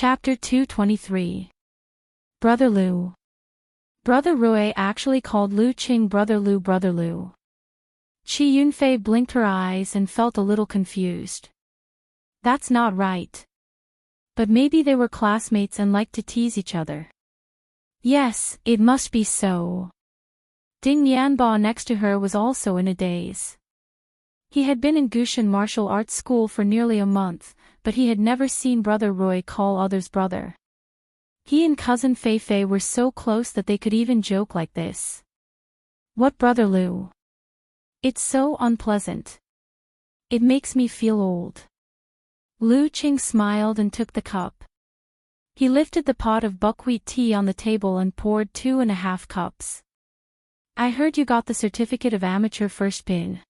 Chapter 223. Brother Lu. Brother Rui actually called Lu Qing Brother Lu. Qi Yunfei blinked her eyes and felt a little confused. That's not right. But maybe they were classmates and liked to tease each other. Yes, it must be so. Ding Yanba next to her was also in a daze. He had been in Gushan martial arts school for nearly a month, but he had never seen Brother Rui call others brother. He and cousin Fei were so close that they could even joke like this. What, Brother Lu? It's so unpleasant. It makes me feel old. Lu Qing smiled and took the cup. He lifted the pot of buckwheat tea on the table and poured 2.5 cups. I heard you got the certificate of amateur first pin.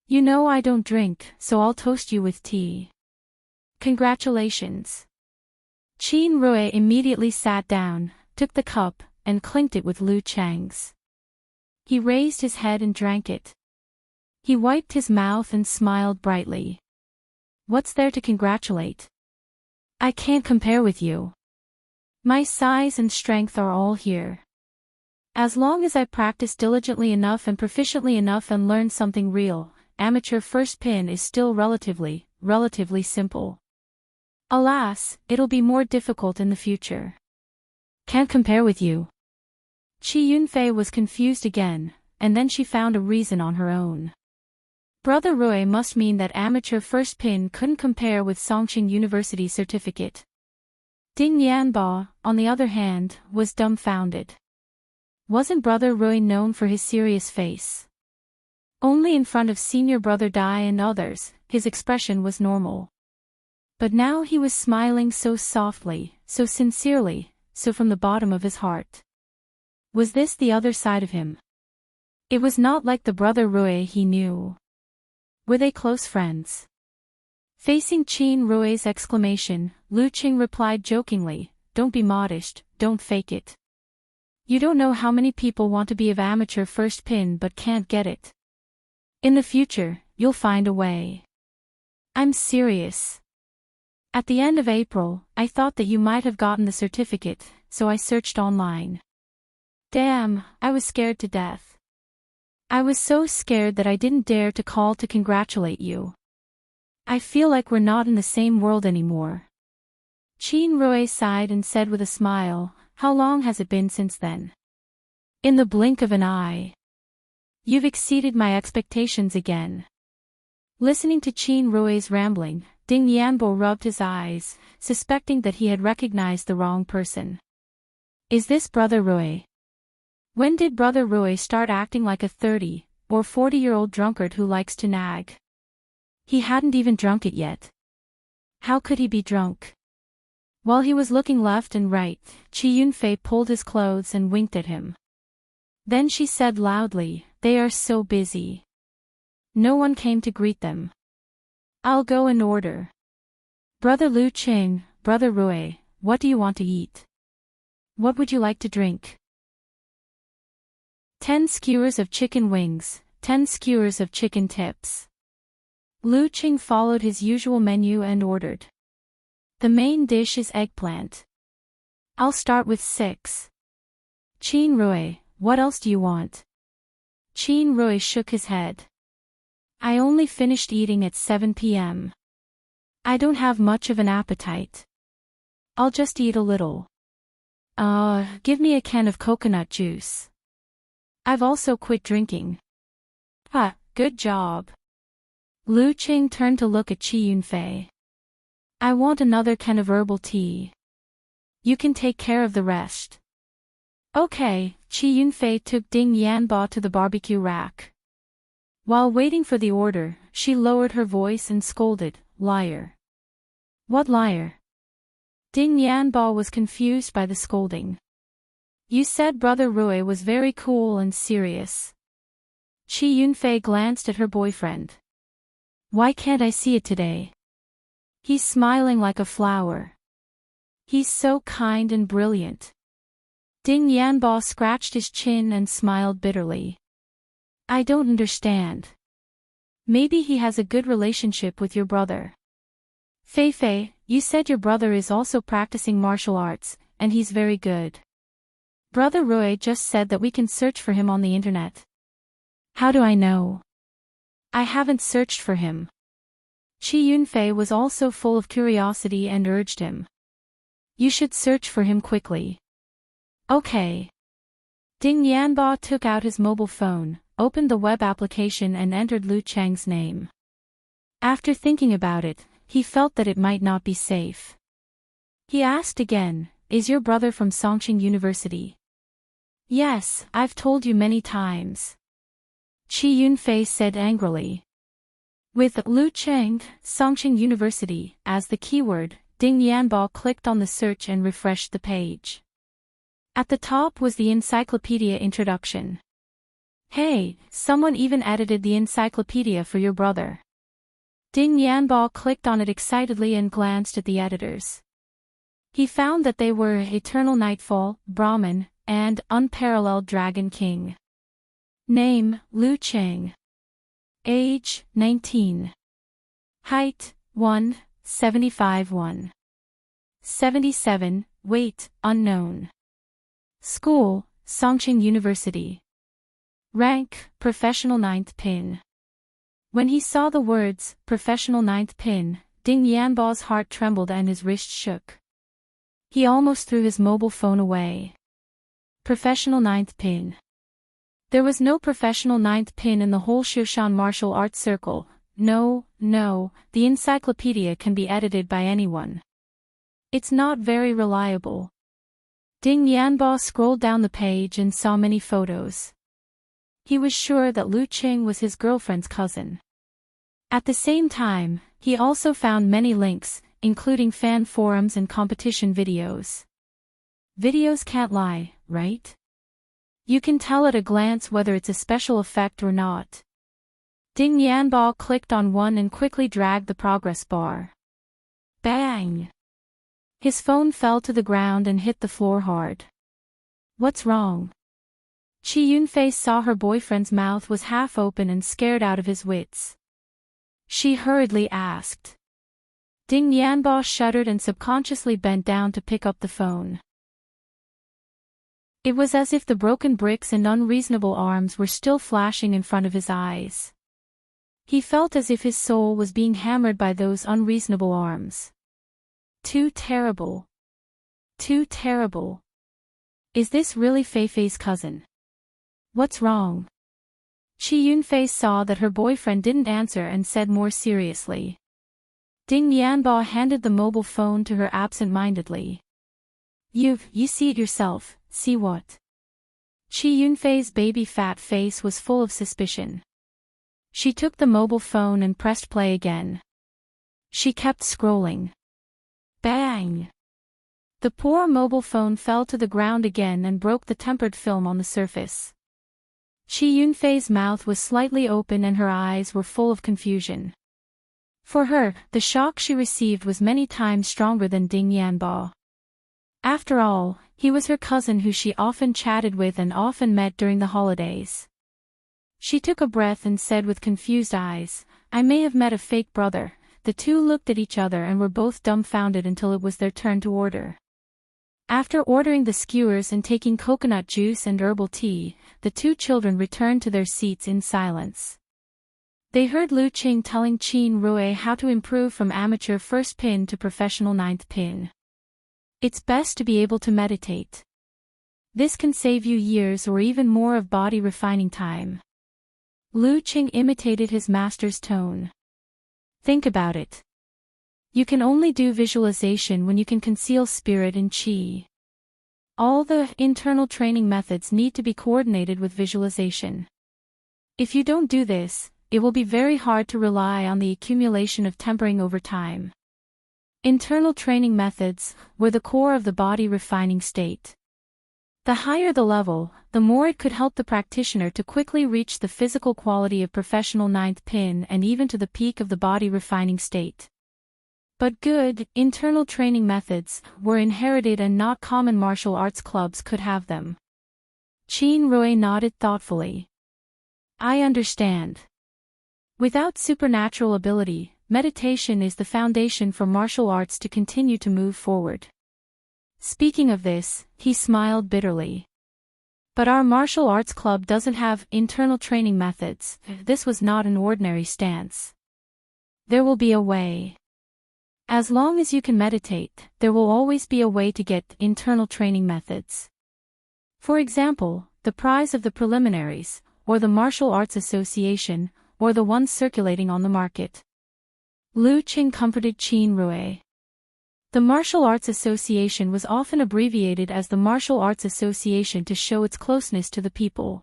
You know I don't drink, so I'll toast you with tea. Congratulations. Qin Rui immediately sat down, took the cup, and clinked it with Lu Cheng's. He raised his head and drank it. He wiped his mouth and smiled brightly. What's there to congratulate? I can't compare with you. My size and strength are all here. As long as I practice diligently enough and proficiently enough and learn something real, amateur first pin is still relatively simple. Alas, it'll be more difficult in the future. Can't compare with you. Qi Yunfei was confused again, and then she found a reason on her own. Brother Rui must mean that amateur first pin couldn't compare with Songqing University certificate. Ding Yanba, on the other hand, was dumbfounded. Wasn't Brother Rui known for his serious face? Only in front of senior brother Dai and others, his expression was normal. But now he was smiling so softly, so sincerely, so from the bottom of his heart. Was this the other side of him? It was not like the Brother Rui he knew. Were they close friends? Facing Qin Rui's exclamation, Lu Qing replied jokingly, "Don't be modest, don't fake it. You don't know how many people want to be of amateur first pin but can't get it. In the future, you'll find a way. I'm serious. At the end of April, I thought that you might have gotten the certificate, so I searched online. Damn, I was scared to death. I was so scared that I didn't dare to call to congratulate you. I feel like we're not in the same world anymore." Qin Rui sighed and said with a smile, "How long has it been since then?" "In the blink of an eye. You've exceeded my expectations again." Listening to Qin Rui's rambling, Ding Yanbo rubbed his eyes, suspecting that he had recognized the wrong person. Is this Brother Rui? When did Brother Rui start acting like a 30 or 40-year-old drunkard who likes to nag? He hadn't even drunk it yet. How could he be drunk? While he was looking left and right, Qi Yunfei pulled his clothes and winked at him. Then she said loudly, "They are so busy. No one came to greet them. I'll go in order. Brother Lu Qing, Brother Rui, what do you want to eat? What would you like to drink?" 10 skewers of chicken wings, 10 skewers of chicken tips. Lu Qing followed his usual menu and ordered. The main dish is eggplant. I'll start with 6. Qin Rui, what else do you want? Qin Rui shook his head. I only finished eating at 7 p.m. I don't have much of an appetite. I'll just eat a little. Give me a can of coconut juice. I've also quit drinking. Good job. Lu Qing turned to look at Qi Yunfei. I want another can of herbal tea. You can take care of the rest. Okay, Qi Yunfei took Ding Yanba to the barbecue rack. While waiting for the order, she lowered her voice and scolded, "Liar." What liar? Ding Yanba was confused by the scolding. You said Brother Rui was very cool and serious. Qi Yunfei glanced at her boyfriend. Why can't I see it today? He's smiling like a flower. He's so kind and brilliant. Ding Yanba scratched his chin and smiled bitterly. I don't understand. Maybe he has a good relationship with your brother. Fei, you said your brother is also practicing martial arts, and he's very good. Brother Roy just said that we can search for him on the internet. How do I know? I haven't searched for him. Qi Yunfei was also full of curiosity and urged him. You should search for him quickly. Okay. Ding Yanbo took out his mobile phone, opened the web application and entered Lu Cheng's name. After thinking about it, he felt that it might not be safe. He asked again, is your brother from Songqing University? Yes, I've told you many times. Qi Yunfei said angrily. With Lu Cheng, Songqing University, as the keyword, Ding Yanbo clicked on the search and refreshed the page. At the top was the encyclopedia introduction. Hey, someone even edited the encyclopedia for your brother. Ding Yanbo clicked on it excitedly and glanced at the editors. He found that they were Eternal Nightfall, Brahman, and Unparalleled Dragon King. Name, Lu Cheng. Age, 19. Height, 1.75 1.77, weight, unknown. School, Songqing University. Rank, Professional 9th Pin. When he saw the words, Professional 9th Pin, Ding Yanbo's heart trembled and his wrist shook. He almost threw his mobile phone away. Professional 9th Pin. There was no professional 9th pin in the whole Shushan martial arts circle. No, the encyclopedia can be edited by anyone. It's not very reliable. Ding Yanbo scrolled down the page and saw many photos. He was sure that Lu Cheng was his girlfriend's cousin. At the same time, he also found many links, including fan forums and competition videos. Videos can't lie, right? You can tell at a glance whether it's a special effect or not. Ding Yanbo clicked on one and quickly dragged the progress bar. Bang! His phone fell to the ground and hit the floor hard. What's wrong? Qi Yunfei saw her boyfriend's mouth was half open and scared out of his wits. She hurriedly asked. Ding Yanbo shuddered and subconsciously bent down to pick up the phone. It was as if the broken bricks and unreasonable arms were still flashing in front of his eyes. He felt as if his soul was being hammered by those unreasonable arms. Too terrible. Too terrible. Is this really Feifei's cousin? What's wrong? Qi Yunfei saw that her boyfriend didn't answer and said more seriously. Ding Yanbo handed the mobile phone to her absent-mindedly. You see it yourself, see what? Qi Yunfei's baby fat face was full of suspicion. She took the mobile phone and pressed play again. She kept scrolling. Bang! The poor mobile phone fell to the ground again and broke the tempered film on the surface. Qi Yunfei's mouth was slightly open and her eyes were full of confusion. For her, the shock she received was many times stronger than Ding Yanbo. After all, he was her cousin who she often chatted with and often met during the holidays. She took a breath and said with confused eyes, I may have met a fake brother. The two looked at each other and were both dumbfounded until it was their turn to order. After ordering the skewers and taking coconut juice and herbal tea, the two children returned to their seats in silence. They heard Lu Qing telling Qin Rui how to improve from amateur first pin to professional 9th pin. It's best to be able to meditate. This can save you years or even more of body refining time. Lu Qing imitated his master's tone. Think about it. You can only do visualization when you can conceal spirit and qi. All the internal training methods need to be coordinated with visualization. If you don't do this, it will be very hard to rely on the accumulation of tempering over time. Internal training methods were the core of the body refining state. The higher the level, the more it could help the practitioner to quickly reach the physical quality of professional 9th pin and even to the peak of the body refining state. But good, internal training methods were inherited and not common martial arts clubs could have them. Qin Rui nodded thoughtfully. I understand. Without supernatural ability, meditation is the foundation for martial arts to continue to move forward. Speaking of this, he smiled bitterly. But our martial arts club doesn't have internal training methods. This was not an ordinary stance. There will be a way. As long as you can meditate, there will always be a way to get internal training methods. For example, the prize of the preliminaries, or the martial arts association, or the ones circulating on the market. Lu Qing comforted Qin Rui. The Martial Arts Association was often abbreviated as the Martial Arts Association to show its closeness to the people.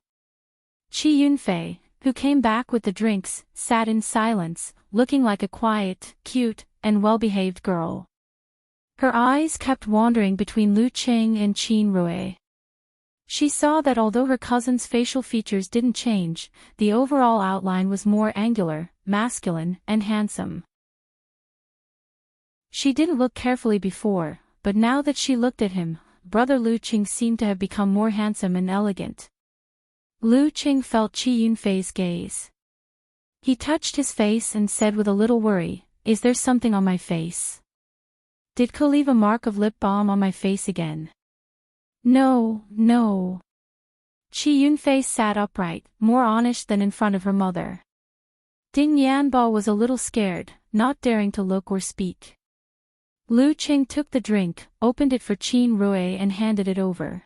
Qi Yunfei, who came back with the drinks, sat in silence, looking like a quiet, cute, and well-behaved girl. Her eyes kept wandering between Lu Qing and Qin Rui. She saw that although her cousin's facial features didn't change, the overall outline was more angular, masculine, and handsome. She didn't look carefully before, but now that she looked at him, brother Lu Qing seemed to have become more handsome and elegant. Lu Qing felt Qi Yunfei's gaze. He touched his face and said with a little worry, "Is there something on my face? Did Ko leave a mark of lip balm on my face again?" No, no. Qi Yunfei sat upright, more honest than in front of her mother. Ding Yanbo was a little scared, not daring to look or speak. Lu Qing took the drink, opened it for Qin Rui and handed it over.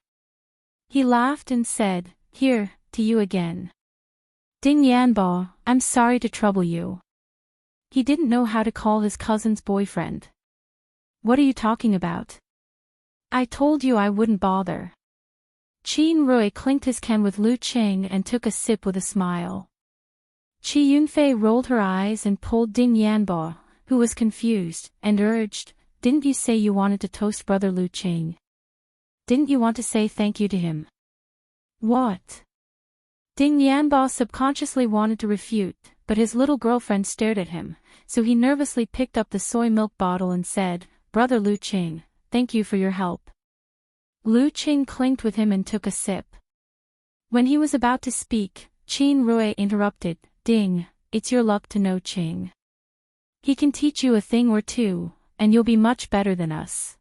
He laughed and said, "Here, to you again. Ding Yanbo, I'm sorry to trouble you." He didn't know how to call his cousin's boyfriend. "What are you talking about? I told you I wouldn't bother." Qin Rui clinked his can with Lu Qing and took a sip with a smile. Qi Yunfei rolled her eyes and pulled Ding Yanbo, who was confused, and urged, "Didn't you say you wanted to toast brother Lu Qing? Didn't you want to say thank you to him?" "What?" Ding Yanbo subconsciously wanted to refute, but his little girlfriend stared at him, so he nervously picked up the soy milk bottle and said, "Brother Lu Qing, thank you for your help." Lu Qing clinked with him and took a sip. When he was about to speak, Qin Rui interrupted, "Ding, it's your luck to know Qing. He can teach you a thing or two, and you'll be much better than us.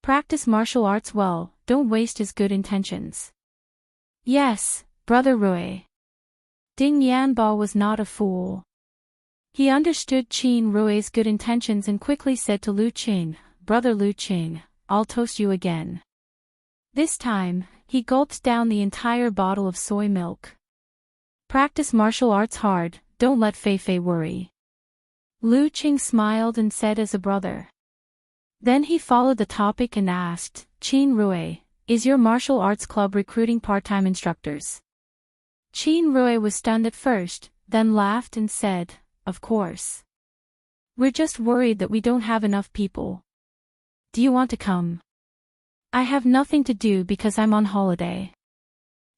Practice martial arts well, don't waste his good intentions." "Yes, brother Rui." Ding Yanbo was not a fool. He understood Qin Rui's good intentions and quickly said to Lu Qing, "Brother Lu Qing, I'll toast you again." This time, he gulped down the entire bottle of soy milk. "Practice martial arts hard, don't let Fei worry." Lu Qing smiled and said as a brother. Then he followed the topic and asked, "Qin Rui, is your martial arts club recruiting part-time instructors?" Qin Rui was stunned at first, then laughed and said, "Of course. We're just worried that we don't have enough people. Do you want to come?" "I have nothing to do because I'm on holiday.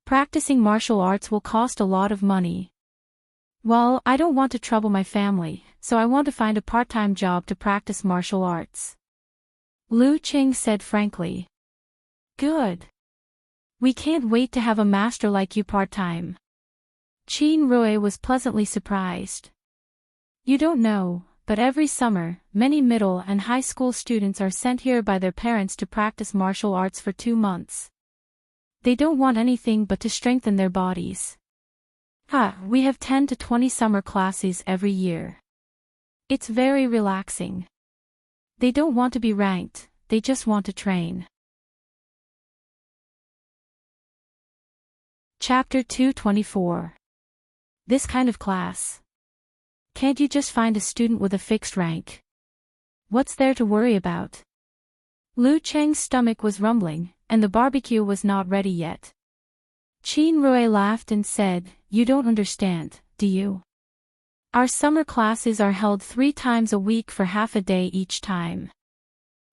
Practicing martial arts will cost a lot of money. Well, I don't want to trouble my family, so I want to find a part-time job to practice martial arts." Lu Qing said frankly. "Good. We can't wait to have a master like you part-time." Qin Rui was pleasantly surprised. "You don't know, but every summer, many middle and high school students are sent here by their parents to practice martial arts for 2 months. They don't want anything but to strengthen their bodies. We have 10 to 20 summer classes every year. It's very relaxing. They don't want to be ranked, they just want to train." Chapter 224. This kind of class. Can't you just find a student with a fixed rank? What's there to worry about? Lu Cheng's stomach was rumbling, and the barbecue was not ready yet. Qin Rui laughed and said, "You don't understand, do you? Our summer classes are held 3 times a week for half a day each time.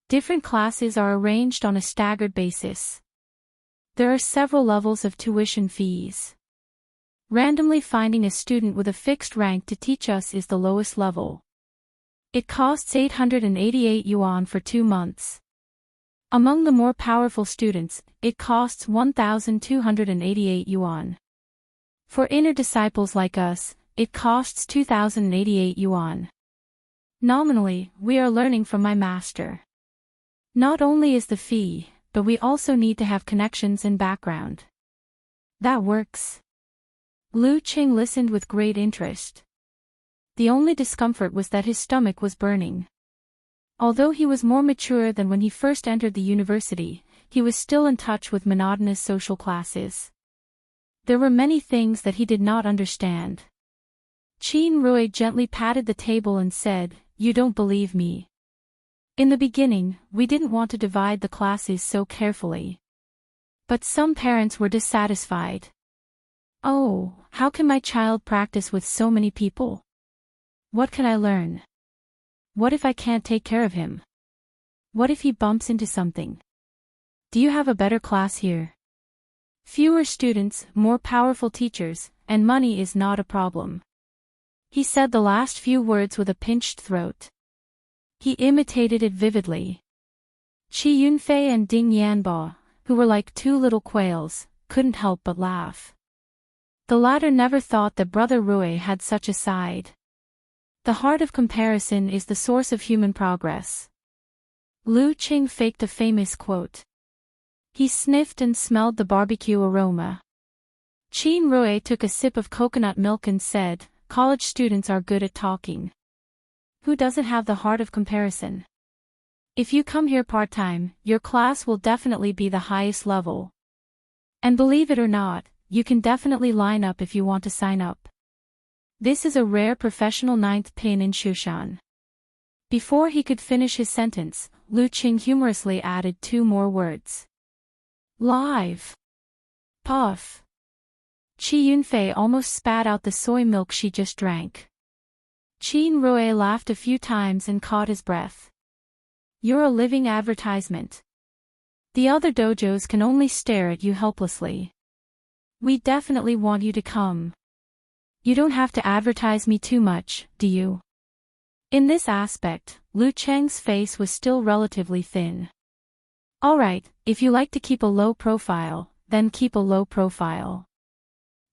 Different classes are arranged on a staggered basis. There are several levels of tuition fees. Randomly finding a student with a fixed rank to teach us is the lowest level. It costs 888 yuan for 2 months. Among the more powerful students, it costs 1,288 yuan. For inner disciples like us, it costs 2,088 yuan. Nominally, we are learning from my master. Not only is the fee, but we also need to have connections and background. That works. Lu Qing listened with great interest. The only discomfort was that his stomach was burning. Although he was more mature than when he first entered the university, he was still in touch with monotonous social classes. There were many things that he did not understand. Qin Rui gently patted the table and said, "You don't believe me. In the beginning, we didn't want to divide the classes so carefully. But some parents were dissatisfied. Oh, how can my child practice with so many people? What can I learn? What if I can't take care of him? What if he bumps into something? Do you have a better class here? Fewer students, more powerful teachers, and money is not a problem." He said the last few words with a pinched throat. He imitated it vividly. Qi Yunfei and Ding Yanbo, who were like two little quails, couldn't help but laugh. The latter never thought that Brother Rui had such a side. The heart of comparison is the source of human progress. Lu Qing faked a famous quote. He sniffed and smelled the barbecue aroma. Qin Rui took a sip of coconut milk and said, "College students are good at talking. Who doesn't have the heart of comparison? If you come here part-time, your class will definitely be the highest level. And believe it or not, you can definitely line up if you want to sign up. This is a rare professional ninth pin in Shushan." Before he could finish his sentence, Lu Qing humorously added two more words. "Live." Puff. Qi Yunfei almost spat out the soy milk she just drank. Qin Rui laughed a few times and caught his breath. "You're a living advertisement. The other dojos can only stare at you helplessly. We definitely want you to come. You don't have to advertise me too much, do you?" In this aspect, Lu Cheng's face was still relatively thin. "Alright, if you like to keep a low profile, then keep a low profile."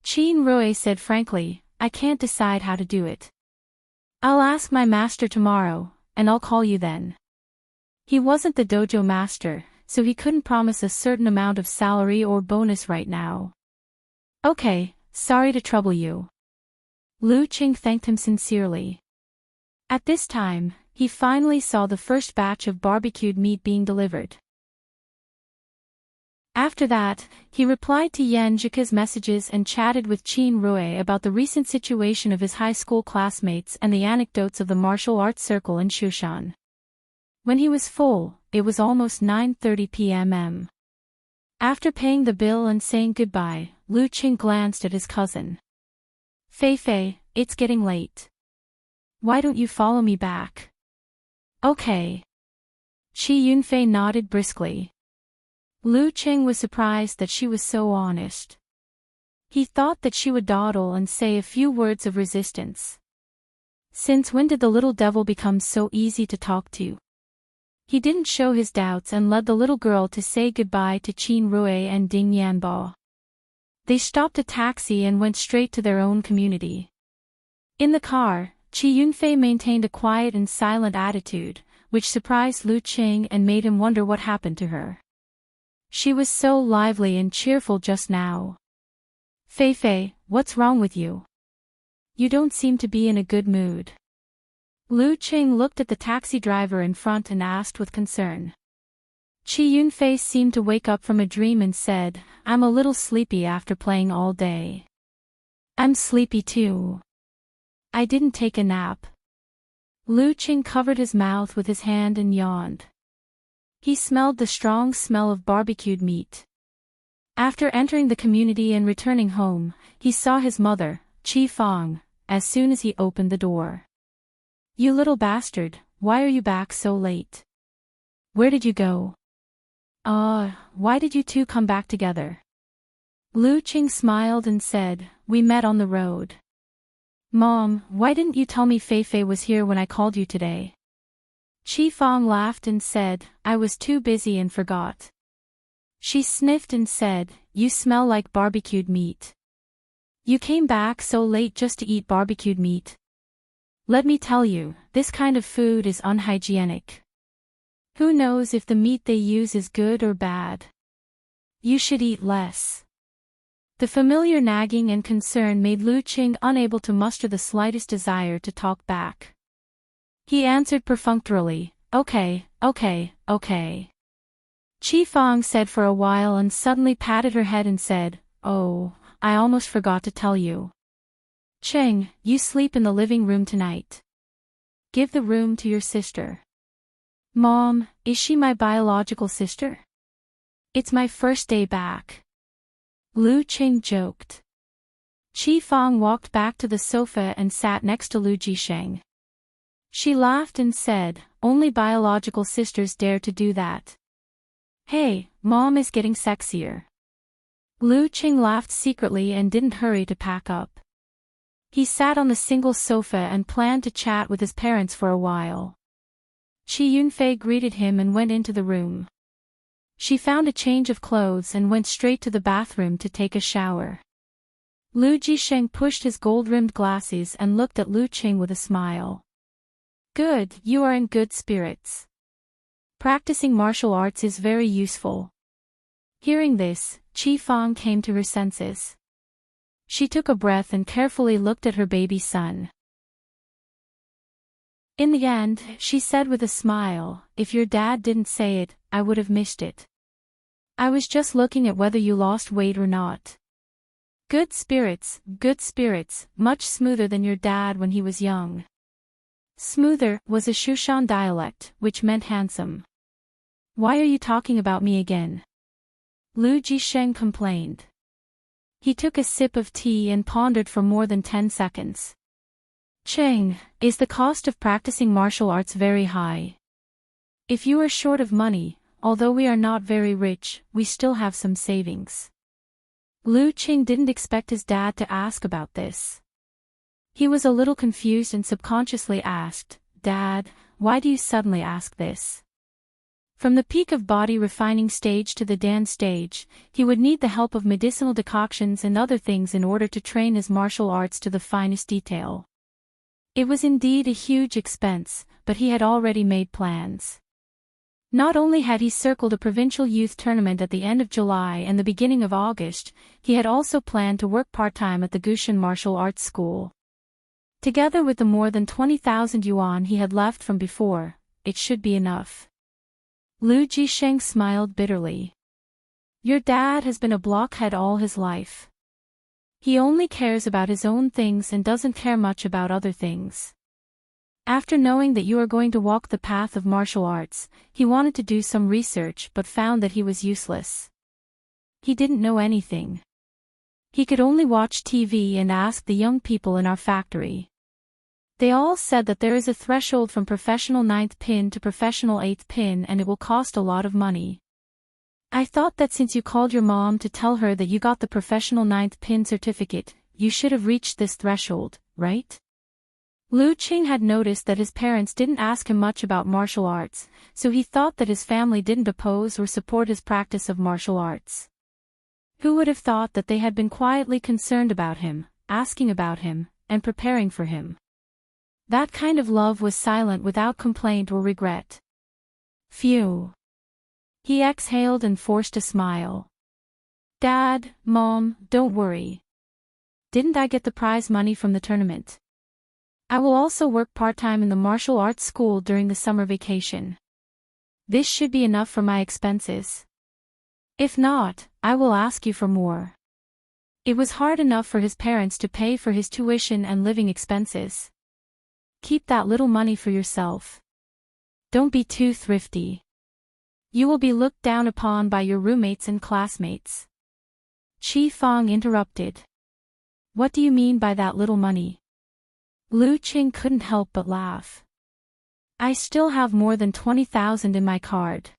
Qin Rui said frankly, "I can't decide how to do it. I'll ask my master tomorrow, and I'll call you then." He wasn't the dojo master, so he couldn't promise a certain amount of salary or bonus right now. "Okay, sorry to trouble you." Lu Qing thanked him sincerely. At this time, he finally saw the first batch of barbecued meat being delivered. After that, he replied to Yan Zhika's messages and chatted with Qin Rui about the recent situation of his high school classmates and the anecdotes of the martial arts circle in Shushan. When he was full, it was almost 9:30 p.m. After paying the bill and saying goodbye, Lu Qing glanced at his cousin. "Fei Fei, it's getting late. Why don't you follow me back?" "Okay." Qi Yunfei nodded briskly. Lu Qing was surprised that she was so honest. He thought that she would dawdle and say a few words of resistance. Since when did the little devil become so easy to talk to? He didn't show his doubts and led the little girl to say goodbye to Qin Rui and Ding Yanbo. They stopped a taxi and went straight to their own community. In the car, Qi Yunfei maintained a quiet and silent attitude, which surprised Lu Qing and made him wonder what happened to her. She was so lively and cheerful just now. "Fei Fei, what's wrong with you? You don't seem to be in a good mood." Lu Qing looked at the taxi driver in front and asked with concern. Qi Yunfei seemed to wake up from a dream and said, "I'm a little sleepy after playing all day." "I'm sleepy too. I didn't take a nap." Lu Qing covered his mouth with his hand and yawned. He smelled the strong smell of barbecued meat. After entering the community and returning home, he saw his mother, Qi Fang, as soon as he opened the door. "You little bastard, why are you back so late? Where did you go? Why did you two come back together?" Lu Qing smiled and said, "We met on the road." "Mom, why didn't you tell me Fei Fei was here when I called you today?" Qi Fang laughed and said, "I was too busy and forgot." She sniffed and said, "You smell like barbecued meat. You came back so late just to eat barbecued meat?" Let me tell you, this kind of food is unhygienic. Who knows if the meat they use is good or bad? You should eat less. The familiar nagging and concern made Lu Qing unable to muster the slightest desire to talk back. He answered perfunctorily, okay. Qi Fang said for a while and suddenly patted her head and said, oh, I almost forgot to tell you. Qing, you sleep in the living room tonight. Give the room to your sister. Mom, is she my biological sister? It's my first day back. Lu Qing joked. Qi Fang walked back to the sofa and sat next to Lu Jisheng. She laughed and said, only biological sisters dare to do that. Hey, Mom is getting sexier. Lu Qing laughed secretly and didn't hurry to pack up. He sat on the single sofa and planned to chat with his parents for a while. Qi Yunfei greeted him and went into the room. She found a change of clothes and went straight to the bathroom to take a shower. Lu Jisheng pushed his gold-rimmed glasses and looked at Lu Qing with a smile. Good, you are in good spirits. Practicing martial arts is very useful. Hearing this, Qi Fang came to her senses. She took a breath and carefully looked at her baby son. In the end, she said with a smile, if your dad didn't say it, I would have missed it. I was just looking at whether you lost weight or not. Good spirits, much smoother than your dad when he was young. Smoother was a Shushan dialect, which meant handsome. Why are you talking about me again? Lu Jisheng complained. He took a sip of tea and pondered for more than 10 seconds. Qing, is the cost of practicing martial arts very high? If you are short of money, although we are not very rich, we still have some savings. Lu Qing didn't expect his dad to ask about this. He was a little confused and subconsciously asked, Dad, why do you suddenly ask this? From the peak of body refining stage to the Dan stage, he would need the help of medicinal decoctions and other things in order to train his martial arts to the finest detail. It was indeed a huge expense, but he had already made plans. Not only had he circled a provincial youth tournament at the end of July and the beginning of August, he had also planned to work part-time at the Gushan Martial Arts School. Together with the more than 20,000 yuan he had left from before, it should be enough. Lu Jisheng smiled bitterly. Your dad has been a blockhead all his life. He only cares about his own things and doesn't care much about other things. After knowing that you are going to walk the path of martial arts, he wanted to do some research but found that he was useless. He didn't know anything. He could only watch TV and ask the young people in our factory. They all said that there is a threshold from professional 9th pin to professional 8th pin and it will cost a lot of money. I thought that since you called your mom to tell her that you got the professional 9th pin certificate, you should have reached this threshold, right? Lu Qing had noticed that his parents didn't ask him much about martial arts, so he thought that his family didn't oppose or support his practice of martial arts. Who would have thought that they had been quietly concerned about him, asking about him, and preparing for him? That kind of love was silent without complaint or regret. Phew. He exhaled and forced a smile. Dad, Mom, don't worry. Didn't I get the prize money from the tournament? I will also work part-time in the martial arts school during the summer vacation. This should be enough for my expenses. If not, I will ask you for more. It was hard enough for his parents to pay for his tuition and living expenses. Keep that little money for yourself. Don't be too thrifty. You will be looked down upon by your roommates and classmates. Qi Fang interrupted. What do you mean by that little money? Lu Qing couldn't help but laugh. I still have more than 20,000 in my card.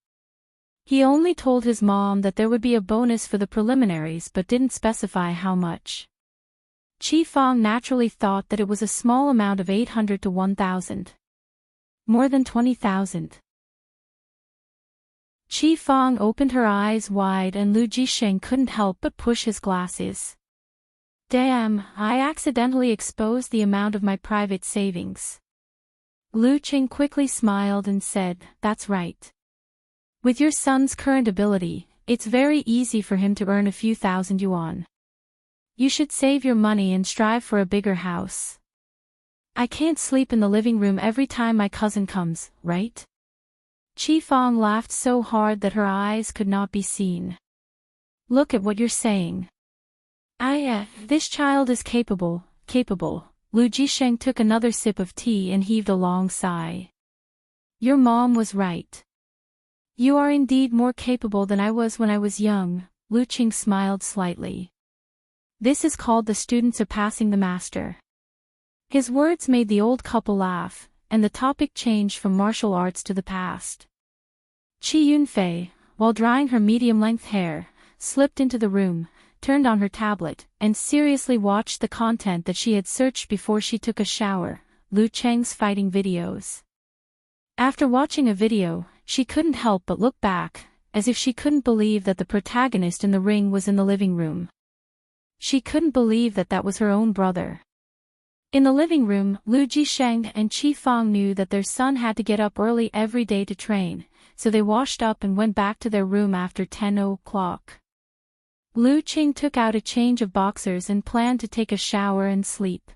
He only told his mom that there would be a bonus for the preliminaries but didn't specify how much. Qi Fang naturally thought that it was a small amount of 800 to 1,000. More than 20,000. Qi Fang opened her eyes wide and Lu Jisheng couldn't help but push his glasses. Damn, I accidentally exposed the amount of my private savings. Lu Qing quickly smiled and said, "That's right. With your son's current ability, it's very easy for him to earn a few thousand yuan. You should save your money and strive for a bigger house. I can't sleep in the living room every time my cousin comes, right?" Qi Fang laughed so hard that her eyes could not be seen. "Look at what you're saying. This child is capable. Lu Jisheng took another sip of tea and heaved a long sigh. "Your mom was right. You are indeed more capable than I was when I was young." Lu Qing smiled slightly. "This is called the student surpassing the master." His words made the old couple laugh, and the topic changed from martial arts to the past. Qi Yunfei, while drying her medium-length hair, slipped into the room, turned on her tablet, and seriously watched the content that she had searched before she took a shower, Lu Cheng's fighting videos. After watching a video, she couldn't help but look back, as if she couldn't believe that the protagonist in the ring was in the living room. She couldn't believe that that was her own brother. In the living room, Lu Jisheng and Qi Fang knew that their son had to get up early every day to train, so they washed up and went back to their room after 10 o'clock. Lu Qing took out a change of boxers and planned to take a shower and sleep.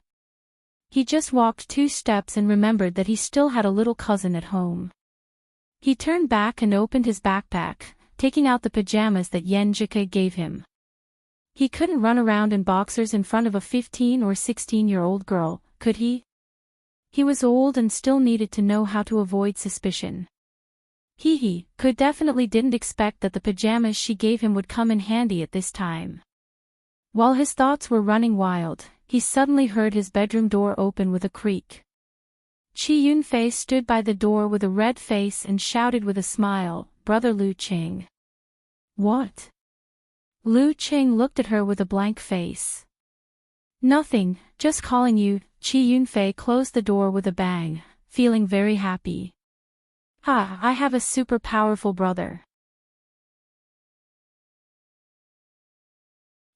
He just walked 2 steps and remembered that he still had a little cousin at home. He turned back and opened his backpack, taking out the pajamas that Yan Jike gave him. He couldn't run around in boxers in front of a 15 or 16-year-old girl, could he? He was old and still needed to know how to avoid suspicion. He definitely didn't expect that the pajamas she gave him would come in handy at this time. While his thoughts were running wild, he suddenly heard his bedroom door open with a creak. Qi Yunfei stood by the door with a red face and shouted with a smile, "Brother Lu Qing." "What?" Lu Qing looked at her with a blank face. "Nothing, just calling you." Qi Yunfei closed the door with a bang, feeling very happy. I have a super powerful brother."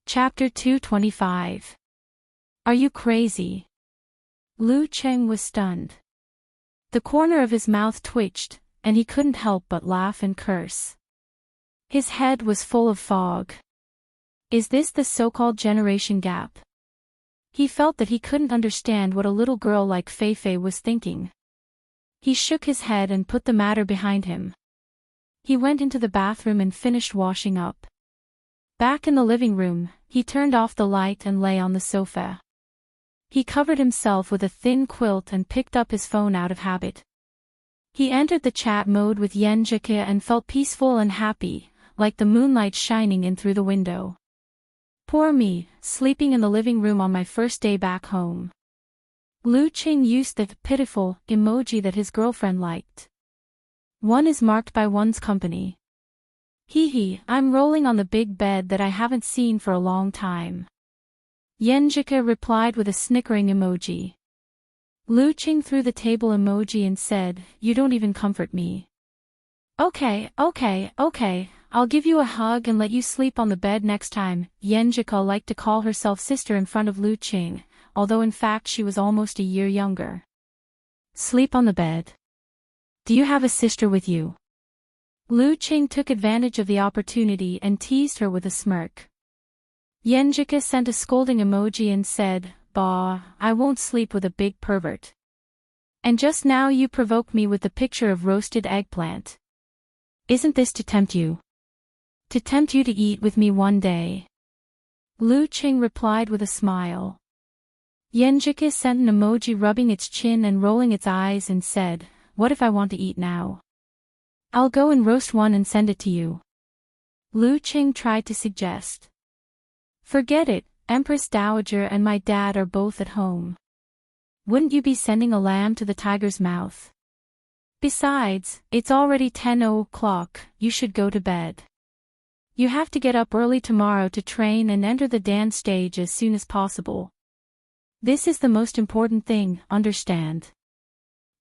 Chapter 225. Are you crazy? Lu Cheng was stunned. The corner of his mouth twitched, and he couldn't help but laugh and curse. His head was full of fog. Is this the so-called generation gap? He felt that he couldn't understand what a little girl like Fei Fei was thinking. He shook his head and put the matter behind him. He went into the bathroom and finished washing up. Back in the living room, he turned off the light and lay on the sofa. He covered himself with a thin quilt and picked up his phone out of habit. He entered the chat mode with Yan Jike and felt peaceful and happy, like the moonlight shining in through the window. Poor me, sleeping in the living room on my first day back home. Lu Qing used the pitiful emoji that his girlfriend liked. One is marked by one's company. I'm rolling on the big bed that I haven't seen for a long time. Yan Jike replied with a snickering emoji. Lu Qing threw the table emoji and said, "You don't even comfort me." Okay, I'll give you a hug and let you sleep on the bed next time." Yan Jike liked to call herself sister in front of Lu Qing, although in fact she was almost a year younger. "Sleep on the bed? Do you have a sister with you?" Lu Qing took advantage of the opportunity and teased her with a smirk. Yan Jike sent a scolding emoji and said, "Bah, I won't sleep with a big pervert. And just now you provoke me with the picture of roasted eggplant. Isn't this to tempt you? To tempt you to eat with me one day?" Lu Qing replied with a smile. Yan Jike sent an emoji rubbing its chin and rolling its eyes and said, "What if I want to eat now? I'll go and roast one and send it to you." Lu Qing tried to suggest. "Forget it, Empress Dowager and my dad are both at home. Wouldn't you be sending a lamb to the tiger's mouth? Besides, it's already 10 o'clock, you should go to bed. You have to get up early tomorrow to train and enter the dance stage as soon as possible. This is the most important thing, understand?"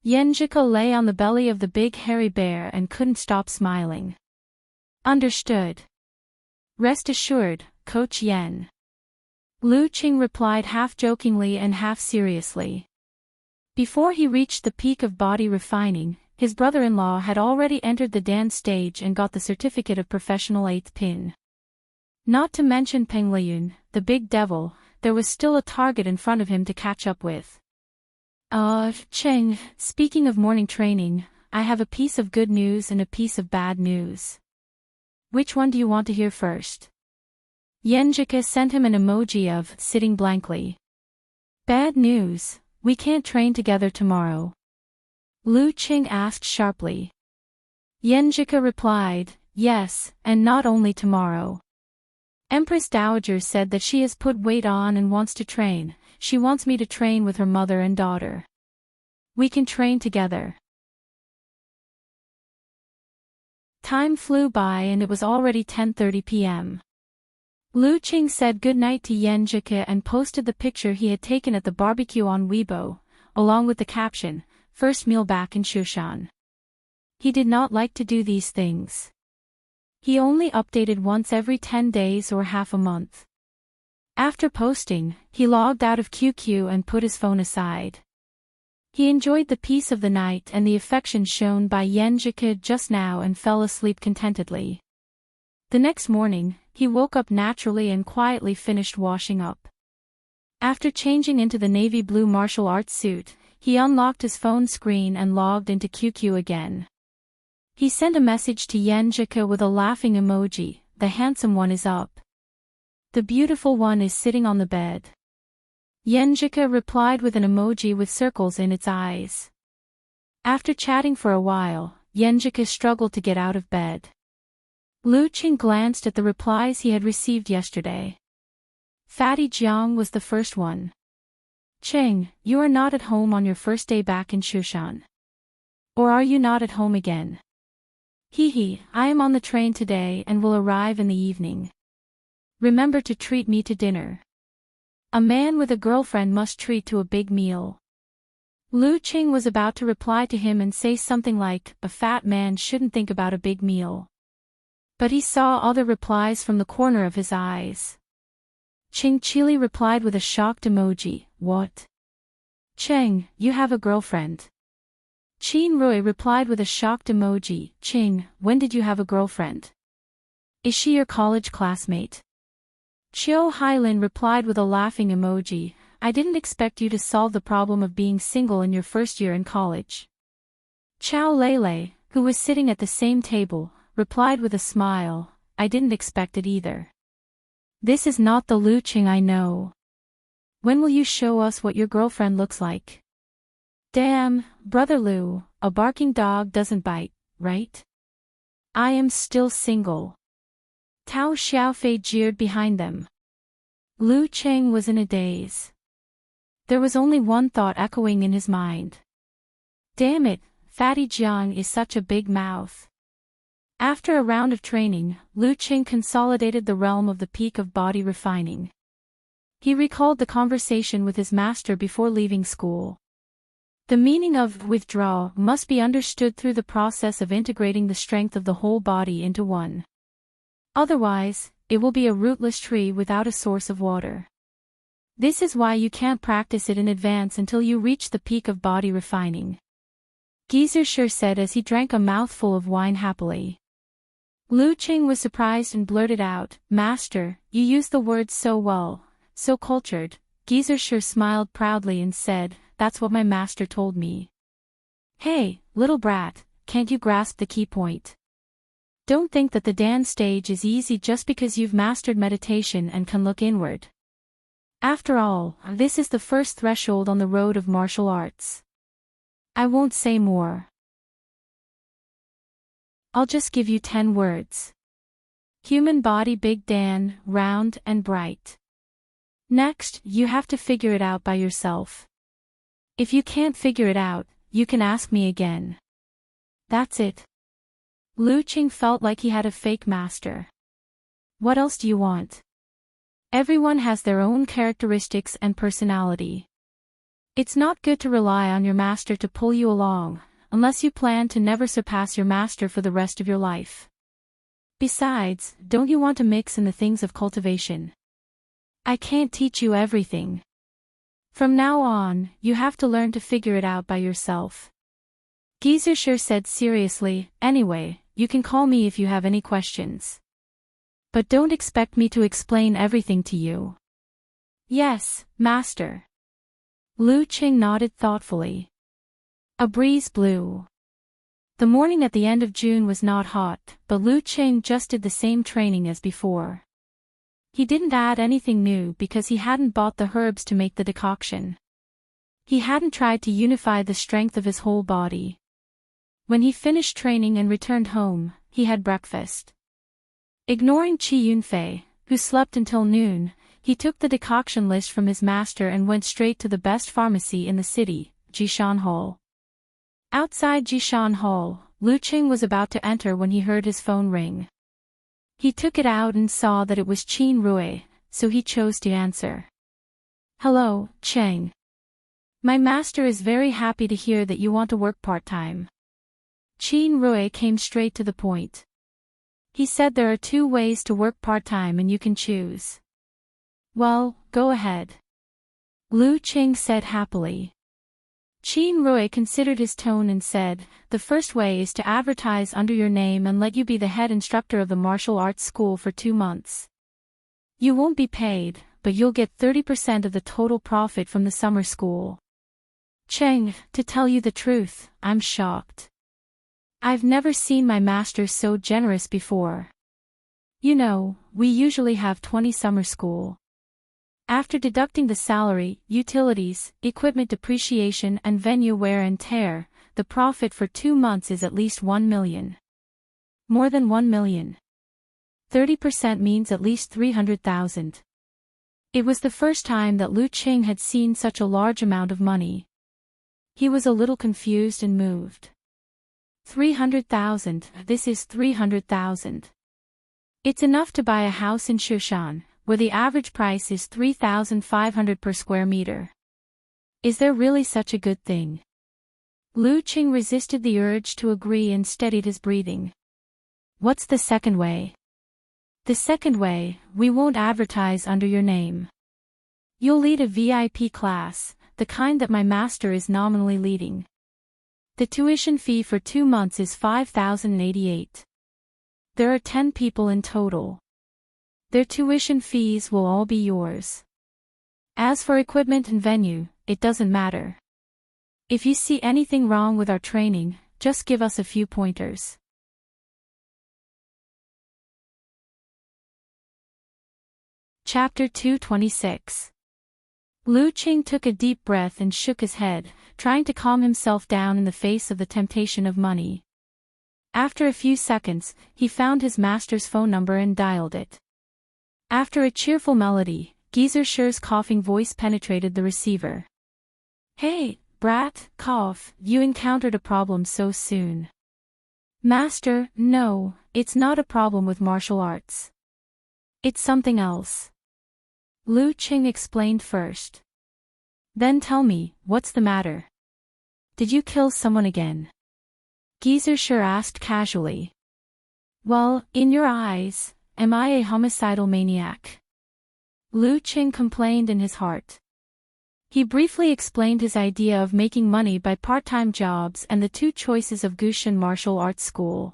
Yan Jike lay on the belly of the big hairy bear and couldn't stop smiling. "Understood. Rest assured, Coach Yan." Lu Qing replied half jokingly and half seriously. Before he reached the peak of body refining, his brother-in-law had already entered the dance stage and got the certificate of professional 8th pin. Not to mention Penglian, the big devil, there was still a target in front of him to catch up with. Cheng, speaking of morning training, I have a piece of good news and a piece of bad news. Which one do you want to hear first? Yenjika sent him an emoji of sitting blankly. Bad news, we can't train together tomorrow. Lu Qing asked sharply. Yenjika replied, yes, and not only tomorrow. Empress Dowager said that she has put weight on and wants to train. She wants me to train with her mother and daughter. We can train together. Time flew by and it was already 10:30 p.m. Lu Qing said goodnight to Yenjika and posted the picture he had taken at the barbecue on Weibo, along with the caption, first meal back in Shushan. He did not like to do these things. He only updated once every 10 days or half a month. After posting, he logged out of QQ and put his phone aside. He enjoyed the peace of the night and the affection shown by Yenjika just now and fell asleep contentedly. The next morning, he woke up naturally and quietly finished washing up. After changing into the navy blue martial arts suit, he unlocked his phone screen and logged into QQ again. He sent a message to Yenjika with a laughing emoji, the handsome one is up. The beautiful one is sitting on the bed. Yenjika replied with an emoji with circles in its eyes. After chatting for a while, Yenjika struggled to get out of bed. Lu Qing glanced at the replies he had received yesterday. Fatty Jiang was the first one. Cheng, you are not at home on your first day back in Shushan. Or are you not at home again? Hehe, I am on the train today and will arrive in the evening. Remember to treat me to dinner. A man with a girlfriend must treat to a big meal. Lu Qing was about to reply to him and say something like, a fat man shouldn't think about a big meal. But he saw other replies from the corner of his eyes. Ching Chili replied with a shocked emoji, what? Cheng, you have a girlfriend. Qin Rui replied with a shocked emoji, Ching, when did you have a girlfriend? Is she your college classmate? Chiu Hailin replied with a laughing emoji, I didn't expect you to solve the problem of being single in your first year in college. Chao Lele, who was sitting at the same table, replied with a smile, I didn't expect it either. This is not the Lu Qing I know. When will you show us what your girlfriend looks like? Damn, Brother Lu, a barking dog doesn't bite, right? I am still single. Tao Xiaofei jeered behind them. Lu Qing was in a daze. There was only one thought echoing in his mind. Damn it, Fatty Jiang is such a big mouth. After a round of training, Lu Qing consolidated the realm of the peak of body refining. He recalled the conversation with his master before leaving school. The meaning of withdraw must be understood through the process of integrating the strength of the whole body into one. Otherwise, it will be a rootless tree without a source of water. This is why you can't practice it in advance until you reach the peak of body refining. Geezer sure said as he drank a mouthful of wine happily. Lu Qing was surprised and blurted out, Master, you use the words so well, so cultured. Geezer sure smiled proudly and said, that's what my master told me. Hey, little brat, can't you grasp the key point? Don't think that the dance stage is easy just because you've mastered meditation and can look inward. After all, this is the first threshold on the road of martial arts. I won't say more. I'll just give you 10 words. Human body Big Dan, round and bright. Next, you have to figure it out by yourself. If you can't figure it out, you can ask me again. That's it. Lu Qing felt like he had a fake master. What else do you want? Everyone has their own characteristics and personality. It's not good to rely on your master to pull you along, unless you plan to never surpass your master for the rest of your life. Besides, don't you want to mix in the things of cultivation? I can't teach you everything. From now on, you have to learn to figure it out by yourself. Geyser said seriously, anyway, you can call me if you have any questions. But don't expect me to explain everything to you. Yes, master. Lu Qing nodded thoughtfully. A breeze blew. The morning at the end of June was not hot, but Lu Qing just did the same training as before. He didn't add anything new because he hadn't bought the herbs to make the decoction. He hadn't tried to unify the strength of his whole body. When he finished training and returned home, he had breakfast. Ignoring Qi Yunfei, who slept until noon, he took the decoction list from his master and went straight to the best pharmacy in the city, Jishan Hall. Outside Jishan Hall, Lu Qing was about to enter when he heard his phone ring. He took it out and saw that it was Qin Rui, so he chose to answer. Hello, Cheng. My master is very happy to hear that you want to work part-time. Qin Rui came straight to the point. He said there are 2 ways to work part-time and you can choose. Well, go ahead. Lu Qing said happily. Qin Rui considered his tone and said, the first way is to advertise under your name and let you be the head instructor of the martial arts school for 2 months. You won't be paid, but you'll get 30% of the total profit from the summer school. Cheng, to tell you the truth, I'm shocked. I've never seen my master so generous before. You know, we usually have 20 summer school. After deducting the salary, utilities, equipment depreciation and venue wear and tear, the profit for 2 months is at least 1 million. More than 1 million. 30% means at least 300,000. It was the first time that Lu Qing had seen such a large amount of money. He was a little confused and moved. 300,000, this is 300,000. It's enough to buy a house in Shushan, where the average price is 3,500 per square meter. Is there really such a good thing? Lu Qing resisted the urge to agree and steadied his breathing. What's the second way? The second way, we won't advertise under your name. You'll lead a VIP class, the kind that my master is nominally leading. The tuition fee for 2 months is 5,088. There are 10 people in total. Their tuition fees will all be yours. As for equipment and venue, it doesn't matter. If you see anything wrong with our training, just give us a few pointers. Chapter 226. Lu Qing took a deep breath and shook his head, trying to calm himself down in the face of the temptation of money. After a few seconds, he found his master's phone number and dialed it. After a cheerful melody, Geyser's coughing voice penetrated the receiver. Hey, brat, cough, you encountered a problem so soon. Master, no, it's not a problem with martial arts. It's something else. Lu Qing explained first. Then tell me, what's the matter? Did you kill someone again? Geyser asked casually. Well, in your eyes, am I a homicidal maniac? Lu Qing complained in his heart. He briefly explained his idea of making money by part-time jobs and the 2 choices of Gushan Martial Arts School.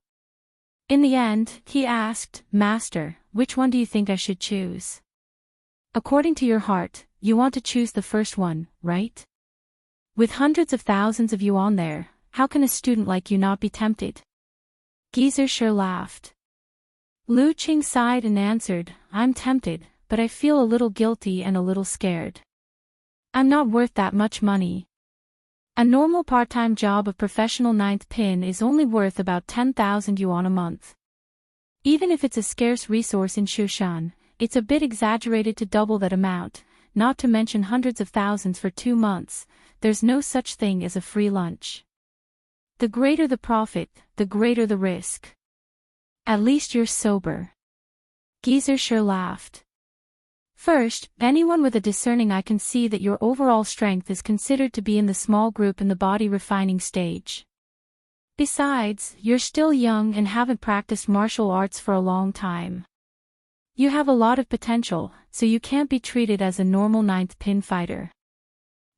In the end, he asked, Master, which one do you think I should choose? According to your heart, you want to choose the first one, right? With hundreds of thousands of you on there, how can a student like you not be tempted? Geyser laughed. Lu Qing sighed and answered, I'm tempted, but I feel a little guilty and a little scared. I'm not worth that much money. A normal part-time job of professional 9th pin is only worth about 10,000 yuan a month. Even if it's a scarce resource in Shushan, it's a bit exaggerated to double that amount, not to mention hundreds of thousands for 2 months. There's no such thing as a free lunch. The greater the profit, the greater the risk. At least you're sober. Geyser laughed. First, anyone with a discerning eye can see that your overall strength is considered to be in the small group in the body refining stage. Besides, you're still young and haven't practiced martial arts for a long time. You have a lot of potential, so you can't be treated as a normal 9th pin fighter.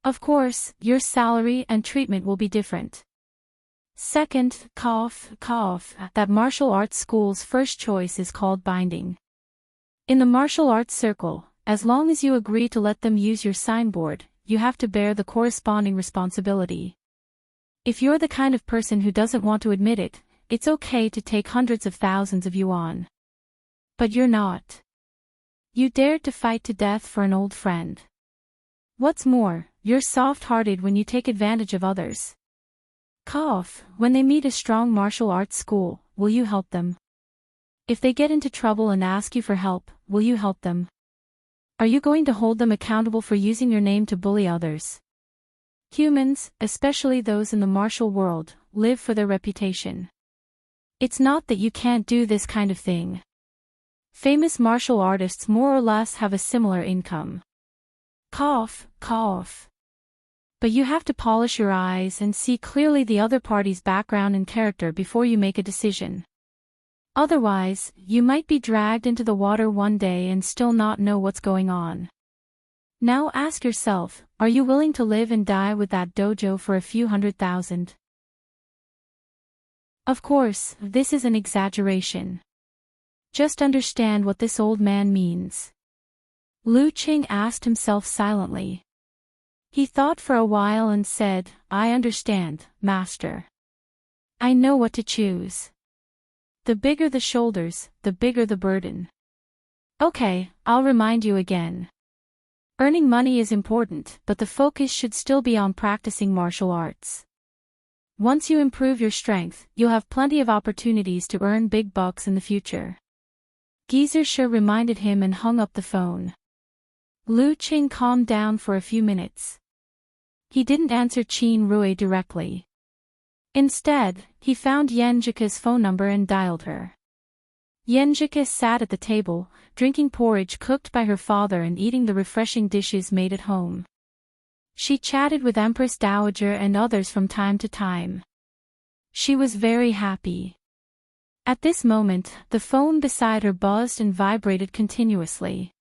Of course, your salary and treatment will be different. Second, that martial arts school's first choice is called binding. In the martial arts circle, as long as you agree to let them use your signboard, you have to bear the corresponding responsibility. If you're the kind of person who doesn't want to admit it, it's okay to take hundreds of thousands of yuan. But you're not. You dared to fight to death for an old friend. What's more, you're soft-hearted when you take advantage of others. When they meet a strong martial arts school, will you help them? If they get into trouble and ask you for help, will you help them? Are you going to hold them accountable for using your name to bully others? Humans, especially those in the martial world, live for their reputation. It's not that you can't do this kind of thing. Famous martial artists more or less have a similar income. But you have to polish your eyes and see clearly the other party's background and character before you make a decision. Otherwise, you might be dragged into the water one day and still not know what's going on. Now ask yourself, are you willing to live and die with that dojo for a few 100,000? Of course, this is an exaggeration. Just understand what this old man means. Lu Qing asked himself silently. He thought for a while and said, I understand, master. I know what to choose. The bigger the shoulders, the bigger the burden. Okay, I'll remind you again. Earning money is important, but the focus should still be on practicing martial arts. Once you improve your strength, you'll have plenty of opportunities to earn big bucks in the future. Shi reminded him and hung up the phone. Lu Qing calmed down for a few minutes. He didn't answer Qin Rui directly. Instead, he found Yanjika's phone number and dialed her. Yanjika sat at the table, drinking porridge cooked by her father and eating the refreshing dishes made at home. She chatted with Empress Dowager and others from time to time. She was very happy. At this moment, the phone beside her buzzed and vibrated continuously.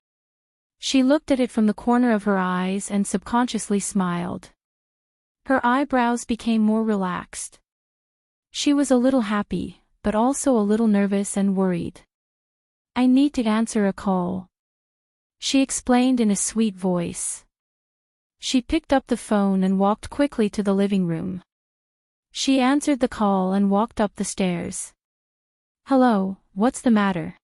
She looked at it from the corner of her eyes and subconsciously smiled. Her eyebrows became more relaxed. She was a little happy, but also a little nervous and worried. I need to answer a call, she explained in a sweet voice. She picked up the phone and walked quickly to the living room. She answered the call and walked up the stairs. Hello, what's the matter?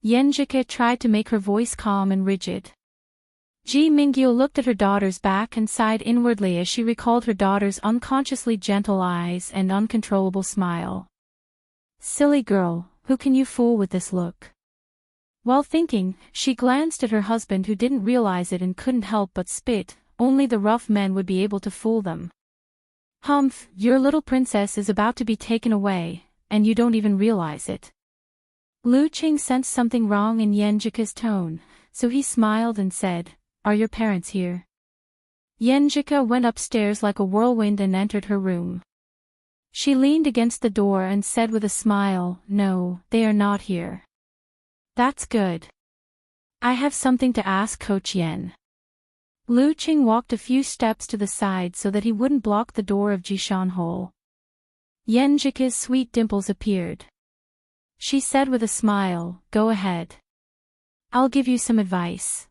Yanjika tried to make her voice calm and rigid. Ji Mingyu looked at her daughter's back and sighed inwardly as she recalled her daughter's unconsciously gentle eyes and uncontrollable smile. Silly girl, who can you fool with this look? While thinking, she glanced at her husband who didn't realize it and couldn't help but spit. Only the rough men would be able to fool them. Humph, your little princess is about to be taken away, and you don't even realize it. Lu Qing sensed something wrong in Yanjika's tone, so he smiled and said, Are your parents here? Yanjika went upstairs like a whirlwind and entered her room. She leaned against the door and said with a smile, No, they are not here. That's good. I have something to ask Coach Yen. Lu Qing walked a few steps to the side so that he wouldn't block the door of Jishan Hole. Yanjika's sweet dimples appeared. She said with a smile, Go ahead. I'll give you some advice.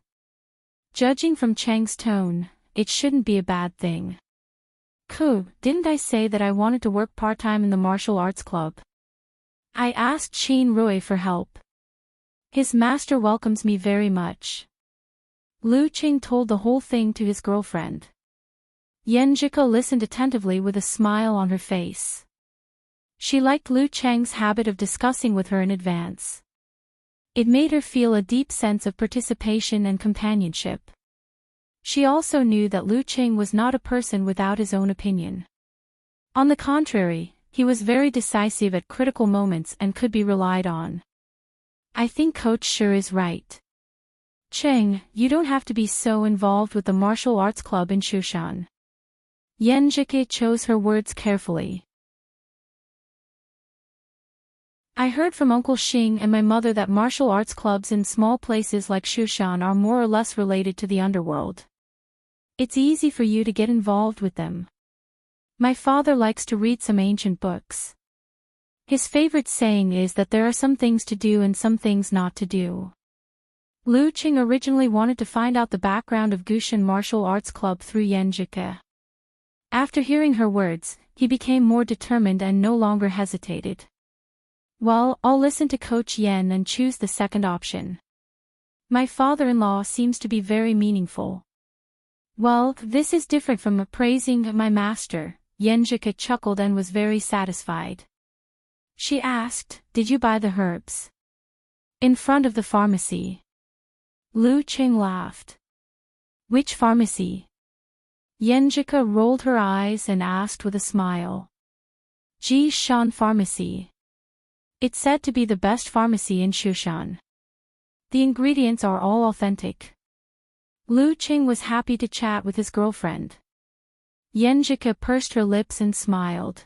Judging from Cheng's tone, it shouldn't be a bad thing. Didn't I say that I wanted to work part-time in the martial arts club? I asked Qin Rui for help. His master welcomes me very much. Lu Qing told the whole thing to his girlfriend. Yanjika listened attentively with a smile on her face. She liked Lu Cheng's habit of discussing with her in advance. It made her feel a deep sense of participation and companionship. She also knew that Lu Qing was not a person without his own opinion. On the contrary, he was very decisive at critical moments and could be relied on. I think Coach Shi is right. Cheng, you don't have to be so involved with the martial arts club in Shushan. Yanjike chose her words carefully. I heard from Uncle Xing and my mother that martial arts clubs in small places like Shushan are more or less related to the underworld. It's easy for you to get involved with them. My father likes to read some ancient books. His favorite saying is that there are some things to do and some things not to do. Lu Qing originally wanted to find out the background of Gushan Martial Arts Club through Yenjike. After hearing her words, he became more determined and no longer hesitated. Well, I'll listen to Coach Yen and choose the second option. My father-in-law seems to be very meaningful. Well, this is different from praising my master. Yenjike chuckled and was very satisfied. She asked, "Did you buy the herbs?" "In front of the pharmacy." Lu Qing laughed. "Which pharmacy?" Yenjike rolled her eyes and asked with a smile. Jishan Pharmacy. It's said to be the best pharmacy in Shushan. The ingredients are all authentic. Lu Qing was happy to chat with his girlfriend. Yenjike pursed her lips and smiled.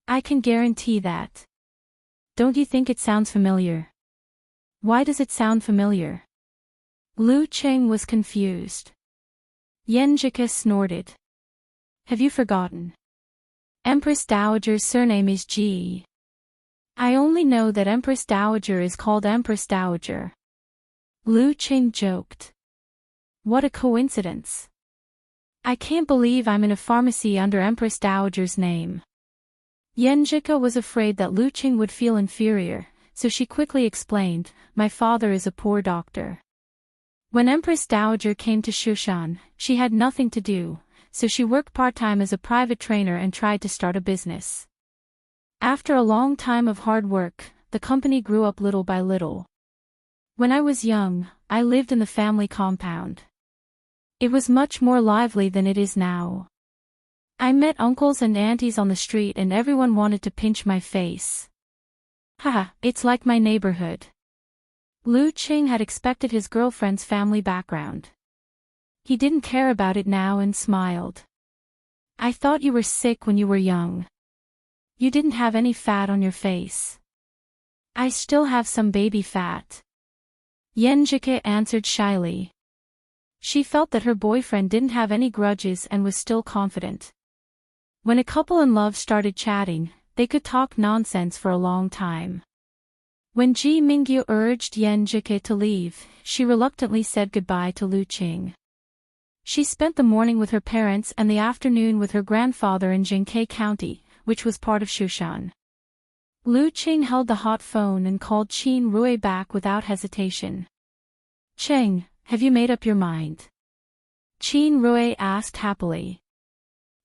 "I can guarantee that. Don't you think it sounds familiar?" "Why does it sound familiar?" Lu Qing was confused. Yenjike snorted. "Have you forgotten? Empress Dowager's surname is Ji. I only know that Empress Dowager is called Empress Dowager." Lu Qing joked. "What a coincidence. I can't believe I'm in a pharmacy under Empress Dowager's name." Yenjike was afraid that Lu Qing would feel inferior, so she quickly explained, "My father is a poor doctor. When Empress Dowager came to Shushan, she had nothing to do, so she worked part-time as a private trainer and tried to start a business. After a long time of hard work, the company grew up little by little. When I was young, I lived in the family compound. It was much more lively than it is now. I met uncles and aunties on the street and everyone wanted to pinch my face. Haha, it's like my neighborhood." Lu Qing had expected his girlfriend's family background. He didn't care about it now and smiled. "I thought you were sick when you were young. You didn't have any fat on your face." "I still have some baby fat," Yenjike answered shyly. She felt that her boyfriend didn't have any grudges and was still confident. When a couple in love started chatting, they could talk nonsense for a long time. When Ji Mingyu urged Yenjike to leave, she reluctantly said goodbye to Lu Qing. She spent the morning with her parents and the afternoon with her grandfather in Jinkei County, which was part of Shushan. Lu Qing held the hot phone and called Qin Rui back without hesitation. "Cheng, have you made up your mind?" Qin Rui asked happily.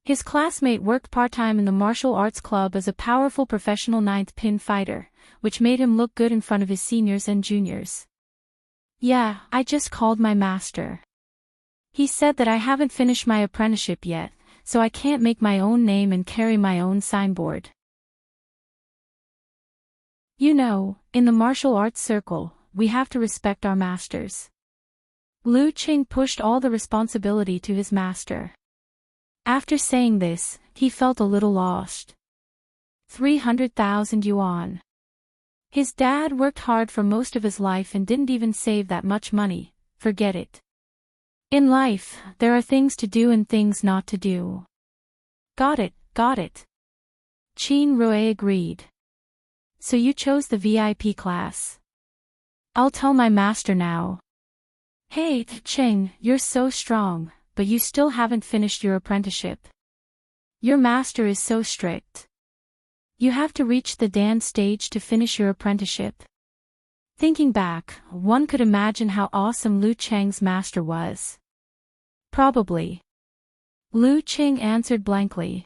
His classmate worked part-time in the martial arts club as a powerful professional ninth pin fighter, which made him look good in front of his seniors and juniors. "Yeah, I just called my master. He said that I haven't finished my apprenticeship yet, so I can't make my own name and carry my own signboard. You know, in the martial arts circle, we have to respect our masters." Lu Qing pushed all the responsibility to his master. After saying this, he felt a little lost. 300,000 yuan. His dad worked hard for most of his life and didn't even save that much money. Forget it. In life, there are things to do and things not to do. Got it, got it. Qin Rui agreed. "So you chose the VIP class. I'll tell my master now." "Hey, Cheng, you're so strong, but you still haven't finished your apprenticeship. Your master is so strict. You have to reach the Dan stage to finish your apprenticeship." Thinking back, one could imagine how awesome Lu Cheng's master was. Probably. Lu Qing answered blankly.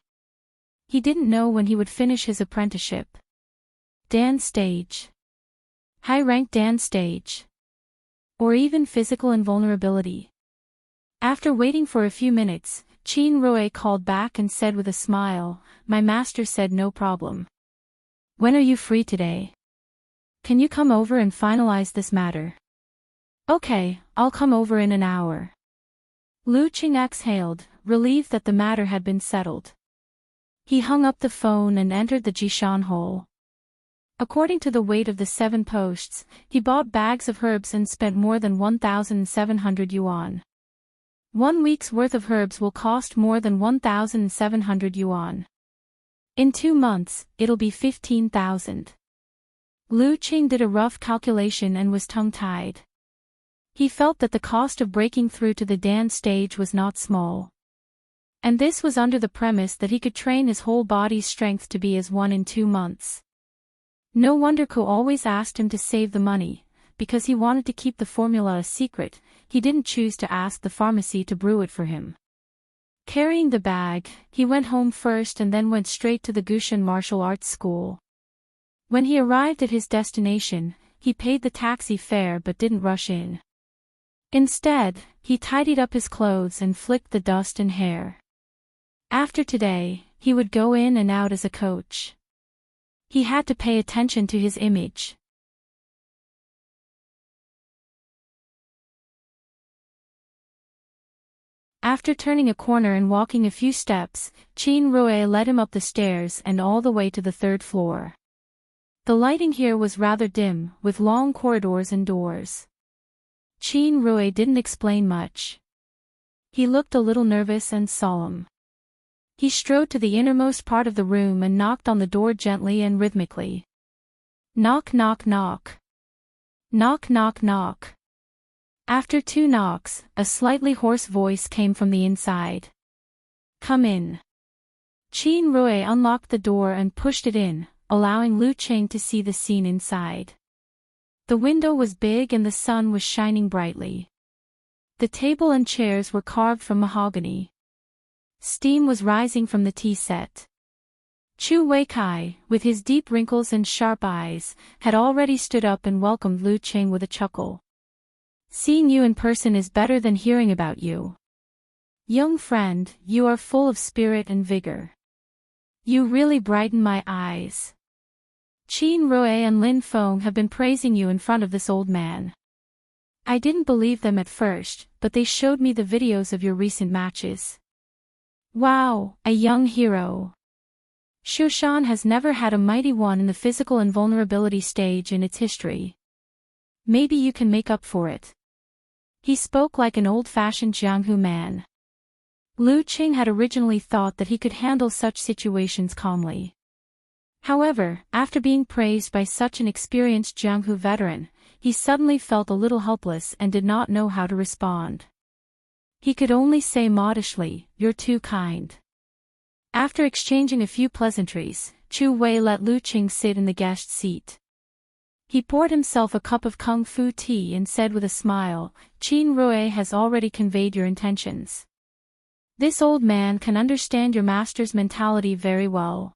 He didn't know when he would finish his apprenticeship. Dan stage. High-rank Dan stage. Or even physical invulnerability. After waiting for a few minutes, Qin Rui called back and said with a smile, "My master said no problem. When are you free today? Can you come over and finalize this matter?" "Okay, I'll come over in an hour." Lu Qing exhaled, relieved that the matter had been settled. He hung up the phone and entered the Jishan hole. According to the weight of the 7 posts, he bought bags of herbs and spent more than 1,700 yuan. 1 week's worth of herbs will cost more than 1,700 yuan. In 2 months, it'll be 15,000. Lu Qing did a rough calculation and was tongue-tied. He felt that the cost of breaking through to the Dan stage was not small. And this was under the premise that he could train his whole body's strength to be as one in 2 months. No wonder Ko always asked him to save the money, because he wanted to keep the formula a secret. He didn't choose to ask the pharmacy to brew it for him. Carrying the bag, he went home first and then went straight to the Gushan martial arts school. When he arrived at his destination, he paid the taxi fare but didn't rush in. Instead, he tidied up his clothes and flicked the dust and hair. After today, he would go in and out as a coach. He had to pay attention to his image. After turning a corner and walking a few steps, Qin Rui led him up the stairs and all the way to the 3rd floor. The lighting here was rather dim, with long corridors and doors. Qin Rui didn't explain much. He looked a little nervous and solemn. He strode to the innermost part of the room and knocked on the door gently and rhythmically. Knock, knock, knock. Knock, knock, knock. After 2 knocks, a slightly hoarse voice came from the inside. Come in. Qin Rui unlocked the door and pushed it in, allowing Lu Qing to see the scene inside. The window was big and the sun was shining brightly. The table and chairs were carved from mahogany. Steam was rising from the tea set. Chu Weikai, with his deep wrinkles and sharp eyes, had already stood up and welcomed Lu Qing with a chuckle. Seeing you in person is better than hearing about you. Young friend, you are full of spirit and vigor. You really brighten my eyes. Qin Rui and Lin Feng have been praising you in front of this old man. I didn't believe them at first, but they showed me the videos of your recent matches. Wow, a young hero. Shushan has never had a mighty one in the physical invulnerability stage in its history. Maybe you can make up for it. He spoke like an old-fashioned Jianghu man. Lu Qing had originally thought that he could handle such situations calmly. However, after being praised by such an experienced Jianghu veteran, he suddenly felt a little helpless and did not know how to respond. He could only say modestly, "You're too kind." After exchanging a few pleasantries, Chu Wei let Lu Qing sit in the guest seat. He poured himself a cup of kung fu tea and said with a smile, "Qin Rui has already conveyed your intentions. This old man can understand your master's mentality very well.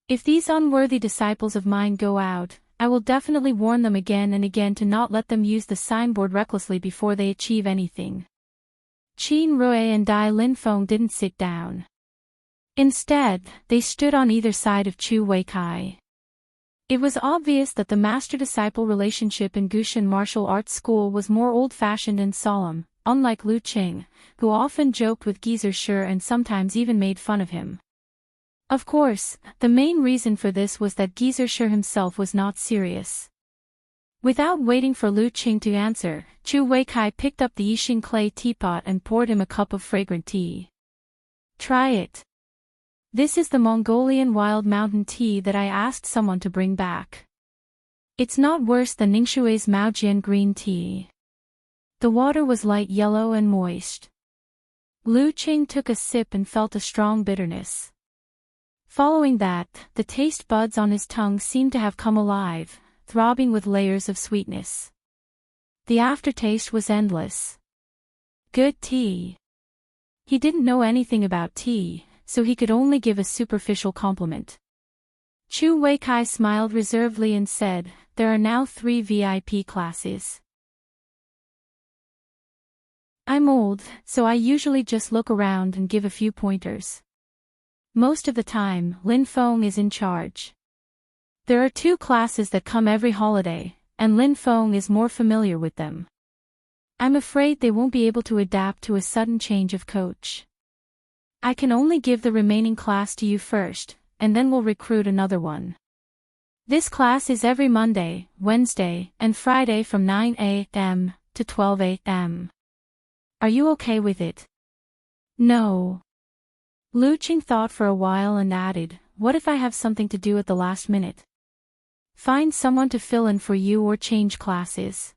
If these unworthy disciples of mine go out, I will definitely warn them again and again to not let them use the signboard recklessly before they achieve anything." Qin Rui and Dai Linfeng didn't sit down. Instead, they stood on either side of Chu Weikai. It was obvious that the master-disciple relationship in Gushan martial arts school was more old-fashioned and solemn, unlike Lu Qing, who often joked with Geezer Shi and sometimes even made fun of him. Of course, the main reason for this was that Geezer Shi himself was not serious. Without waiting for Lu Qing to answer, Chu Weikai picked up the Yixing clay teapot and poured him a cup of fragrant tea. Try it. This is the Mongolian wild mountain tea that I asked someone to bring back. It's not worse than Ningshui's Maojian green tea. The water was light yellow and moist. Lu Qing took a sip and felt a strong bitterness. Following that, the taste buds on his tongue seemed to have come alive, throbbing with layers of sweetness. The aftertaste was endless. Good tea. He didn't know anything about tea, so he could only give a superficial compliment. Chu Weikai smiled reservedly and said, "There are now 3 VIP classes. I'm old, so I usually just look around and give a few pointers. Most of the time, Lin Feng is in charge. There are 2 classes that come every holiday, and Lin Feng is more familiar with them. I'm afraid they won't be able to adapt to a sudden change of coach. I can only give the remaining class to you first, and then we'll recruit another one. This class is every Monday, Wednesday, and Friday from 9 a.m. to 12 a.m. Are you okay with it? No. Lu Qing thought for a while and added, what if I have something to do at the last minute? Find someone to fill in for you or change classes.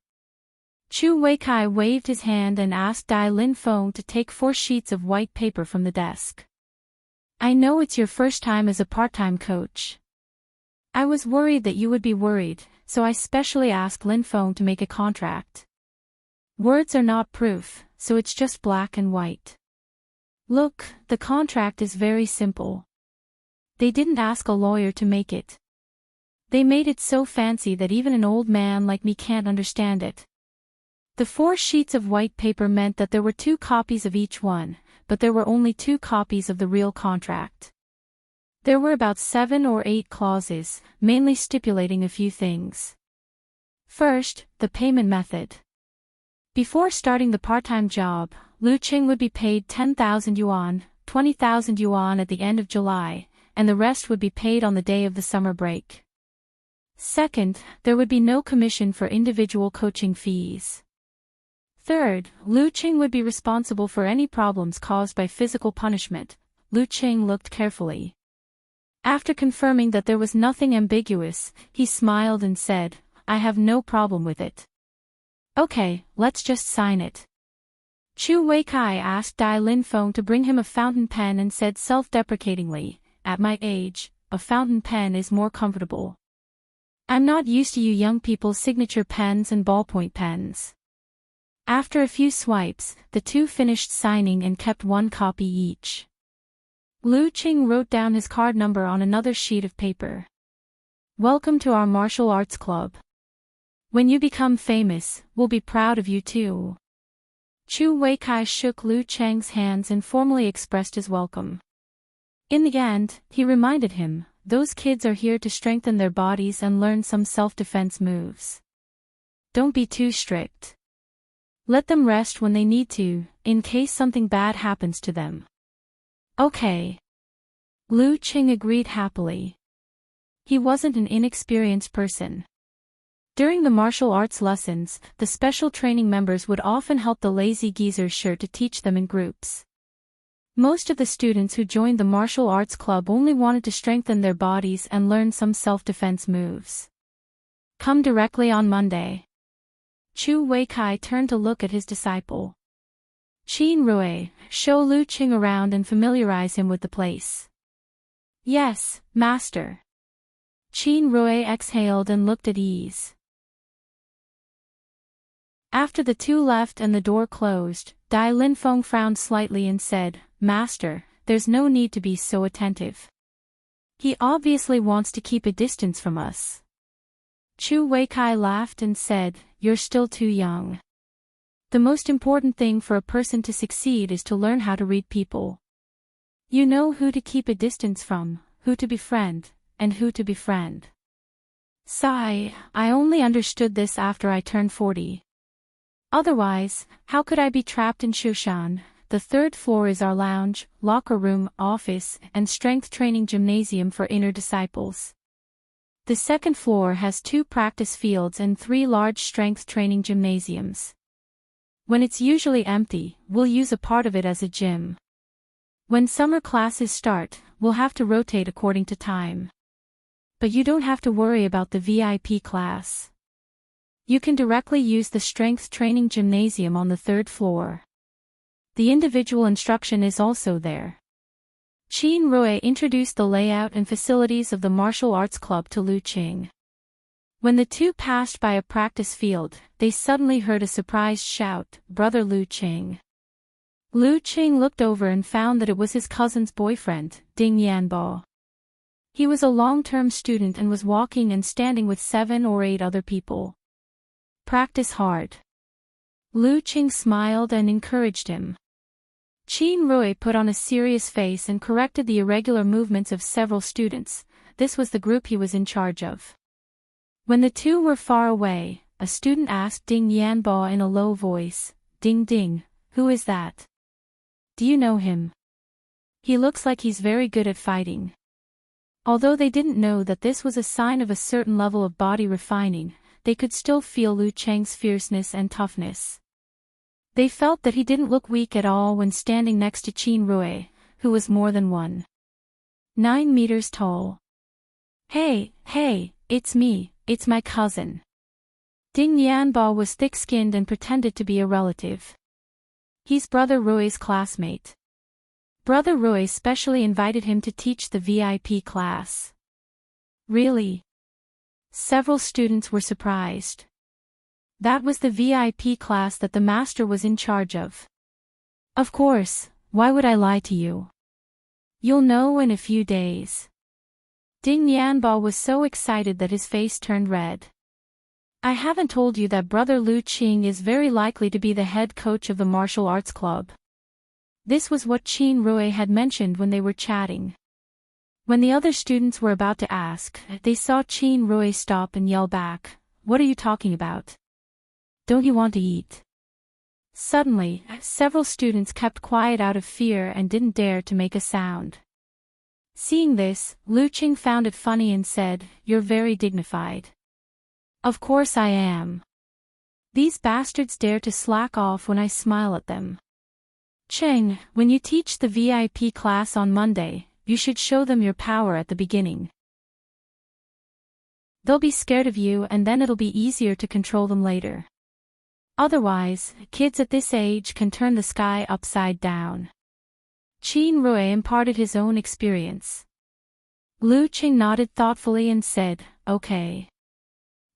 Chu Weikai waved his hand and asked Dai Lin Feng to take 4 sheets of white paper from the desk. I know it's your first time as a part-time coach. I was worried that you would be worried, so I specially asked Lin Feng to make a contract. Words are not proof, so it's just black and white. Look, the contract is very simple. They didn't ask a lawyer to make it. They made it so fancy that even an old man like me can't understand it. The 4 sheets of white paper meant that there were 2 copies of each one, but there were only 2 copies of the real contract. There were about 7 or 8 clauses, mainly stipulating a few things. First, the payment method. Before starting the part-time job, Lu Qing would be paid 10,000 yuan, 20,000 yuan at the end of July, and the rest would be paid on the day of the summer break. Second, there would be no commission for individual coaching fees. Third, Lu Qing would be responsible for any problems caused by physical punishment. Lu Qing looked carefully. After confirming that there was nothing ambiguous, he smiled and said, I have no problem with it. Okay, let's just sign it. Chu Weikai asked Dai Lin Feng to bring him a fountain pen and said self-deprecatingly, at my age, a fountain pen is more comfortable. I'm not used to you young people's signature pens and ballpoint pens. After a few swipes, the 2 finished signing and kept 1 copy each. Lu Qing wrote down his card number on another sheet of paper. Welcome to our martial arts club. When you become famous, we'll be proud of you too. Chu Weikai shook Lu Cheng's hands and formally expressed his welcome. In the end, he reminded him, those kids are here to strengthen their bodies and learn some self-defense moves. Don't be too strict. Let them rest when they need to, in case something bad happens to them. Okay. Lu Qing agreed happily. He wasn't an inexperienced person. During the martial arts lessons, the special training members would often help the lazy geezers sure to teach them in groups. Most of the students who joined the martial arts club only wanted to strengthen their bodies and learn some self-defense moves. Come directly on Monday. Chu Weikai turned to look at his disciple. Qin Rui, show Lu Qing around and familiarize him with the place. Yes, master. Qin Rui exhaled and looked at ease. After the 2 left and the door closed, Dai Lin Feng frowned slightly and said, Master, there's no need to be so attentive. He obviously wants to keep a distance from us. Chu Weikai laughed and said, You're still too young. The most important thing for a person to succeed is to learn how to read people. You know who to keep a distance from, who to befriend, and who to befriend. Sigh, I only understood this after I turned 40. Otherwise, how could I be trapped in Shushan? The 3rd floor is our lounge, locker room, office, and strength training gymnasium for inner disciples. The 2nd floor has 2 practice fields and 3 large strength training gymnasiums. When it's usually empty, we'll use a part of it as a gym. When summer classes start, we'll have to rotate according to time. But you don't have to worry about the VIP class. You can directly use the strength training gymnasium on the 3rd floor. The individual instruction is also there. Qin Rui introduced the layout and facilities of the martial arts club to Lu Qing. When the 2 passed by a practice field, they suddenly heard a surprised shout, Brother Lu Qing. Lu Qing looked over and found that it was his cousin's boyfriend, Ding Yanbo. He was a long-term student and was walking and standing with 7 or 8 other people. Practice hard. Lu Qing smiled and encouraged him. Qin Rui put on a serious face and corrected the irregular movements of several students. This was the group he was in charge of. When the 2 were far away, a student asked Ding Yanbo in a low voice, Ding Ding, who is that? Do you know him? He looks like he's very good at fighting. Although they didn't know that this was a sign of a certain level of body refining, they could still feel Lu Cheng's fierceness and toughness. They felt that he didn't look weak at all when standing next to Qin Rui, who was more than 1.9 meters tall. Hey, it's me, it's my cousin. Ding Yanbo was thick-skinned and pretended to be a relative. He's Brother Rui's classmate. Brother Rui specially invited him to teach the VIP class. Really? Several students were surprised. That was the VIP class that the master was in charge of. Of course, why would I lie to you? You'll know in a few days. Ding Yanbo was so excited that his face turned red. I haven't told you that Brother Lu Qing is very likely to be the head coach of the martial arts club. This was what Qin Rui had mentioned when they were chatting. When the other students were about to ask, they saw Qin Rui stop and yell back, "What are you talking about? Don't you want to eat?" Suddenly, several students kept quiet out of fear and didn't dare to make a sound. Seeing this, Lu Qing found it funny and said, "You're very dignified." Of course I am. These bastards dare to slack off when I smile at them. Cheng, when you teach the VIP class on Monday, you should show them your power at the beginning. They'll be scared of you and then it'll be easier to control them later. Otherwise, kids at this age can turn the sky upside down. Qin Rui imparted his own experience. Lu Qing nodded thoughtfully and said, "Okay.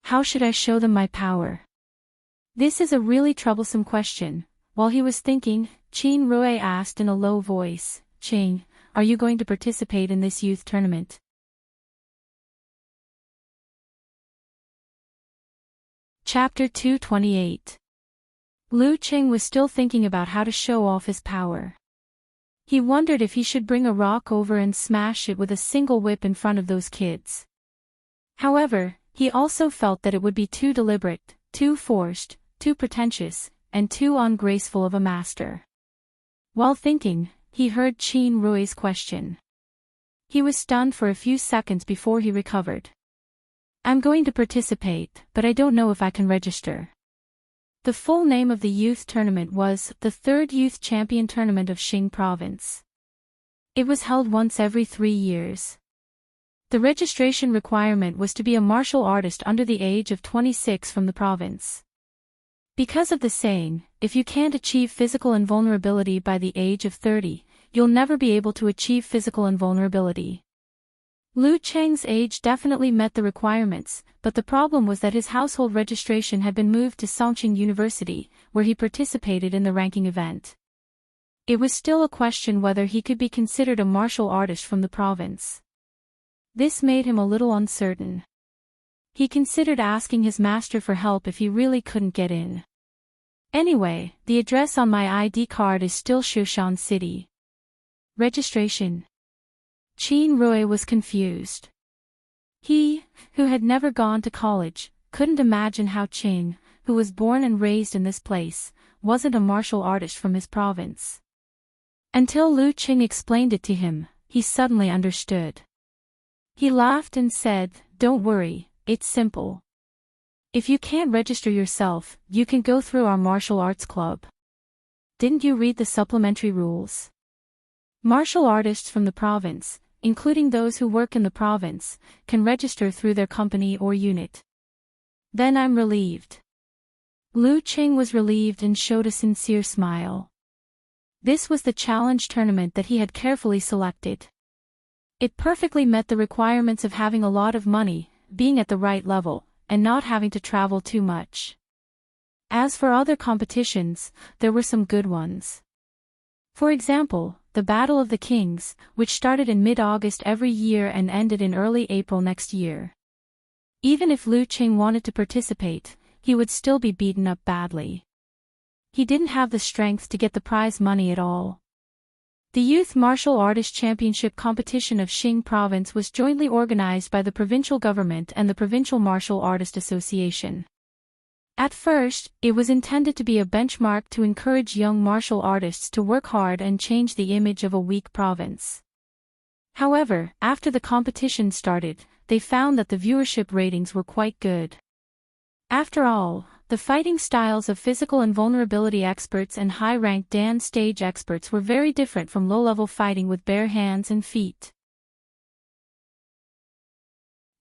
How should I show them my power?" This is a really troublesome question. While he was thinking, Qin Rui asked in a low voice, "Qing, are you going to participate in this youth tournament?" Chapter 228. Lu Qing was still thinking about how to show off his power. He wondered if he should bring a rock over and smash it with a single whip in front of those kids. However, he also felt that it would be too deliberate, too forced, too pretentious, and too ungraceful of a master. While thinking, he heard Qin Rui's question. He was stunned for a few seconds before he recovered. "I'm going to participate, but I don't know if I can register." The full name of the youth tournament was the Third Youth Champion Tournament of Xing Province. It was held once every 3 years. The registration requirement was to be a martial artist under the age of 26 from the province. Because of the saying, if you can't achieve physical invulnerability by the age of 30, you'll never be able to achieve physical invulnerability. Lu Cheng's age definitely met the requirements, but the problem was that his household registration had been moved to Songqing University, where he participated in the ranking event. It was still a question whether he could be considered a martial artist from the province. This made him a little uncertain. He considered asking his master for help if he really couldn't get in. Anyway, the address on my ID card is still Shushan City. Registration. Qin Rui was confused. He, who had never gone to college, couldn't imagine how Qing, who was born and raised in this place, wasn't a martial artist from his province. Until Lu Qing explained it to him, he suddenly understood. He laughed and said, "Don't worry, it's simple. If you can't register yourself, you can go through our martial arts club. Didn't you read the supplementary rules? Martial artists from the province, including those who work in the province, can register through their company or unit." Then I'm relieved. Lu Qing was relieved and showed a sincere smile. This was the challenge tournament that he had carefully selected. It perfectly met the requirements of having a lot of money, being at the right level, and not having to travel too much. As for other competitions, there were some good ones. For example, the Battle of the Kings, which started in mid-August every year and ended in early April next year. Even if Lu Qing wanted to participate, he would still be beaten up badly. He didn't have the strength to get the prize money at all. The Youth Martial Artist Championship competition of Xing Province was jointly organized by the provincial government and the Provincial Martial Artist Association. At first, it was intended to be a benchmark to encourage young martial artists to work hard and change the image of a weak province. However, after the competition started, they found that the viewership ratings were quite good. After all, The fighting styles of physical and vulnerability experts and high-ranked dance stage experts were very different from low-level fighting with bare hands and feet.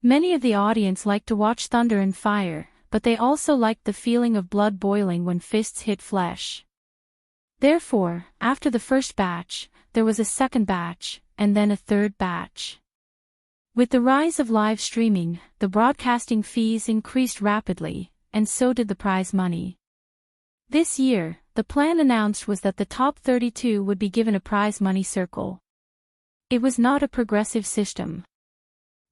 Many of the audience liked to watch thunder and fire, but they also liked the feeling of blood boiling when fists hit flesh. Therefore, after the first batch, there was a second batch, and then a third batch. With the rise of live streaming, the broadcasting fees increased rapidly, and so did the prize money. This year, the plan announced was that the top 32 would be given a prize money circle. It was not a progressive system.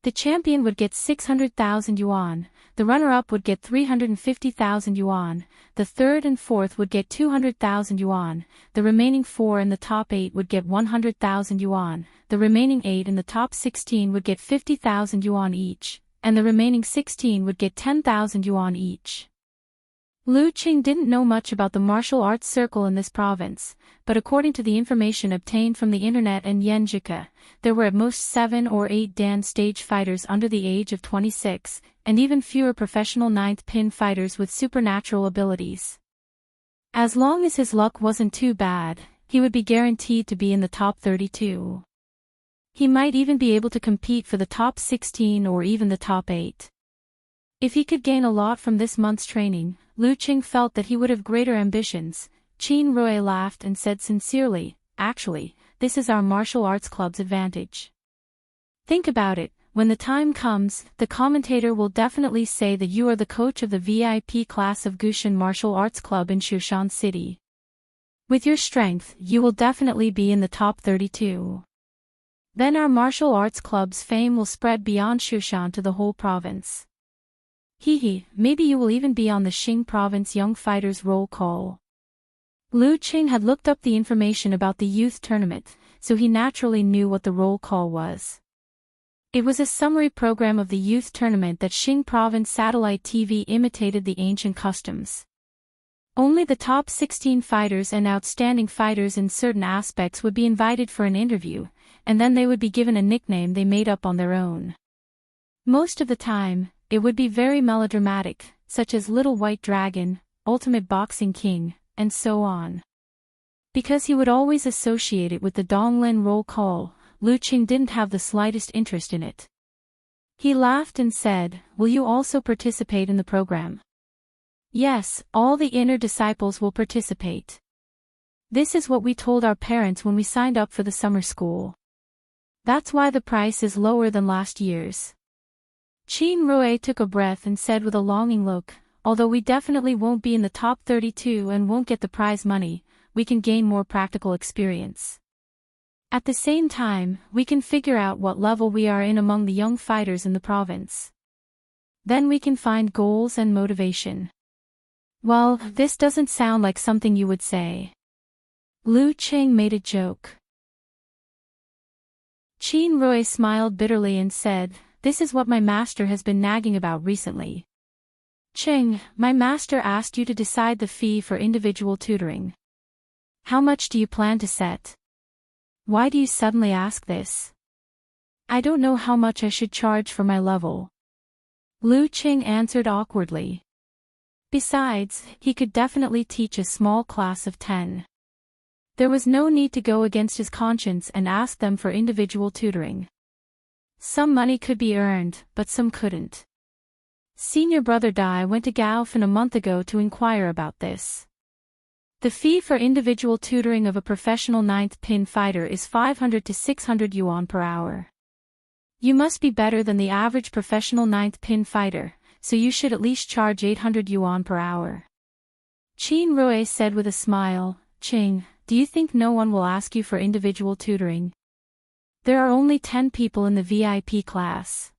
The champion would get 600,000 yuan, the runner-up would get 350,000 yuan, the third and fourth would get 200,000 yuan, the remaining 4 in the top 8 would get 100,000 yuan, the remaining 8 in the top 16 would get 50,000 yuan each, and the remaining 16 would get 10,000 yuan each. Lu Qing didn't know much about the martial arts circle in this province, but according to the information obtained from the internet and Yanjika, there were at most 7 or 8 dance stage fighters under the age of 26, and even fewer professional ninth pin fighters with supernatural abilities. As long as his luck wasn't too bad, he would be guaranteed to be in the top 32. He might even be able to compete for the top 16 or even the top 8. If he could gain a lot from this month's training, Lu Qing felt that he would have greater ambitions. Qin Rui laughed and said sincerely, "Actually, this is our martial arts club's advantage. Think about it, when the time comes, the commentator will definitely say that you are the coach of the VIP class of Gushan Martial Arts Club in Shushan City. With your strength, you will definitely be in the top 32. Then our martial arts club's fame will spread beyond Shushan to the whole province. Maybe you will even be on the Xing province young fighters roll call." Lu Qing had looked up the information about the youth tournament, so he naturally knew what the roll call was. It was a summary program of the youth tournament that Xing province satellite TV imitated the ancient customs. Only the top 16 fighters and outstanding fighters in certain aspects would be invited for an interview, and then they would be given a nickname they made up on their own. Most of the time, it would be very melodramatic, such as Little White Dragon, Ultimate Boxing King, and so on. Because he would always associate it with the Donglin roll call, Lu Qing didn't have the slightest interest in it. He laughed and said, "Will you also participate in the program?" "Yes, all the inner disciples will participate. This is what we told our parents when we signed up for the summer school. That's why the price is lower than last year's." Qin Rui took a breath and said with a longing look, "Although we definitely won't be in the top 32 and won't get the prize money, we can gain more practical experience. At the same time, we can figure out what level we are in among the young fighters in the province. Then we can find goals and motivation." "Well, this doesn't sound like something you would say." Lu Qing made a joke. Qin Rui smiled bitterly and said, "This is what my master has been nagging about recently. Qing, my master asked you to decide the fee for individual tutoring. How much do you plan to set? Why do you suddenly ask this?" "I don't know how much I should charge for my level." Lu Qing answered awkwardly. Besides, he could definitely teach a small class of 10. There was no need to go against his conscience and ask them for individual tutoring. Some money could be earned, but some couldn't. Senior brother Dai went to Gaofan a month ago to inquire about this. The fee for individual tutoring of a professional ninth pin fighter is 500 to 600 yuan per hour. You must be better than the average professional ninth pin fighter, so you should at least charge 800 yuan per hour. Qin Rui said with a smile, "Qing, do you think no one will ask you for individual tutoring? There are only 10 people in the VIP class.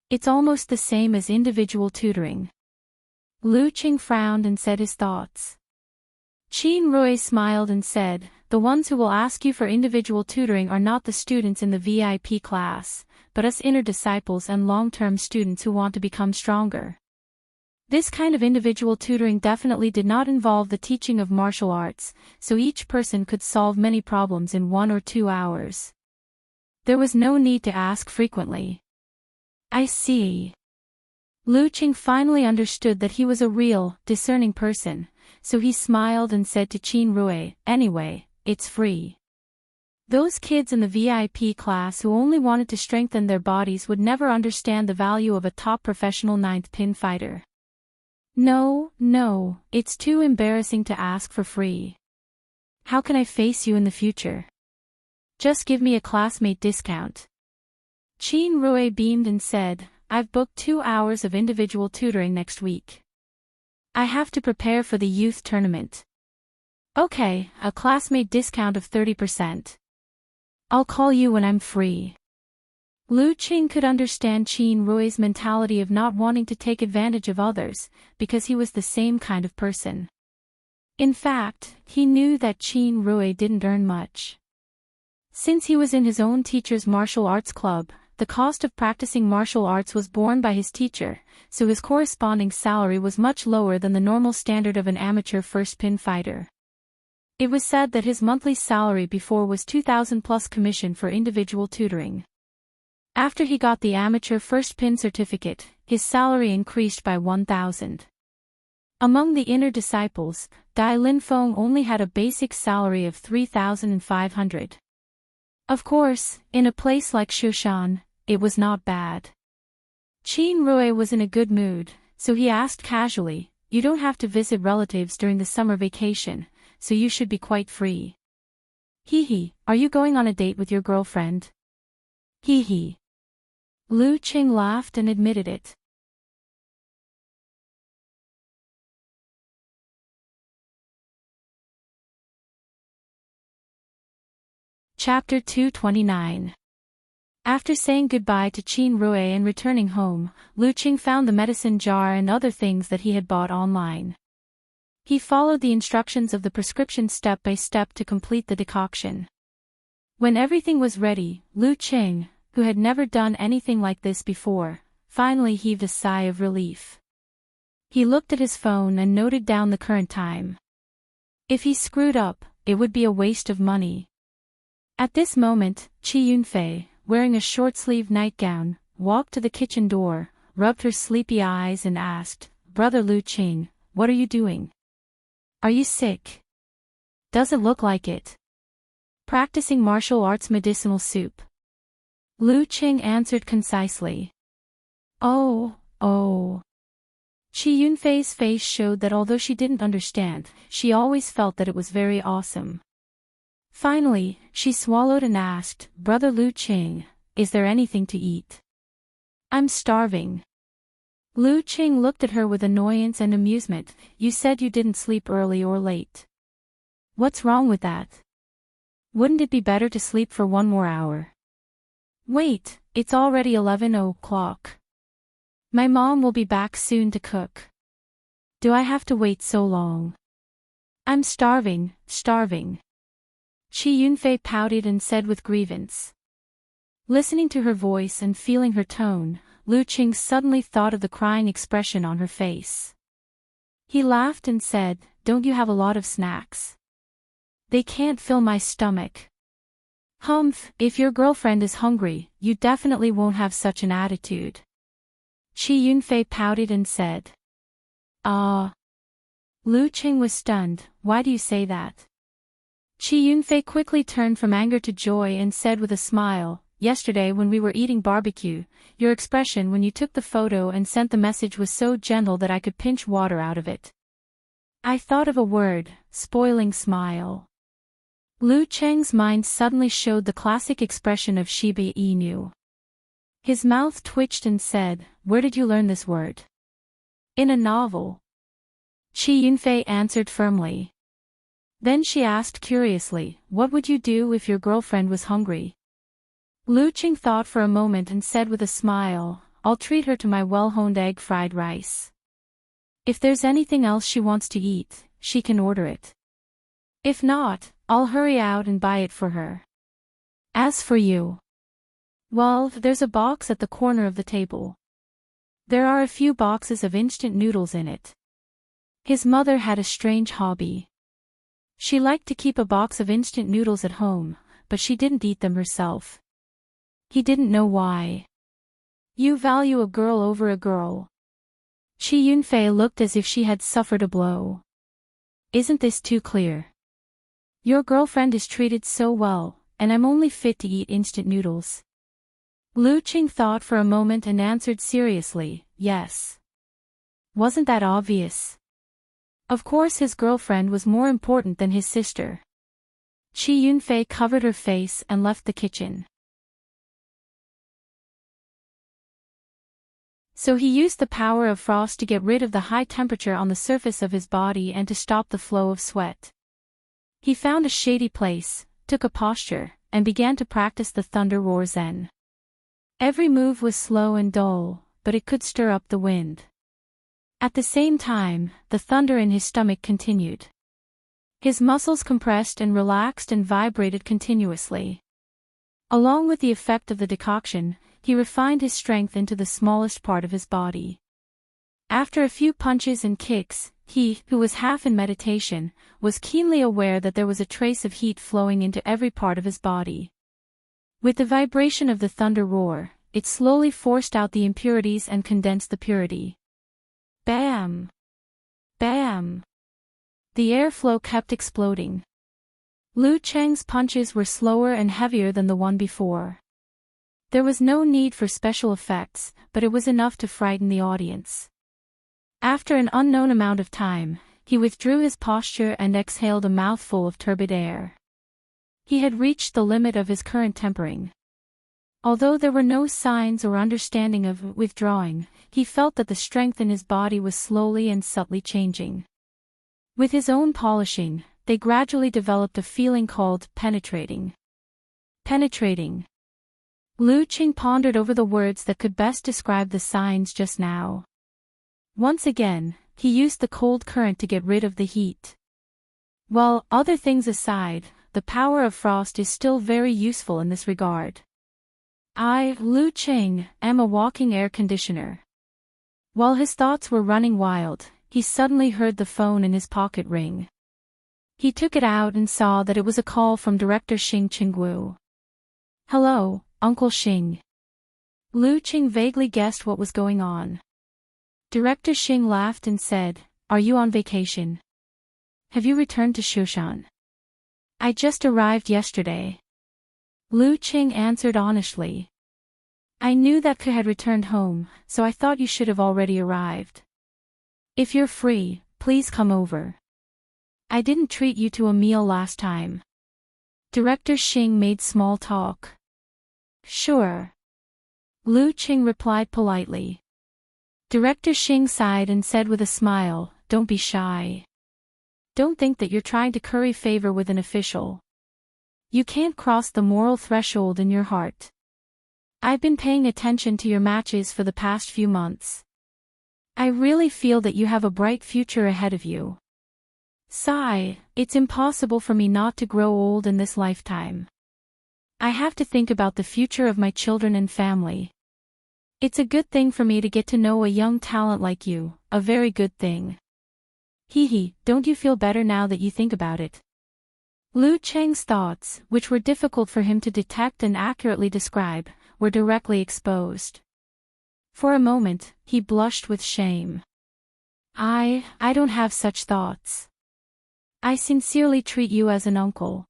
It's almost the same as individual tutoring." Lu Qing frowned and said his thoughts. Qin Rui smiled and said, "The ones who will ask you for individual tutoring are not the students in the VIP class, but us inner disciples and long-term students who want to become stronger." This kind of individual tutoring definitely did not involve the teaching of martial arts, so each person could solve many problems in 1 or 2 hours. There was no need to ask frequently. "I see." Lu Qing finally understood that he was a real, discerning person, so he smiled and said to Qin Rui, "Anyway, it's free." Those kids in the VIP class who only wanted to strengthen their bodies would never understand the value of a top professional ninth pin fighter. No, it's too embarrassing to ask for free. How can I face you in the future? Just give me a classmate discount. Qin Rui beamed and said, "I've booked 2 hours of individual tutoring next week. I have to prepare for the youth tournament." "Okay, a classmate discount of 30%. I'll call you when I'm free." Lu Qing could understand Qin Rui's mentality of not wanting to take advantage of others, because he was the same kind of person. In fact, he knew that Qin Rui didn't earn much. Since he was in his own teacher's martial arts club, the cost of practicing martial arts was borne by his teacher, so his corresponding salary was much lower than the normal standard of an amateur first-pin fighter. It was said that his monthly salary before was 2,000 plus commission for individual tutoring. After he got the amateur first-pin certificate, his salary increased by 1,000. Among the inner disciples, Dai Linfeng only had a basic salary of 3,500. Of course, in a place like Shushan, it was not bad. Qin Rui was in a good mood, so he asked casually, "You don't have to visit relatives during the summer vacation, so you should be quite free." "Hee, are you going on a date with your girlfriend?" "Hee." Lu Qing laughed and admitted it. Chapter 229. After saying goodbye to Qin Rui and returning home, Lu Qing found the medicine jar and other things that he had bought online. He followed the instructions of the prescription step by step to complete the decoction. When everything was ready, Lu Qing, who had never done anything like this before, finally heaved a sigh of relief. He looked at his phone and noted down the current time. If he screwed up, it would be a waste of money. At this moment, Qi Yunfei, wearing a short-sleeved nightgown, walked to the kitchen door, rubbed her sleepy eyes and asked, "Brother Lu Qing, what are you doing? Are you sick?" "Does it look like it?" "Practicing martial arts medicinal soup." Lu Qing answered concisely. Oh. Qi Yunfei's face showed that although she didn't understand, she always felt that it was very awesome. Finally, she swallowed and asked, "Brother Lu Qing, is there anything to eat? I'm starving." Lu Qing looked at her with annoyance and amusement. "You said you didn't sleep early or late. What's wrong with that? Wouldn't it be better to sleep for 1 more hour? Wait, it's already 11 o'clock. My mom will be back soon to cook. Do I have to wait so long? I'm starving. Qi Yunfei pouted and said with grievance. Listening to her voice and feeling her tone, Lu Qing suddenly thought of the crying expression on her face. He laughed and said, "Don't you have a lot of snacks? They can't fill my stomach." "Humph, if your girlfriend is hungry, you definitely won't have such an attitude." Qi Yunfei pouted and said. "Ah." Lu Qing was stunned. "Why do you say that?" Qi Yunfei quickly turned from anger to joy and said with a smile, "Yesterday when we were eating barbecue, your expression when you took the photo and sent the message was so gentle that I could pinch water out of it. I thought of a word, spoiling smile." Lu Cheng's mind suddenly showed the classic expression of Shiba Inu. His mouth twitched and said, "Where did you learn this word?" "In a novel." Qi Yunfei answered firmly. Then she asked curiously, "What would you do if your girlfriend was hungry?" Lu Qing thought for a moment and said with a smile, "I'll treat her to my well-honed egg fried rice. If there's anything else she wants to eat, she can order it. If not, I'll hurry out and buy it for her. As for you, well, there's a box at the corner of the table. There are a few boxes of instant noodles in it." His mother had a strange hobby. She liked to keep a box of instant noodles at home, but she didn't eat them herself. He didn't know why. "You value a girl over a girl. Chi Yunfei looked as if she had suffered a blow. Isn't this too clear? Your girlfriend is treated so well, and I'm only fit to eat instant noodles. Lu Qing thought for a moment and answered seriously, yes. Wasn't that obvious? Of course his girlfriend was more important than his sister. Chi Yunfei covered her face and left the kitchen. So he used the power of frost to get rid of the high temperature on the surface of his body and to stop the flow of sweat. He found a shady place, took a posture, and began to practice the thunder roar Zen. Every move was slow and dull, but it could stir up the wind. At the same time, the thunder in his stomach continued. His muscles compressed and relaxed and vibrated continuously. Along with the effect of the decoction, he refined his strength into the smallest part of his body. After a few punches and kicks, he, who was half in meditation, was keenly aware that there was a trace of heat flowing into every part of his body. With the vibration of the thunder roar, it slowly forced out the impurities and condensed the purity. Bam! Bam! The airflow kept exploding. Lu Cheng's punches were slower and heavier than the one before. There was no need for special effects, but it was enough to frighten the audience. After an unknown amount of time, he withdrew his posture and exhaled a mouthful of turbid air. He had reached the limit of his current tempering. Although there were no signs or understanding of withdrawing, he felt that the strength in his body was slowly and subtly changing. With his own polishing, they gradually developed a feeling called penetrating. Penetrating. Lu Qing pondered over the words that could best describe the signs just now. Once again, he used the cold current to get rid of the heat. Well, other things aside, the power of frost is still very useful in this regard. I, Lu Qing, am a walking air conditioner. While his thoughts were running wild, he suddenly heard the phone in his pocket ring. He took it out and saw that it was a call from Director Xing Qinggu. Hello, Uncle Xing. Lu Qing vaguely guessed what was going on. Director Xing laughed and said, Are you on vacation? Have you returned to Shushan? I just arrived yesterday. Lu Qing answered honestly. I knew that Ke had returned home, so I thought you should have already arrived. If you're free, please come over. I didn't treat you to a meal last time. Director Xing made small talk. Sure. Lu Qing replied politely. Director Xing sighed and said with a smile, Don't be shy. Don't think that you're trying to curry favor with an official. You can't cross the moral threshold in your heart. I've been paying attention to your matches for the past few months. I really feel that you have a bright future ahead of you. Sigh, it's impossible for me not to grow old in this lifetime. I have to think about the future of my children and family. It's a good thing for me to get to know a young talent like you, a very good thing. Hee, don't you feel better now that you think about it? Lu Cheng's thoughts, which were difficult for him to detect and accurately describe, were directly exposed. For a moment, he blushed with shame. I don't have such thoughts. I sincerely treat you as an uncle.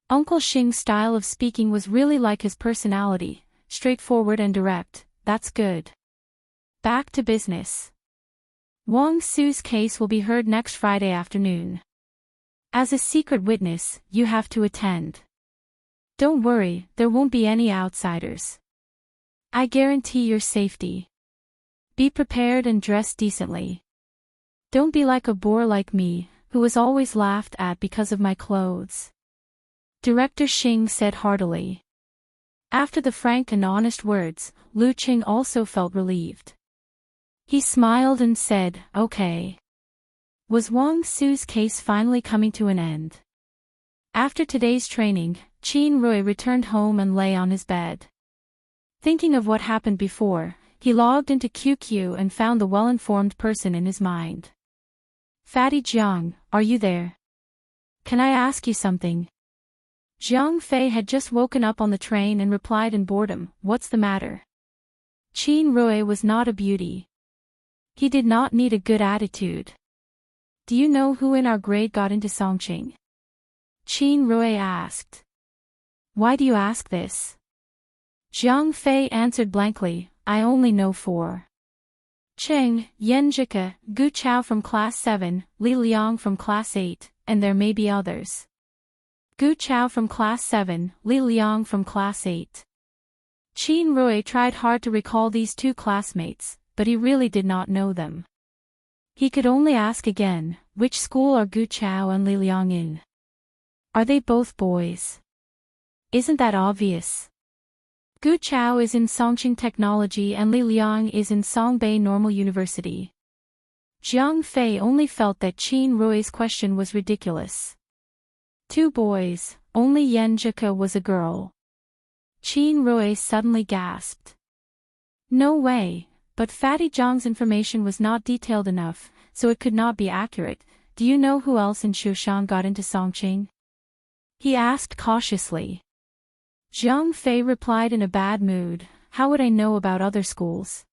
Uncle Xing's style of speaking was really like his personality, straightforward and direct. That's good. Back to business. Wang Su's case will be heard next Friday afternoon. As a secret witness, you have to attend. Don't worry, there won't be any outsiders. I guarantee your safety. Be prepared and dress decently. Don't be like a bore like me, who was always laughed at because of my clothes. Director Xing said heartily. After the frank and honest words, Lu Qing also felt relieved. He smiled and said, Okay. Was Wang Su's case finally coming to an end? After today's training, Qin Rui returned home and lay on his bed. Thinking of what happened before, he logged into QQ and found the well-informed person in his mind. Fatty Jiang, are you there? Can I ask you something? Jiang Fei had just woken up on the train and replied in boredom, What's the matter? Qin Rui was not a beauty. He did not need a good attitude. Do you know who in our grade got into Songqing? Qin Rui asked. Why do you ask this? Zhang Fei answered blankly, I only know 4. Cheng, Yan Zhike, Gu Chao from class 7, Li Liang from class 8, and there may be others. Gu Chao from class 7, Li Liang from class 8. Qin Rui tried hard to recall these 2 classmates, but he really did not know them. He could only ask again, which school are Gu Chao and Li Liang in? Are they both boys? Isn't that obvious? Gu Chao is in Songqing Technology and Li Liang is in Songbei Normal University. Zhang Fei only felt that Qin Rui's question was ridiculous. 2 boys, only Yan Zhike was a girl. Qin Rui suddenly gasped. No way, but Fatty Zhang's information was not detailed enough, so it could not be accurate. Do you know who else in Shushan got into Songqing? He asked cautiously. Zhang Fei replied in a bad mood, how would I know about other schools?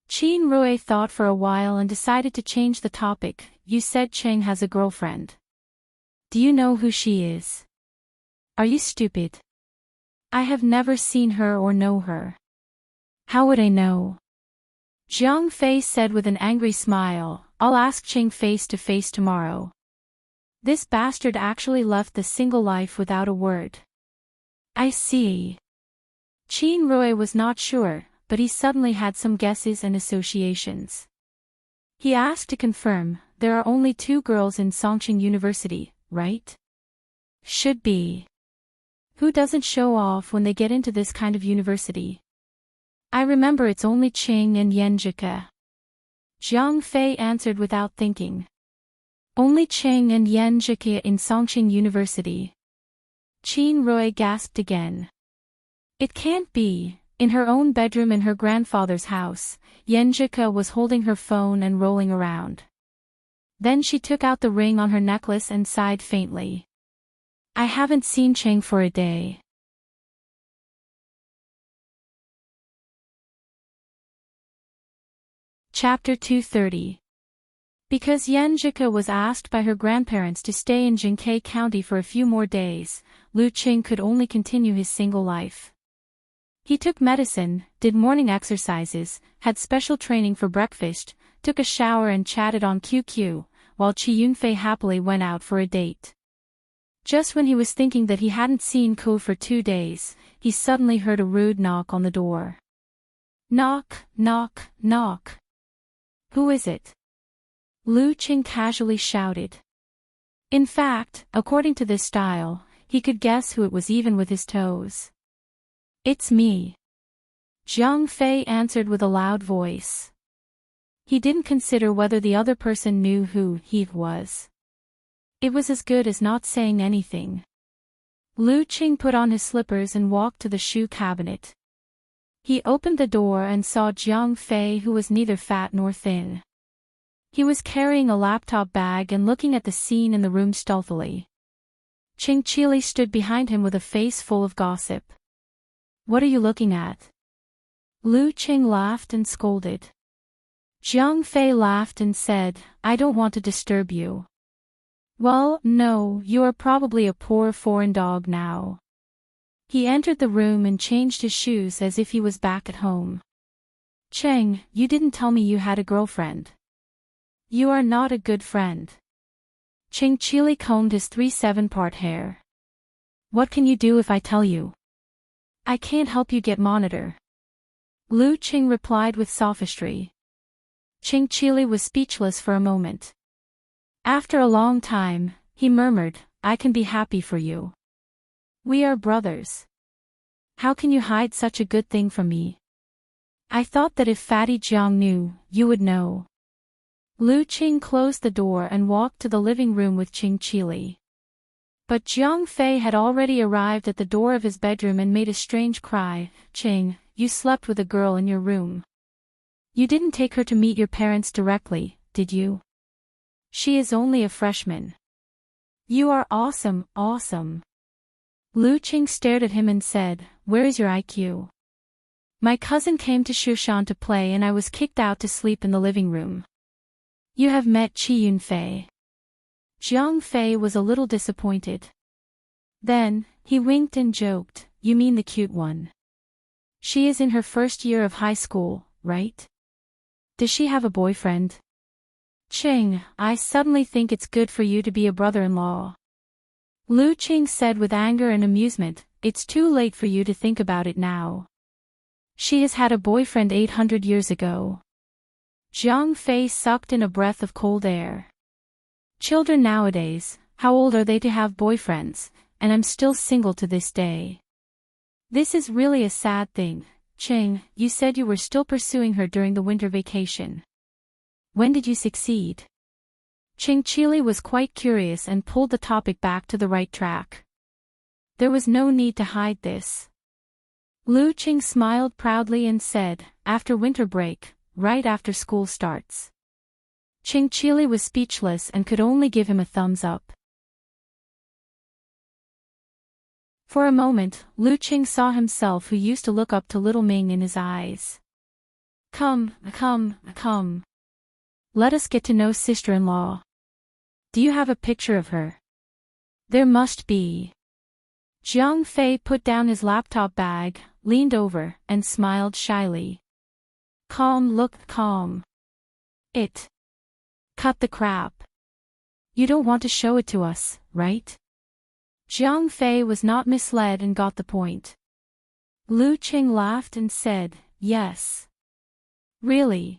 Qin Rui thought for a while and decided to change the topic. You said Cheng has a girlfriend. Do you know who she is? Are you stupid? I have never seen her or know her. How would I know? Zhang Fei said with an angry smile, I'll ask Cheng face to face tomorrow. This bastard actually left the single life without a word. I see. Qin Rui was not sure, but he suddenly had some guesses and associations. He asked to confirm, there are only 2 girls in Songqing University, right? Should be. Who doesn't show off when they get into this kind of university? I remember it's only Cheng and Yan Zhike. Zhang Fei answered without thinking. Only Cheng and Yan Zhike in Songqing University. Qin Rui gasped again. It can't be. In her own bedroom in her grandfather's house, Yan Zhike was holding her phone and rolling around. Then she took out the ring on her necklace and sighed faintly. I haven't seen Cheng for a day. Chapter 230. Because Yan Zhike was asked by her grandparents to stay in Jingkai County for a few more days, Lu Qing could only continue his single life. He took medicine, did morning exercises, had special training for breakfast, took a shower and chatted on QQ, while Qi Yunfei happily went out for a date. Just when he was thinking that he hadn't seen Ko for 2 days, he suddenly heard a rude knock on the door. Knock, knock, knock. Who is it? Lu Qing casually shouted. In fact, according to this style, he could guess who it was even with his toes. It's me. Zhang Fei answered with a loud voice. He didn't consider whether the other person knew who he was. It was as good as not saying anything. Lu Qing put on his slippers and walked to the shoe cabinet. He opened the door and saw Zhang Fei, who was neither fat nor thin. He was carrying a laptop bag and looking at the scene in the room stealthily. Qing Qili stood behind him with a face full of gossip. What are you looking at? Lu Qing laughed and scolded. Zhang Fei laughed and said, I don't want to disturb you. Well, no, you are probably a poor foreign dog now. He entered the room and changed his shoes as if he was back at home. Cheng, you didn't tell me you had a girlfriend. You are not a good friend. Qing Qili combed his 3/7-part hair. What can you do if I tell you? I can't help you get monitor. Lu Qing replied with sophistry. Qing Qili was speechless for a moment. After a long time, he murmured, I can be happy for you. We are brothers. How can you hide such a good thing from me? I thought that if Fatty Jiang knew, you would know. Lu Qing closed the door and walked to the living room with Qing Qili. But Zhang Fei had already arrived at the door of his bedroom and made a strange cry. Qing, you slept with a girl in your room. You didn't take her to meet your parents directly, did you? She is only a freshman. You are awesome, awesome. Lu Qing stared at him and said, where is your IQ? My cousin came to Shushan to play and I was kicked out to sleep in the living room. You have met Chi Yunfei. Jiang Fei was a little disappointed. Then, he winked and joked, you mean the cute one. She is in her first year of high school, right? Does she have a boyfriend? Ching, I suddenly think it's good for you to be a brother-in-law. Lu Qing said with anger and amusement, it's too late for you to think about it now. She has had a boyfriend 800 years ago. Jiang Fei sucked in a breath of cold air. Children nowadays, how old are they to have boyfriends, and I'm still single to this day. This is really a sad thing. Ching, you said you were still pursuing her during the winter vacation. When did you succeed? Ching Chili was quite curious and pulled the topic back to the right track. There was no need to hide this. Lu Qing smiled proudly and said, after winter break, right after school starts. Ching Chili was speechless and could only give him a thumbs up. For a moment, Lu Qing saw himself who used to look up to little Ming in his eyes. Come. Let us get to know sister-in-law. Do you have a picture of her? There must be. Jiang Fei put down his laptop bag, leaned over, and smiled shyly. Look calm. Cut the crap. You don't want to show it to us, right? Jiang Fei was not misled and got the point. Lu Qing laughed and said, yes. Really?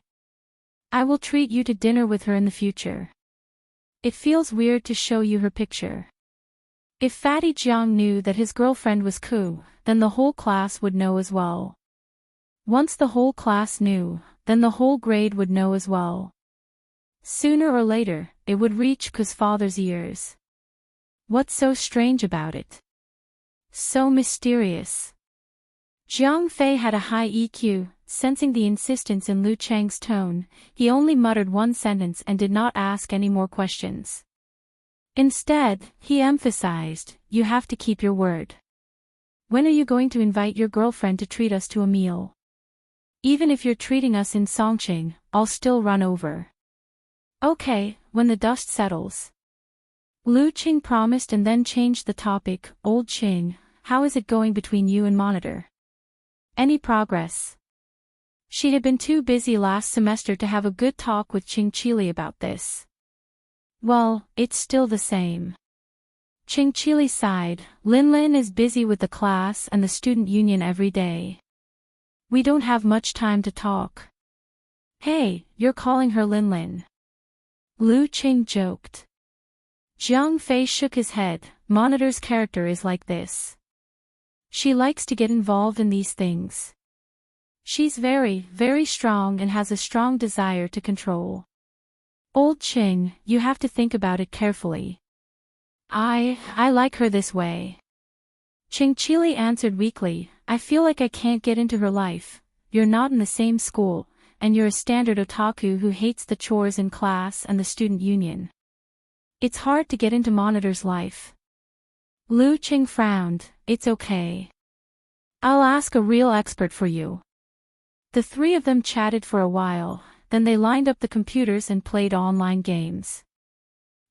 I will treat you to dinner with her in the future. It feels weird to show you her picture. If Fatty Jiang knew that his girlfriend was Ku, then the whole class would know as well. Once the whole class knew, then the whole grade would know as well. Sooner or later, it would reach Ku's father's ears. What's so strange about it? So mysterious. Jiang Fei had a high EQ, sensing the insistence in Lu Cheng's tone, he only muttered one sentence and did not ask any more questions. Instead, he emphasized, you have to keep your word. When are you going to invite your girlfriend to treat us to a meal? Even if you're treating us in Songqing, I'll still run over. Okay, when the dust settles. Lu Qing promised and then changed the topic, Old Qing, how is it going between you and Monitor? Any progress? She had been too busy last semester to have a good talk with Ching Chili about this. Well, it's still the same. Ching Chili sighed, Lin is busy with the class and the student union every day. We don't have much time to talk. Hey, you're calling her Lin. Lu Qing joked. Jiang Fei shook his head, Monitor's character is like this. She likes to get involved in these things. She's very, very strong and has a strong desire to control. Old Qing, you have to think about it carefully. I like her this way. Ching Chili answered weakly, I feel like I can't get into her life. You're not in the same school, and you're a standard otaku who hates the chores in class and the student union. It's hard to get into Monitor's life. Lu Qing frowned, it's okay. I'll ask a real expert for you. The three of them chatted for a while, then they lined up the computers and played online games.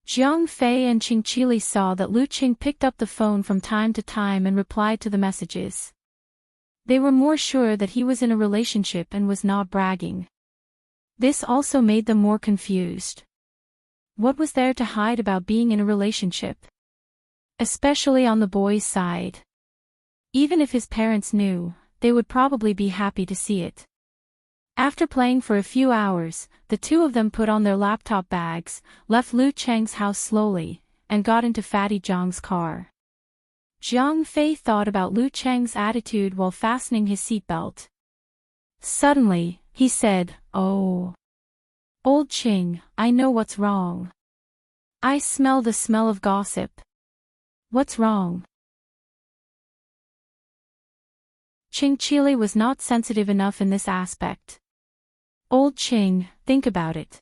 Jiang Fei and Ching Chili saw that Lu Qing picked up the phone from time to time and replied to the messages. They were more sure that he was in a relationship and was not bragging. This also made them more confused. What was there to hide about being in a relationship? Especially on the boy's side. Even if his parents knew, they would probably be happy to see it. After playing for a few hours, the two of them put on their laptop bags, left Lu Cheng's house slowly, and got into Fatty Jiang's car. Jiang Fei thought about Lu Cheng's attitude while fastening his seatbelt. Suddenly, he said, Oh. Old Qing, I know what's wrong. I smell the smell of gossip. What's wrong? Ching Chili was not sensitive enough in this aspect. Old Qing, think about it.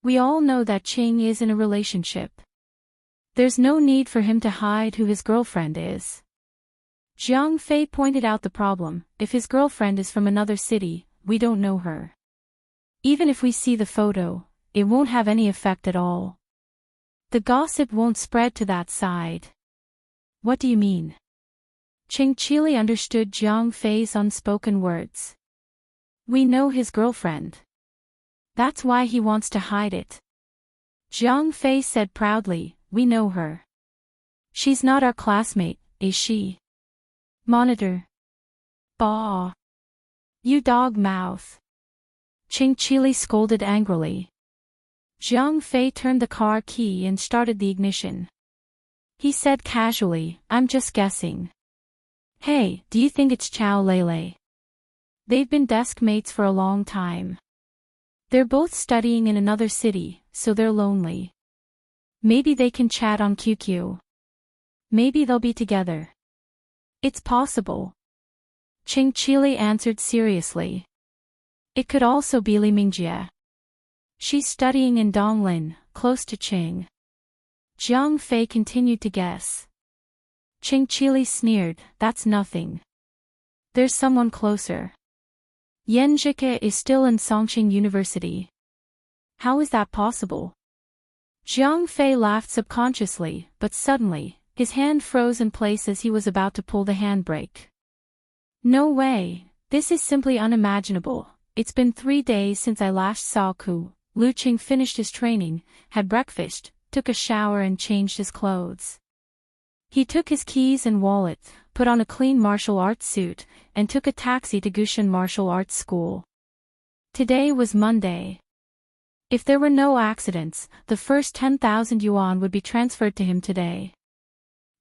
We all know that Qing is in a relationship. There's no need for him to hide who his girlfriend is. Jiang Fei pointed out the problem. If his girlfriend is from another city, we don't know her. Even if we see the photo, it won't have any effect at all. The gossip won't spread to that side. What do you mean? Ching Chili understood Jiang Fei's unspoken words. We know his girlfriend. That's why he wants to hide it. Jiang Fei said proudly, we know her. She's not our classmate, is she? Monitor. Bah. You dog mouth. Ching Chili scolded angrily. Jiang Fei turned the car key and started the ignition. He said casually, I'm just guessing. Hey, do you think it's Chow Lele? They've been desk mates for a long time. They're both studying in another city, so they're lonely. Maybe they can chat on QQ. Maybe they'll be together. It's possible. Ching Chili answered seriously. It could also be Li Mingjie. She's studying in Donglin, close to Ching. Jiang Fei continued to guess. Ching Chili sneered, that's nothing. There's someone closer. Yan Zhike is still in Songqing University. How is that possible? Jiang Fei laughed subconsciously, but suddenly, his hand froze in place as he was about to pull the handbrake. No way, this is simply unimaginable. It's been 3 days since I last saw Ku. Lu Qing finished his training, had breakfast, took a shower and changed his clothes. He took his keys and wallet, put on a clean martial arts suit, and took a taxi to Gushan Martial Arts School. Today was Monday. If there were no accidents, the first 10,000 yuan would be transferred to him today.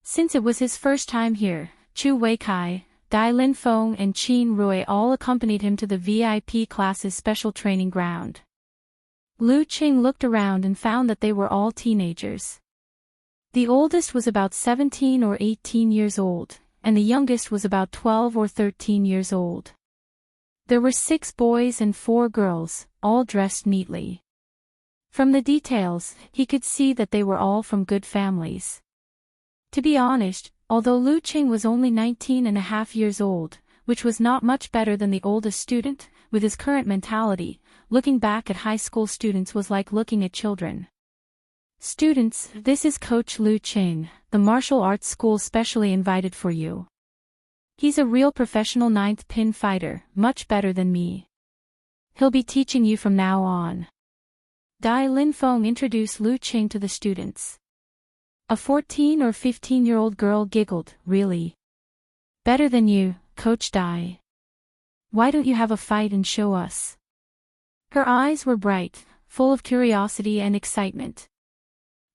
Since it was his first time here, Chu Weikai, Dai Linfeng and Qin Rui all accompanied him to the VIP class's special training ground. Lu Qing looked around and found that they were all teenagers. The oldest was about 17 or 18 years old, and the youngest was about 12 or 13 years old. There were 6 boys and 4 girls, all dressed neatly. From the details, he could see that they were all from good families. To be honest, although Lu Qing was only 19.5 years old, which was not much better than the oldest student, with his current mentality, looking back at high school students was like looking at children. Students, this is Coach Lu Qing, the martial arts school specially invited for you. He's a real professional 9th pin fighter, much better than me. He'll be teaching you from now on. Dai Linfeng introduced Lu Qing to the students. A 14 or 15-year-old girl giggled, really? Better than you, Coach Dai. Why don't you have a fight and show us? Her eyes were bright, full of curiosity and excitement.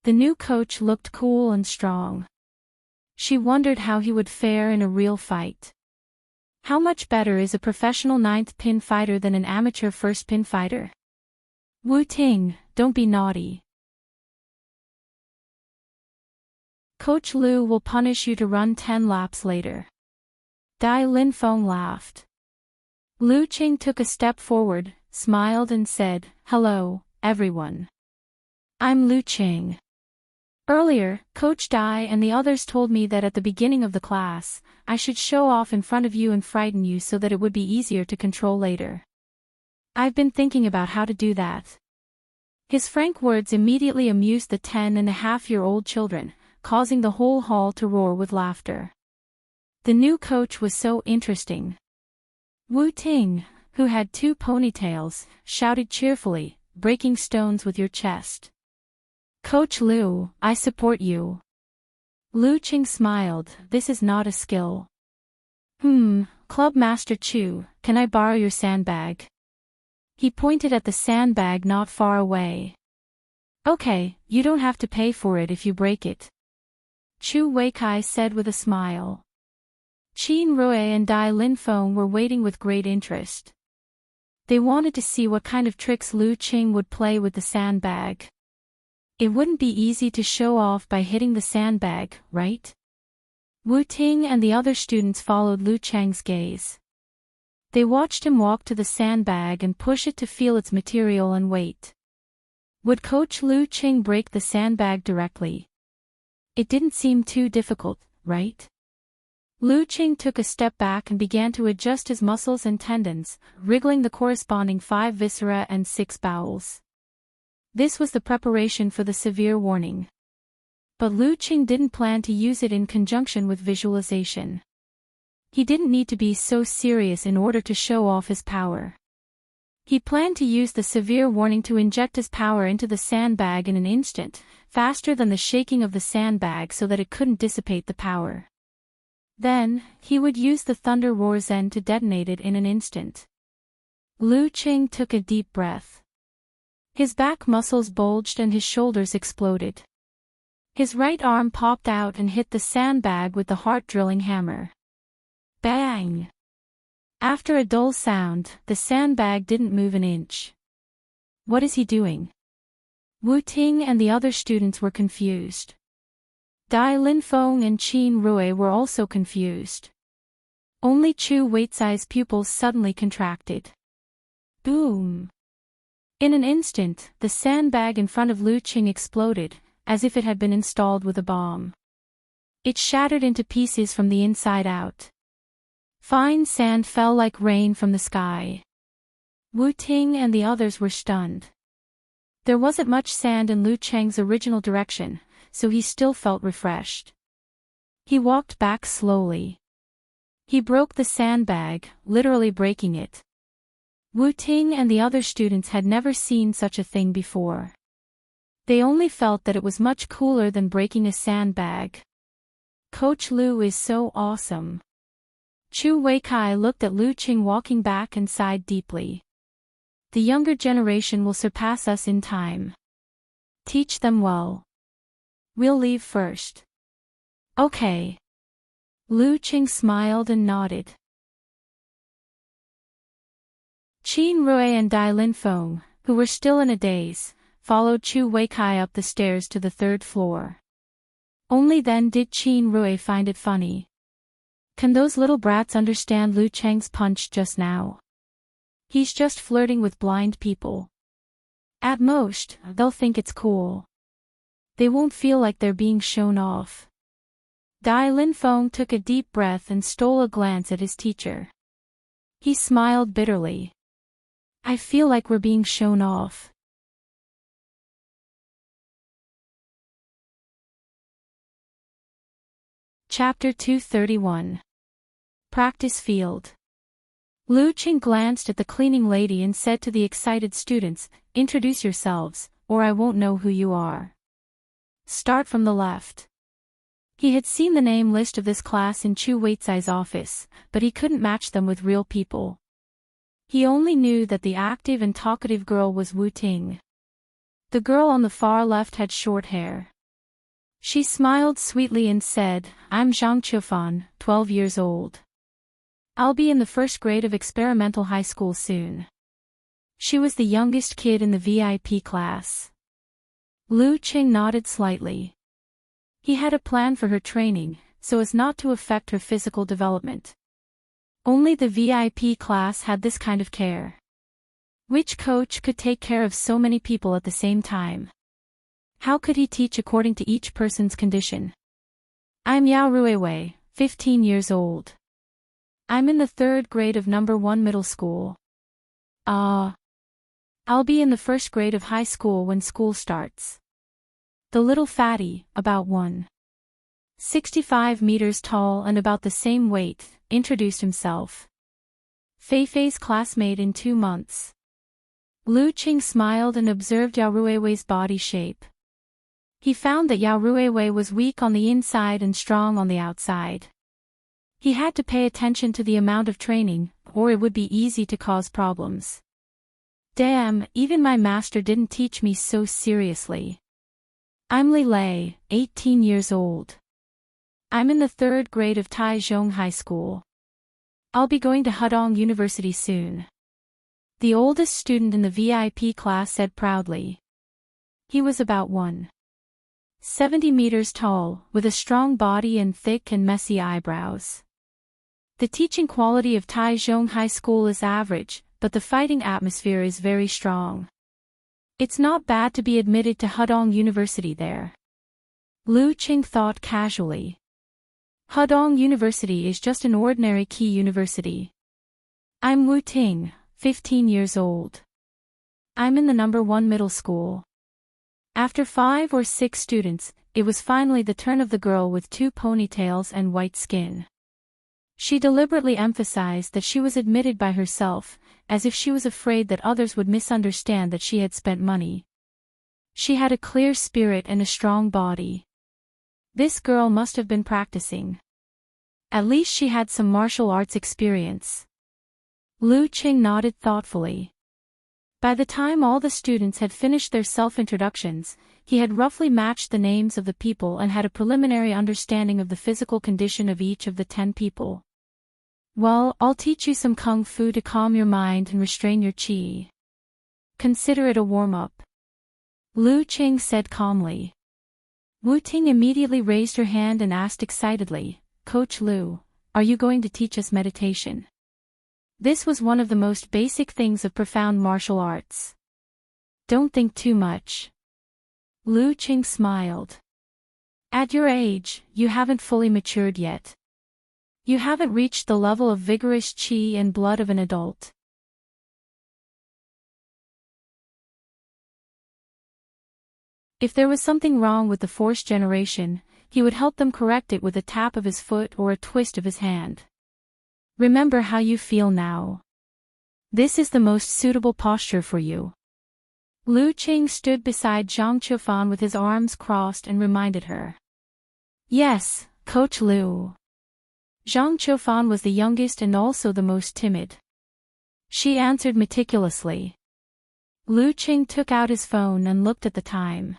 The new coach looked cool and strong. She wondered how he would fare in a real fight. How much better is a professional 9th pin fighter than an amateur 1st pin fighter? Wu Ting, don't be naughty. Coach Lu will punish you to run 10 laps later. Dai Linfeng laughed. Lu Qing took a step forward, smiled and said, hello, everyone. I'm Lu Qing. Earlier, Coach Dai and the others told me that at the beginning of the class, I should show off in front of you and frighten you so that it would be easier to control later. I've been thinking about how to do that. His frank words immediately amused the 10.5-year-old children, causing the whole hall to roar with laughter. The new coach was so interesting. Wu Ting, who had 2 ponytails, shouted cheerfully, breaking stones with your chest. Coach Lu, I support you. Lu Qing smiled, this is not a skill. Club Master Chu, can I borrow your sandbag? He pointed at the sandbag not far away. Okay, you don't have to pay for it if you break it. Chu Weikai said with a smile. Qin Rui and Dai Linfeng were waiting with great interest. They wanted to see what kind of tricks Lu Qing would play with the sandbag. It wouldn't be easy to show off by hitting the sandbag, right? Wu Ting and the other students followed Lu Cheng's gaze. They watched him walk to the sandbag and push it to feel its material and weight. Would Coach Lu Qing break the sandbag directly? It didn't seem too difficult, right? Lu Qing took a step back and began to adjust his muscles and tendons, wriggling the corresponding 5 viscera and 6 bowels. This was the preparation for the severe warning. But Lu Qing didn't plan to use it in conjunction with visualization. He didn't need to be so serious in order to show off his power. He planned to use the severe warning to inject his power into the sandbag in an instant, faster than the shaking of the sandbag so that it couldn't dissipate the power. Then, he would use the thunder roar Zen to detonate it in an instant. Lu Qing took a deep breath. His back muscles bulged and his shoulders exploded. His right arm popped out and hit the sandbag with the heart-drilling hammer. Bang! After a dull sound, the sandbag didn't move an inch. What is he doing? Wu Ting and the other students were confused. Dai Linfeng and Qin Rui were also confused. Only Chu Weizai's pupils suddenly contracted. Boom! In an instant, the sandbag in front of Lu Qing exploded, as if it had been installed with a bomb. It shattered into pieces from the inside out. Fine sand fell like rain from the sky. Wu Ting and the others were stunned. There wasn't much sand in Lu Cheng's original direction, so he still felt refreshed. He walked back slowly. He broke the sandbag, literally breaking it. Wu Ting and the other students had never seen such a thing before. They only felt that it was much cooler than breaking a sandbag. Coach Lu is so awesome. Chu Weikai looked at Lu Qing walking back and sighed deeply. The younger generation will surpass us in time. Teach them well. We'll leave first. Okay. Lu Qing smiled and nodded. Qin Rui and Dai Linfeng, who were still in a daze, followed Chu Weikai up the stairs to the 3rd floor. Only then did Qin Rui find it funny. Can those little brats understand Lu Cheng's punch just now? He's just flirting with blind people. At most, they'll think it's cool. They won't feel like they're being shown off. Dai Linfeng took a deep breath and stole a glance at his teacher. He smiled bitterly. I feel like we're being shown off. Chapter 231. Practice Field. Lu Qing glanced at the cleaning lady and said to the excited students, "Introduce yourselves, or I won't know who you are. Start from the left." He had seen the name list of this class in Chu Weizai's office, but he couldn't match them with real people. He only knew that the active and talkative girl was Wu Ting. The girl on the far left had short hair. She smiled sweetly and said, "I'm Zhang Chufan, 12 years old. I'll be in the 1st grade of experimental high school soon." She was the youngest kid in the VIP class. Lu Qing nodded slightly. He had a plan for her training, so as not to affect her physical development. Only the VIP class had this kind of care. Which coach could take care of so many people at the same time? How could he teach according to each person's condition? I'm Yao Ruiwei, 15 years old. I'm in the 3rd grade of number 1 middle school. I'll be in the 1st grade of high school when school starts. The little fatty, about 165 meters tall and about the same weight, introduced himself. Feifei's classmate in 2 months. Lu Qing smiled and observed Yao Ruiwei's body shape. He found that Yao Ruiwei was weak on the inside and strong on the outside. He had to pay attention to the amount of training, or it would be easy to cause problems. Damn, even my master didn't teach me so seriously. I'm Li Lei, 18 years old. I'm in the 3rd grade of Taichung High School. I'll be going to Hudong University soon. The oldest student in the VIP class said proudly. He was about 170 meters tall, with a strong body and thick and messy eyebrows. The teaching quality of Taichung High School is average, but the fighting atmosphere is very strong. It's not bad to be admitted to Hudong University there. Lu Qing thought casually. Hudong University is just an ordinary key university. I'm Wu Ting, 15 years old. I'm in the #1 middle school. After 5 or 6 students, it was finally the turn of the girl with 2 ponytails and white skin. She deliberately emphasized that she was admitted by herself, as if she was afraid that others would misunderstand that she had spent money. She had a clear spirit and a strong body. This girl must have been practicing. At least she had some martial arts experience. Lu Qing nodded thoughtfully. By the time all the students had finished their self-introductions, he had roughly matched the names of the people and had a preliminary understanding of the physical condition of each of the 10 people. Well, I'll teach you some kung fu to calm your mind and restrain your qi. Consider it a warm-up. Lu Qing said calmly. Wu Ting immediately raised her hand and asked excitedly, Coach Lu, are you going to teach us meditation? This was one of the most basic things of profound martial arts. Don't think too much. Lu Qing smiled. At your age, you haven't fully matured yet. You haven't reached the level of vigorous qi and blood of an adult. If there was something wrong with the Force generation, he would help them correct it with a tap of his foot or a twist of his hand. Remember how you feel now. This is the most suitable posture for you. Lu Qing stood beside Zhang Qiufan with his arms crossed and reminded her. Yes, Coach Lu. Zhang Qiufan was the youngest and also the most timid. She answered meticulously. Lu Qing took out his phone and looked at the time.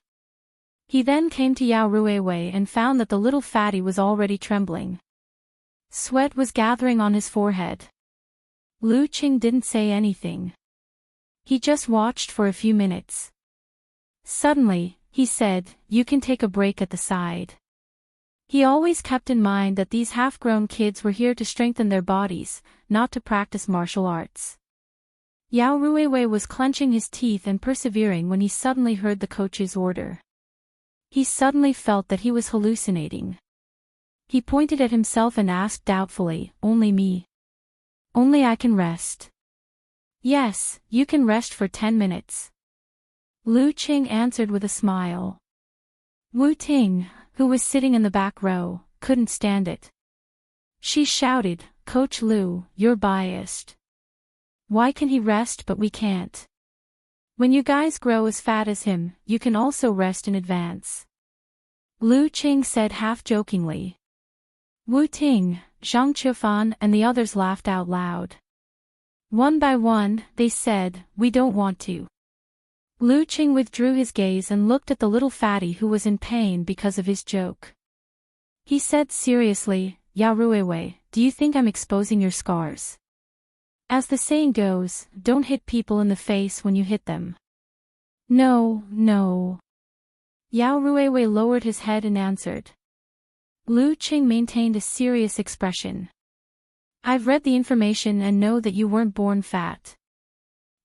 He then came to Yao Ruiwei and found that the little fatty was already trembling. Sweat was gathering on his forehead. Lu Qing didn't say anything. He just watched for a few minutes. Suddenly, he said, you can take a break at the side. He always kept in mind that these half-grown kids were here to strengthen their bodies, not to practice martial arts. Yao Ruiwei was clenching his teeth and persevering when he suddenly heard the coach's order. He suddenly felt that he was hallucinating. He pointed at himself and asked doubtfully, only me? Only I can rest. Yes, you can rest for 10 minutes. Lu Qing answered with a smile. Wu Ting, who was sitting in the back row, couldn't stand it. She shouted, Coach Lu, you're biased. Why can he rest but we can't? When you guys grow as fat as him, you can also rest in advance. Lu Qing said half-jokingly. Wu Ting, Zhang Qiufan and the others laughed out loud. One by one, they said, we don't want to. Lu Qing withdrew his gaze and looked at the little fatty who was in pain because of his joke. He said seriously, Yao Ruiwei, do you think I'm exposing your scars? As the saying goes, don't hit people in the face when you hit them. No, no. Yao Ruiwei lowered his head and answered. Lu Qing maintained a serious expression. I've read the information and know that you weren't born fat.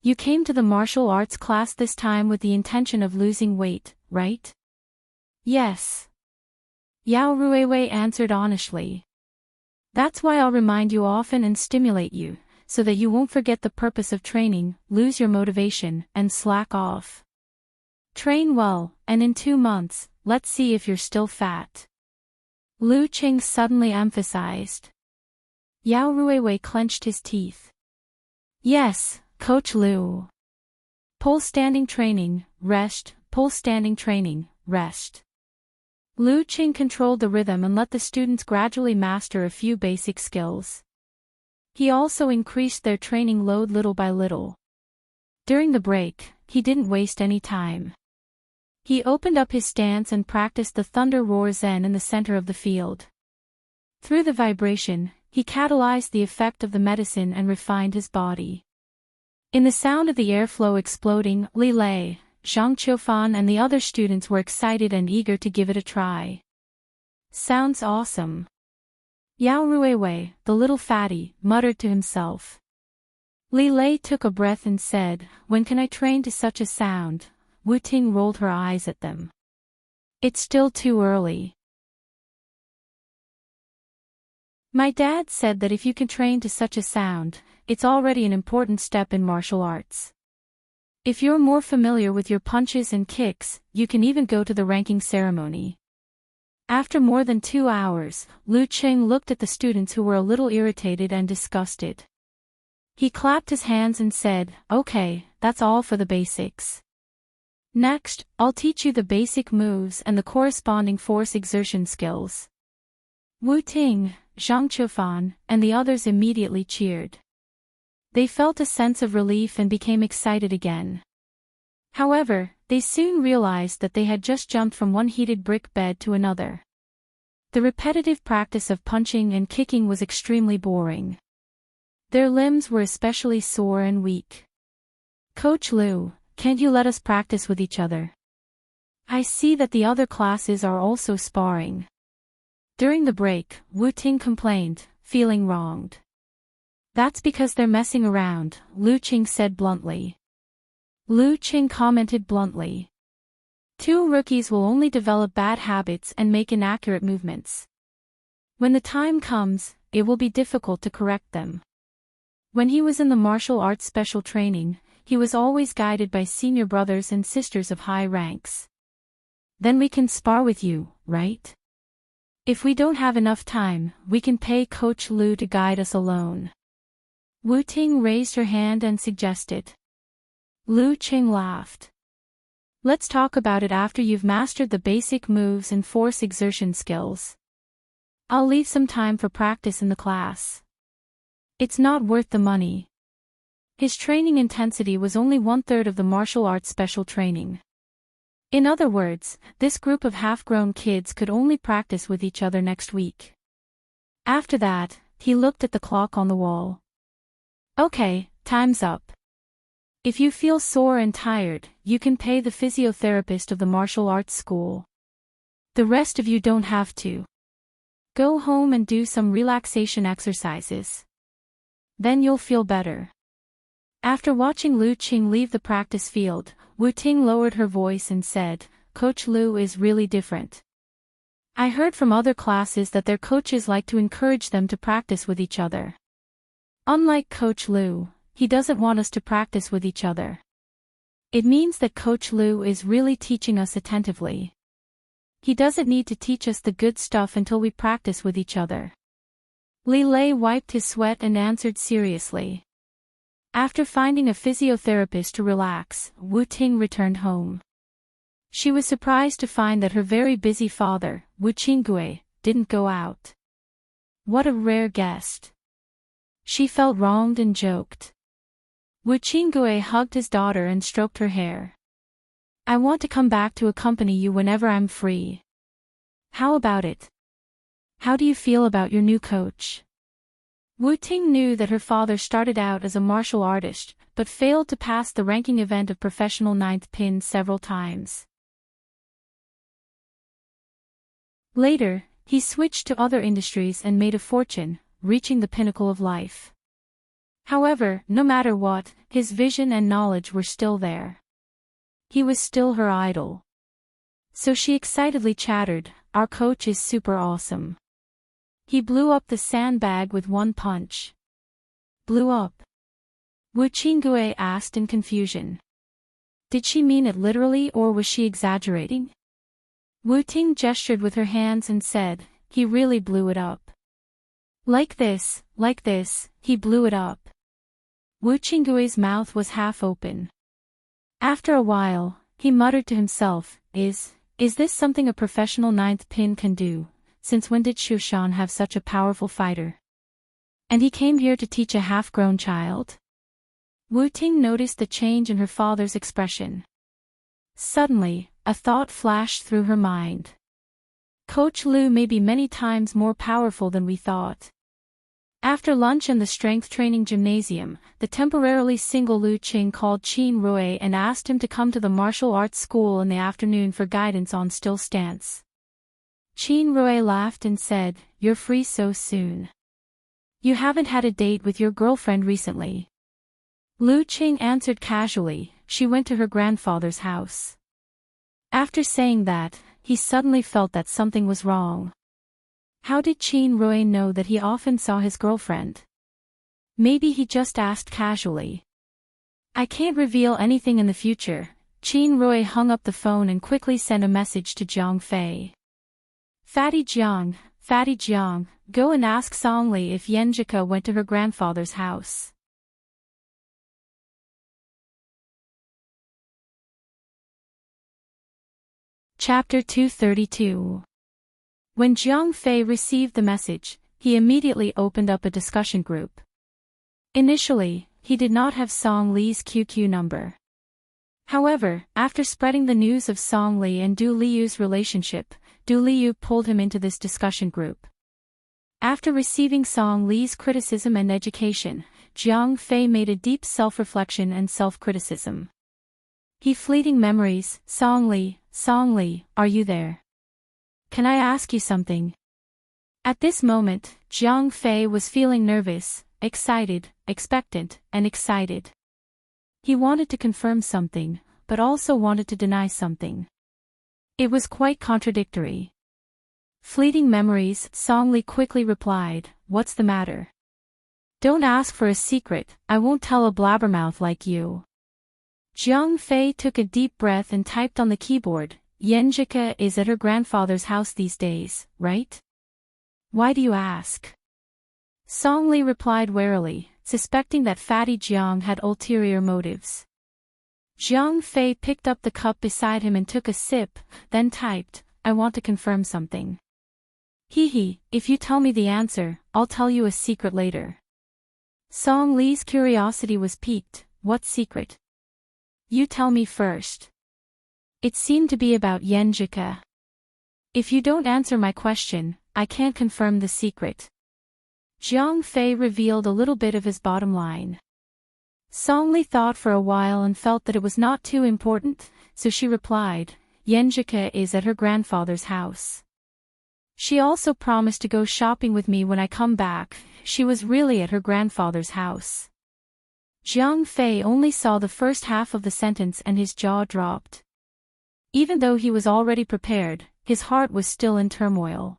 You came to the martial arts class this time with the intention of losing weight, right? Yes. Yao Ruiwei answered honestly. That's why I'll remind you often and stimulate you, so that you won't forget the purpose of training, lose your motivation, and slack off. Train well, and in 2 months, let's see if you're still fat. Lu Qing suddenly emphasized. Yao Ruiwei clenched his teeth. Yes, Coach Lu. Pole standing training, rest, pole standing training, rest. Lu Qing controlled the rhythm and let the students gradually master a few basic skills. He also increased their training load little by little. During the break, he didn't waste any time. He opened up his stance and practiced the thunder roar zen in the center of the field. Through the vibration, he catalyzed the effect of the medicine and refined his body. In the sound of the airflow exploding, Li Lei, Zhang Qiufan and the other students were excited and eager to give it a try. Sounds awesome. Yao Ruiwei, the little fatty, muttered to himself. Li Lei took a breath and said, when can I train to such a sound? Wu Ting rolled her eyes at them. It's still too early. My dad said that if you can train to such a sound, it's already an important step in martial arts. If you're more familiar with your punches and kicks, you can even go to the ranking ceremony. After more than 2 hours, Lu Qing looked at the students who were a little irritated and disgusted. He clapped his hands and said, "Okay, that's all for the basics. Next, I'll teach you the basic moves and the corresponding force exertion skills." Wu Ting, Zhang Chufan, and the others immediately cheered. They felt a sense of relief and became excited again. However, they soon realized that they had just jumped from one heated brick bed to another. The repetitive practice of punching and kicking was extremely boring. Their limbs were especially sore and weak. "Coach Lu, can't you let us practice with each other? I see that the other classes are also sparring." During the break, Wu Ting complained, feeling wronged. "That's because they're messing around," Lu Qing said bluntly. Lu Qing commented bluntly. "Two rookies will only develop bad habits and make inaccurate movements. When the time comes, it will be difficult to correct them." When he was in the martial arts special training, he was always guided by senior brothers and sisters of high ranks. "Then we can spar with you, right? If we don't have enough time, we can pay Coach Lu to guide us alone." Wu Ting raised her hand and suggested. Lu Qing laughed. "Let's talk about it after you've mastered the basic moves and force exertion skills. I'll leave some time for practice in the class. It's not worth the money." His training intensity was only 1/3 of the martial arts special training. In other words, this group of half-grown kids could only practice with each other next week. After that, he looked at the clock on the wall. "Okay, time's up. If you feel sore and tired, you can pay the physiotherapist of the martial arts school. The rest of you don't have to. Go home and do some relaxation exercises. Then you'll feel better." After watching Lu Qing leave the practice field, Wu Ting lowered her voice and said, "Coach Lu is really different. I heard from other classes that their coaches like to encourage them to practice with each other. Unlike Coach Lu, he doesn't want us to practice with each other. It means that Coach Lu is really teaching us attentively. He doesn't need to teach us the good stuff until we practice with each other." Li Lei wiped his sweat and answered seriously. After finding a physiotherapist to relax, Wu Ting returned home. She was surprised to find that her very busy father, Wu Qinggui, didn't go out. What a rare guest. She felt wronged and joked. Wu Qinggui hugged his daughter and stroked her hair. "I want to come back to accompany you whenever I'm free. How about it? How do you feel about your new coach?" Wu Ting knew that her father started out as a martial artist, but failed to pass the ranking event of professional ninth pin several times. Later, he switched to other industries and made a fortune, reaching the pinnacle of life. However, no matter what, his vision and knowledge were still there. He was still her idol. So she excitedly chattered, "Our coach is super awesome. He blew up the sandbag with one punch." "Blew up?" Wu Qinggui asked in confusion. Did she mean it literally or was she exaggerating? Wu Ting gestured with her hands and said, "He really blew it up. Like this, he blew it up." Wu Qinggui's mouth was half open. After a while, he muttered to himself, Is this something a professional ninth pin can do? Since when did Shushan have such a powerful fighter? And he came here to teach a half-grown child?" Wu Ting noticed the change in her father's expression. Suddenly, a thought flashed through her mind. Coach Lu may be many times more powerful than we thought. After lunch in the strength training gymnasium, the temporarily single Lu Qing called Qin Rui and asked him to come to the martial arts school in the afternoon for guidance on still stance. Qin Rui laughed and said, "You're free so soon. You haven't had a date with your girlfriend recently." Lu Qing answered casually, "She went to her grandfather's house." After saying that, he suddenly felt that something was wrong. How did Chin Rui know that he often saw his girlfriend? Maybe he just asked casually. I can't reveal anything in the future. Chin Rui hung up the phone and quickly sent a message to Jiang Fei. Fatty Jiang, go and ask Songli if Yenjika went to her grandfather's house. Chapter 232. When Jiang Fei received the message, he immediately opened up a discussion group. Initially, he did not have Song Li's QQ number. However, after spreading the news of Song Li and Du Liu's relationship, Du Liu pulled him into this discussion group. After receiving Song Li's criticism and education, Jiang Fei made a deep self-reflection and self-criticism. He fleeting memories, Song Li, are you there? Can I ask you something? At this moment, Jiang Fei was feeling nervous, excited, expectant, and excited. He wanted to confirm something, but also wanted to deny something. It was quite contradictory. Fleeting memories, Song Li quickly replied, what's the matter? Don't ask for a secret, I won't tell a blabbermouth like you. Jiang Fei took a deep breath and typed on the keyboard, Yenjika is at her grandfather's house these days, right? Why do you ask? Song Li replied warily, suspecting that Fatty Jiang had ulterior motives. Jiang Fei picked up the cup beside him and took a sip, then typed, I want to confirm something. If you tell me the answer, I'll tell you a secret later. Song Li's curiosity was piqued, what secret? You tell me first. It seemed to be about Yenjika. If you don't answer my question, I can't confirm the secret. Jiang Fei revealed a little bit of his bottom line. Song Li thought for a while and felt that it was not too important, so she replied, Yenjika is at her grandfather's house. She also promised to go shopping with me when I come back. She was really at her grandfather's house. Jiang Fei only saw the first half of the sentence and his jaw dropped. Even though he was already prepared, his heart was still in turmoil.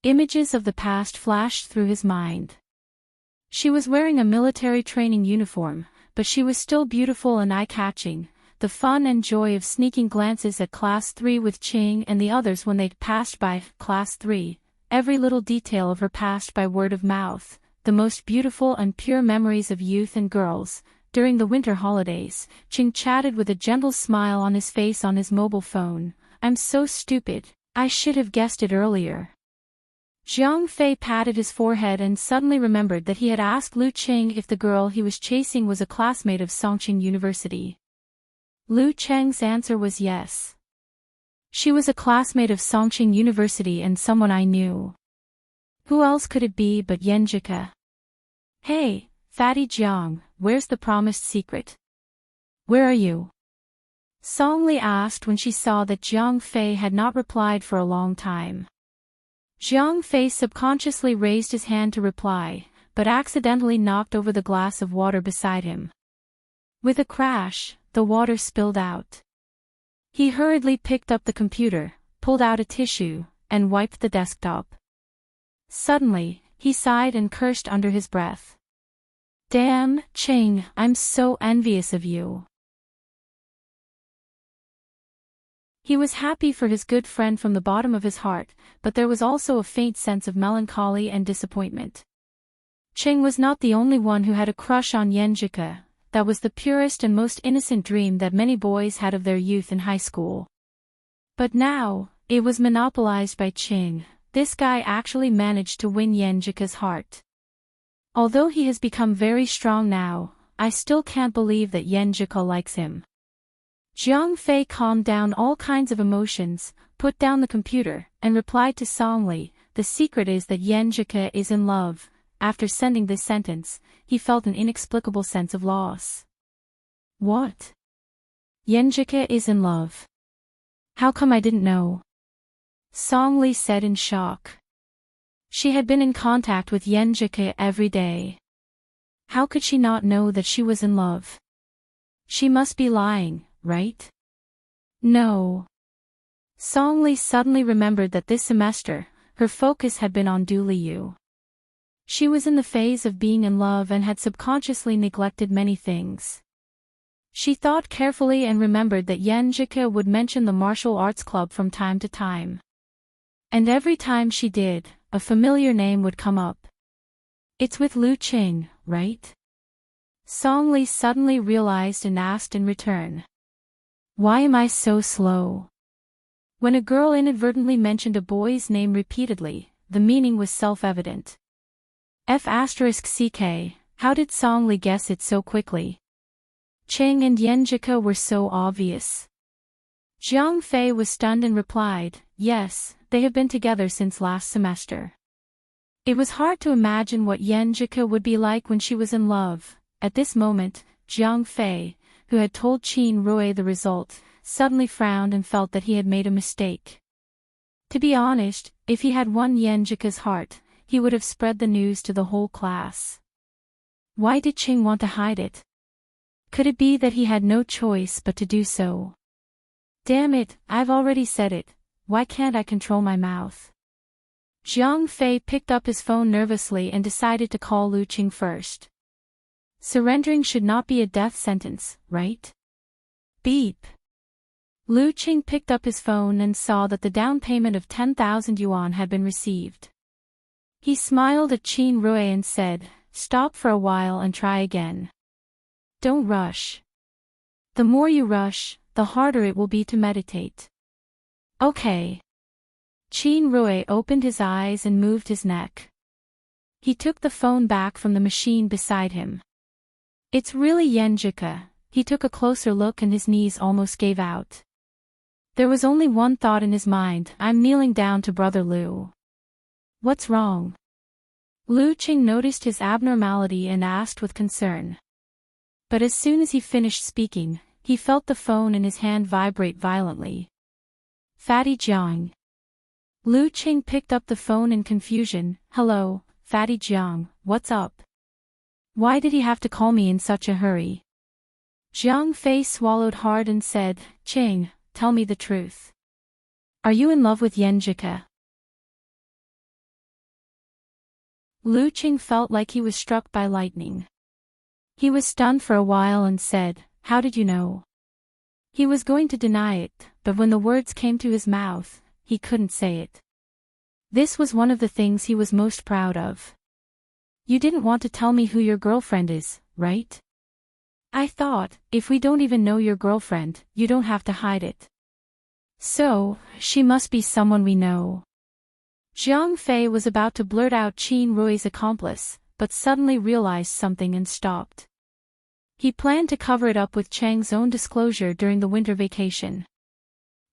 Images of the past flashed through his mind. She was wearing a military training uniform, but she was still beautiful and eye-catching. The fun and joy of sneaking glances at Class 3 with Ching and the others when they'd passed by Class 3, every little detail of her past by word of mouth, the most beautiful and pure memories of youth and girls. During the winter holidays, Ching chatted with a gentle smile on his face on his mobile phone. I'm so stupid, I should have guessed it earlier. Jiang Fei patted his forehead and suddenly remembered that he had asked Lu Cheng if the girl he was chasing was a classmate of Songqing University. Lu Cheng's answer was yes. She was a classmate of Songqing University and someone I knew. Who else could it be but Yenjika? Hey, Fatty Jiang, where's the promised secret? Where are you? Song Li asked when she saw that Jiang Fei had not replied for a long time. Jiang Fei subconsciously raised his hand to reply, but accidentally knocked over the glass of water beside him. With a crash, the water spilled out. He hurriedly picked up the computer, pulled out a tissue, and wiped the desktop. Suddenly, he sighed and cursed under his breath. Damn, Ching, I'm so envious of you. He was happy for his good friend from the bottom of his heart, but there was also a faint sense of melancholy and disappointment. Ching was not the only one who had a crush on Yenjika. That was the purest and most innocent dream that many boys had of their youth in high school. But now, it was monopolized by Ching. This guy actually managed to win Yenjika's heart. Although he has become very strong now, I still can't believe that Yenjika likes him. Jiang Fei calmed down all kinds of emotions, put down the computer, and replied to Song Li, the secret is that Yenjika is in love. After sending this sentence, he felt an inexplicable sense of loss. What? Yenjika is in love? How come I didn't know? Song Li said in shock. She had been in contact with Yenjika every day. How could she not know that she was in love? She must be lying, right? No. Song Li suddenly remembered that this semester, her focus had been on Du Liu. She was in the phase of being in love and had subconsciously neglected many things. She thought carefully and remembered that Yan Zhike would mention the martial arts club from time to time. And every time she did, a familiar name would come up. It's with Lu Qing, right? Song Li suddenly realized and asked in return. Why am I so slow? When a girl inadvertently mentioned a boy's name repeatedly, the meaning was self-evident. F***ck, how did Song Li guess it so quickly? Qing and Yan Zhike were so obvious. Zhang Fei was stunned and replied, yes, they have been together since last semester. It was hard to imagine what Yan Zhike would be like when she was in love. At this moment, Zhang Fei, who had told Qin Rui the result, suddenly frowned and felt that he had made a mistake. To be honest, if he had won Yan Zhike's heart, he would have spread the news to the whole class. Why did Qing want to hide it? Could it be that he had no choice but to do so? Damn it, I've already said it, why can't I control my mouth? Zhang Fei picked up his phone nervously and decided to call Lu Qing first. Surrendering should not be a death sentence, right? Beep. Lu Qing picked up his phone and saw that the down payment of 10,000 yuan had been received. He smiled at Qin Rui and said, stop for a while and try again. Don't rush. The more you rush, the harder it will be to meditate. Okay. Qin Rui opened his eyes and moved his neck. He took the phone back from the machine beside him. It's really Yan Zhike. He took a closer look and his knees almost gave out. There was only one thought in his mind, I'm kneeling down to Brother Lu. What's wrong? Lu Qing noticed his abnormality and asked with concern. But as soon as he finished speaking, he felt the phone in his hand vibrate violently. Fatty Jiang. Lu Qing picked up the phone in confusion. Hello, Fatty Jiang, what's up? Why did he have to call me in such a hurry? Zhang Fei swallowed hard and said, Qing, tell me the truth. Are you in love with Yan Zhike? Lu Qing felt like he was struck by lightning. He was stunned for a while and said, how did you know? He was going to deny it, but when the words came to his mouth, he couldn't say it. This was one of the things he was most proud of. You didn't want to tell me who your girlfriend is, right? I thought, if we don't even know your girlfriend, you don't have to hide it. So, she must be someone we know. Zhang Fei was about to blurt out Qin Rui's accomplice, but suddenly realized something and stopped. He planned to cover it up with Chang's own disclosure during the winter vacation.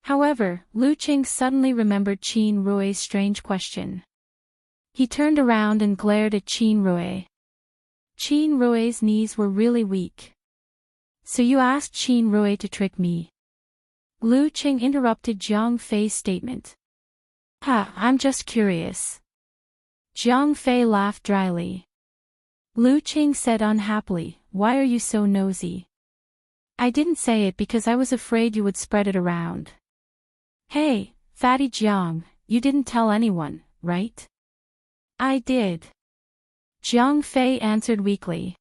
However, Lu Qing suddenly remembered Qin Rui's strange question. He turned around and glared at Qin Rui. Qin Rui's knees were really weak. So you asked Qin Rui to trick me? Lu Qing interrupted Zhang Fei's statement. I'm just curious. Zhang Fei laughed dryly. Lu Qing said unhappily, why are you so nosy? I didn't say it because I was afraid you would spread it around. Hey, Fatty Jiang, you didn't tell anyone, right? I did. Zhang Fei answered weakly.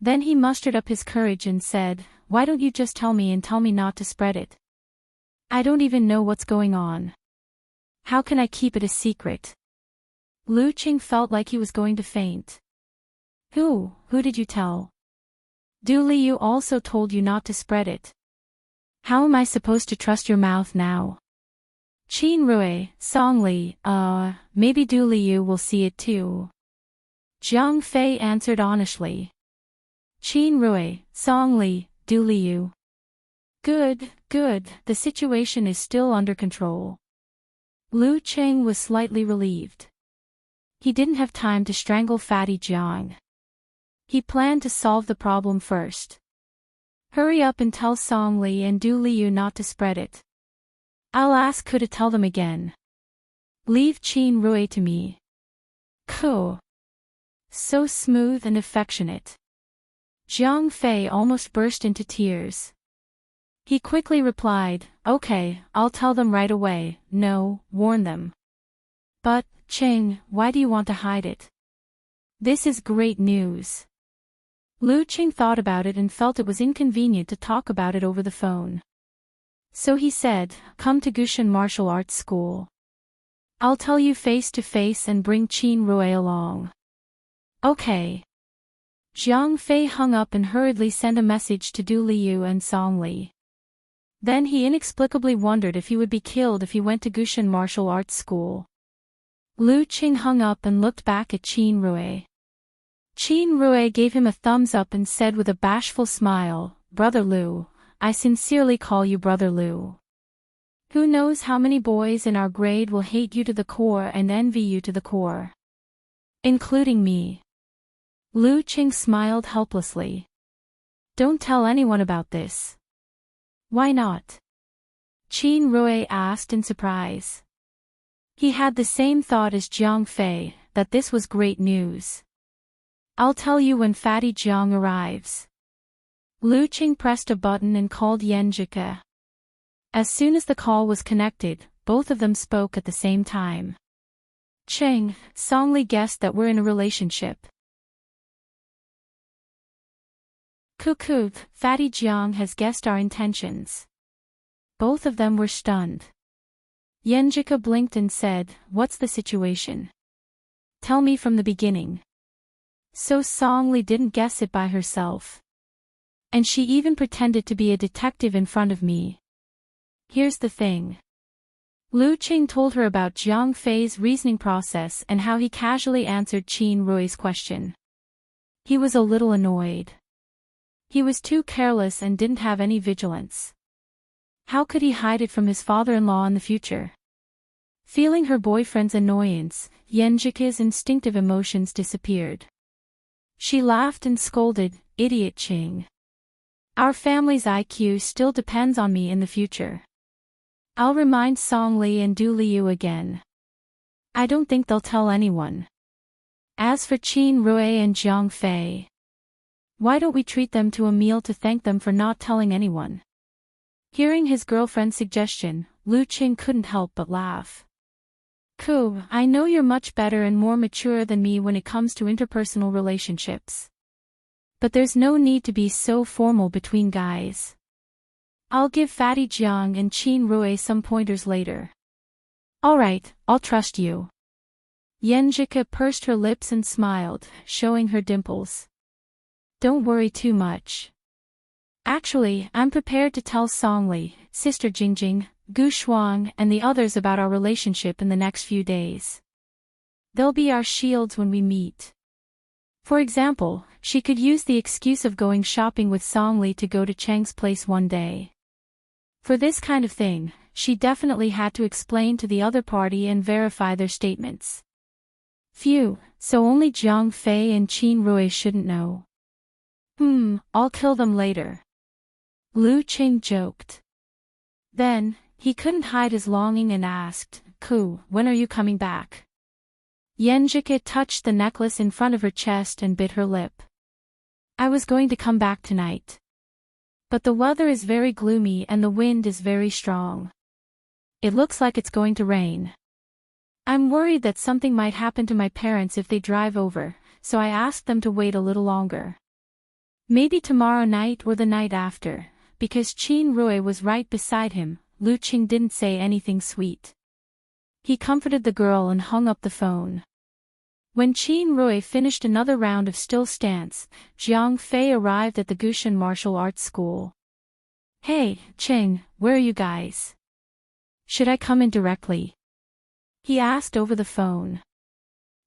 Then he mustered up his courage and said, why don't you just tell me and tell me not to spread it? I don't even know what's going on. How can I keep it a secret? Lu Qing felt like he was going to faint. Who did you tell? Du Liu also told you not to spread it. How am I supposed to trust your mouth now? Qin Rui, Song Li, maybe Du Liu will see it too. Zhang Fei answered honestly. Qin Rui, Song Li, Du Liu. Good, the situation is still under control. Lu Qing was slightly relieved. He didn't have time to strangle Fatty Jiang. He planned to solve the problem first. Hurry up and tell Song Li and Du Liu not to spread it. I'll ask Ku to tell them again. Leave Qin Rui to me. Ku. So smooth and affectionate. Zhang Fei almost burst into tears. He quickly replied, okay, I'll tell them right away, no, warn them. But, Cheng, why do you want to hide it? This is great news. Lu Qing thought about it and felt it was inconvenient to talk about it over the phone. So he said, come to Gushan Martial Arts School. I'll tell you face to face and bring Qin Rui along. Okay. Jiang Fei hung up and hurriedly sent a message to Du Liu and Song Li. Then he inexplicably wondered if he would be killed if he went to Gushan Martial Arts School. Lu Qing hung up and looked back at Qin Rui. Qin Rui gave him a thumbs up and said with a bashful smile, Brother Lu, I sincerely call you Brother Lu. Who knows how many boys in our grade will hate you to the core and envy you to the core. Including me. Lu Qing smiled helplessly. Don't tell anyone about this. Why not? Qin Rui asked in surprise. He had the same thought as Jiang Fei, that this was great news. I'll tell you when Fatty Jiang arrives. Lu Qing pressed a button and called Yenjike. As soon as the call was connected, both of them spoke at the same time. Cheng, Song Li guessed that we're in a relationship. Cuckoo, Fatty Jiang has guessed our intentions. Both of them were stunned. Yenjike blinked and said, what's the situation? Tell me from the beginning. So Song Li didn't guess it by herself. And she even pretended to be a detective in front of me. Here's the thing. Lu Qing told her about Jiang Fei's reasoning process and how he casually answered Qin Rui's question. He was a little annoyed. He was too careless and didn't have any vigilance. How could he hide it from his father-in-law in the future? Feeling her boyfriend's annoyance, Yenjike's instinctive emotions disappeared. She laughed and scolded, idiot Qing. Our family's IQ still depends on me in the future. I'll remind Song Li and Du Liu again. I don't think they'll tell anyone. As for Qin Rui and Jiang Fei, why don't we treat them to a meal to thank them for not telling anyone? Hearing his girlfriend's suggestion, Lu Qing couldn't help but laugh. Ku, I know you're much better and more mature than me when it comes to interpersonal relationships. But there's no need to be so formal between guys. I'll give Fatty Jiang and Qin Rui some pointers later. Alright, I'll trust you. Yenjike pursed her lips and smiled, showing her dimples. Don't worry too much. Actually, I'm prepared to tell Song Li, Sister Jingjing, Gu Shuang and the others about our relationship in the next few days. They'll be our shields when we meet. For example, she could use the excuse of going shopping with Song Li to go to Cheng's place one day. For this kind of thing, she definitely had to explain to the other party and verify their statements. Phew, so only Jiang Fei and Qin Rui shouldn't know. I'll kill them later. Lu Qing joked. Then, he couldn't hide his longing and asked, Ku, when are you coming back? Yenjike touched the necklace in front of her chest and bit her lip. I was going to come back tonight. But the weather is very gloomy and the wind is very strong. It looks like it's going to rain. I'm worried that something might happen to my parents if they drive over, so I asked them to wait a little longer. Maybe tomorrow night or the night after, because Qin Rui was right beside him. Lu Qing didn't say anything sweet. He comforted the girl and hung up the phone. When Qin Rui finished another round of still stance, Jiang Fei arrived at the Gushan Martial Arts School. Hey, Qing, where are you guys? Should I come in directly? He asked over the phone.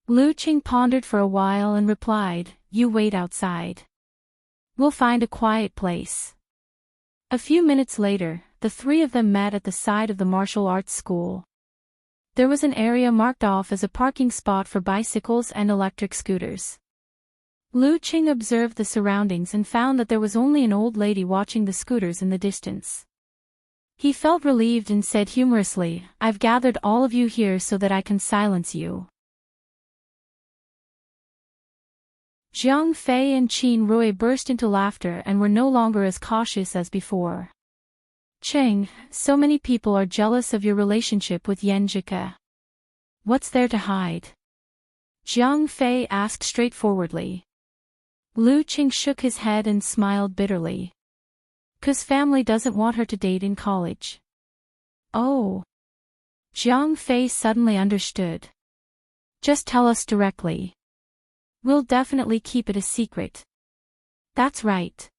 Lu Qing pondered for a while and replied, you wait outside. We'll find a quiet place. A few minutes later, the three of them met at the side of the martial arts school. There was an area marked off as a parking spot for bicycles and electric scooters. Lu Qing observed the surroundings and found that there was only an old lady watching the scooters in the distance. He felt relieved and said humorously, I've gathered all of you here so that I can silence you. Jiang Fei and Qin Rui burst into laughter and were no longer as cautious as before. Cheng, so many people are jealous of your relationship with Yenjike. What's there to hide? Jiang Fei asked straightforwardly. Lu Qing shook his head and smiled bitterly. 'Cause family doesn't want her to date in college. Oh. Jiang Fei suddenly understood. Just tell us directly. We'll definitely keep it a secret. That's right.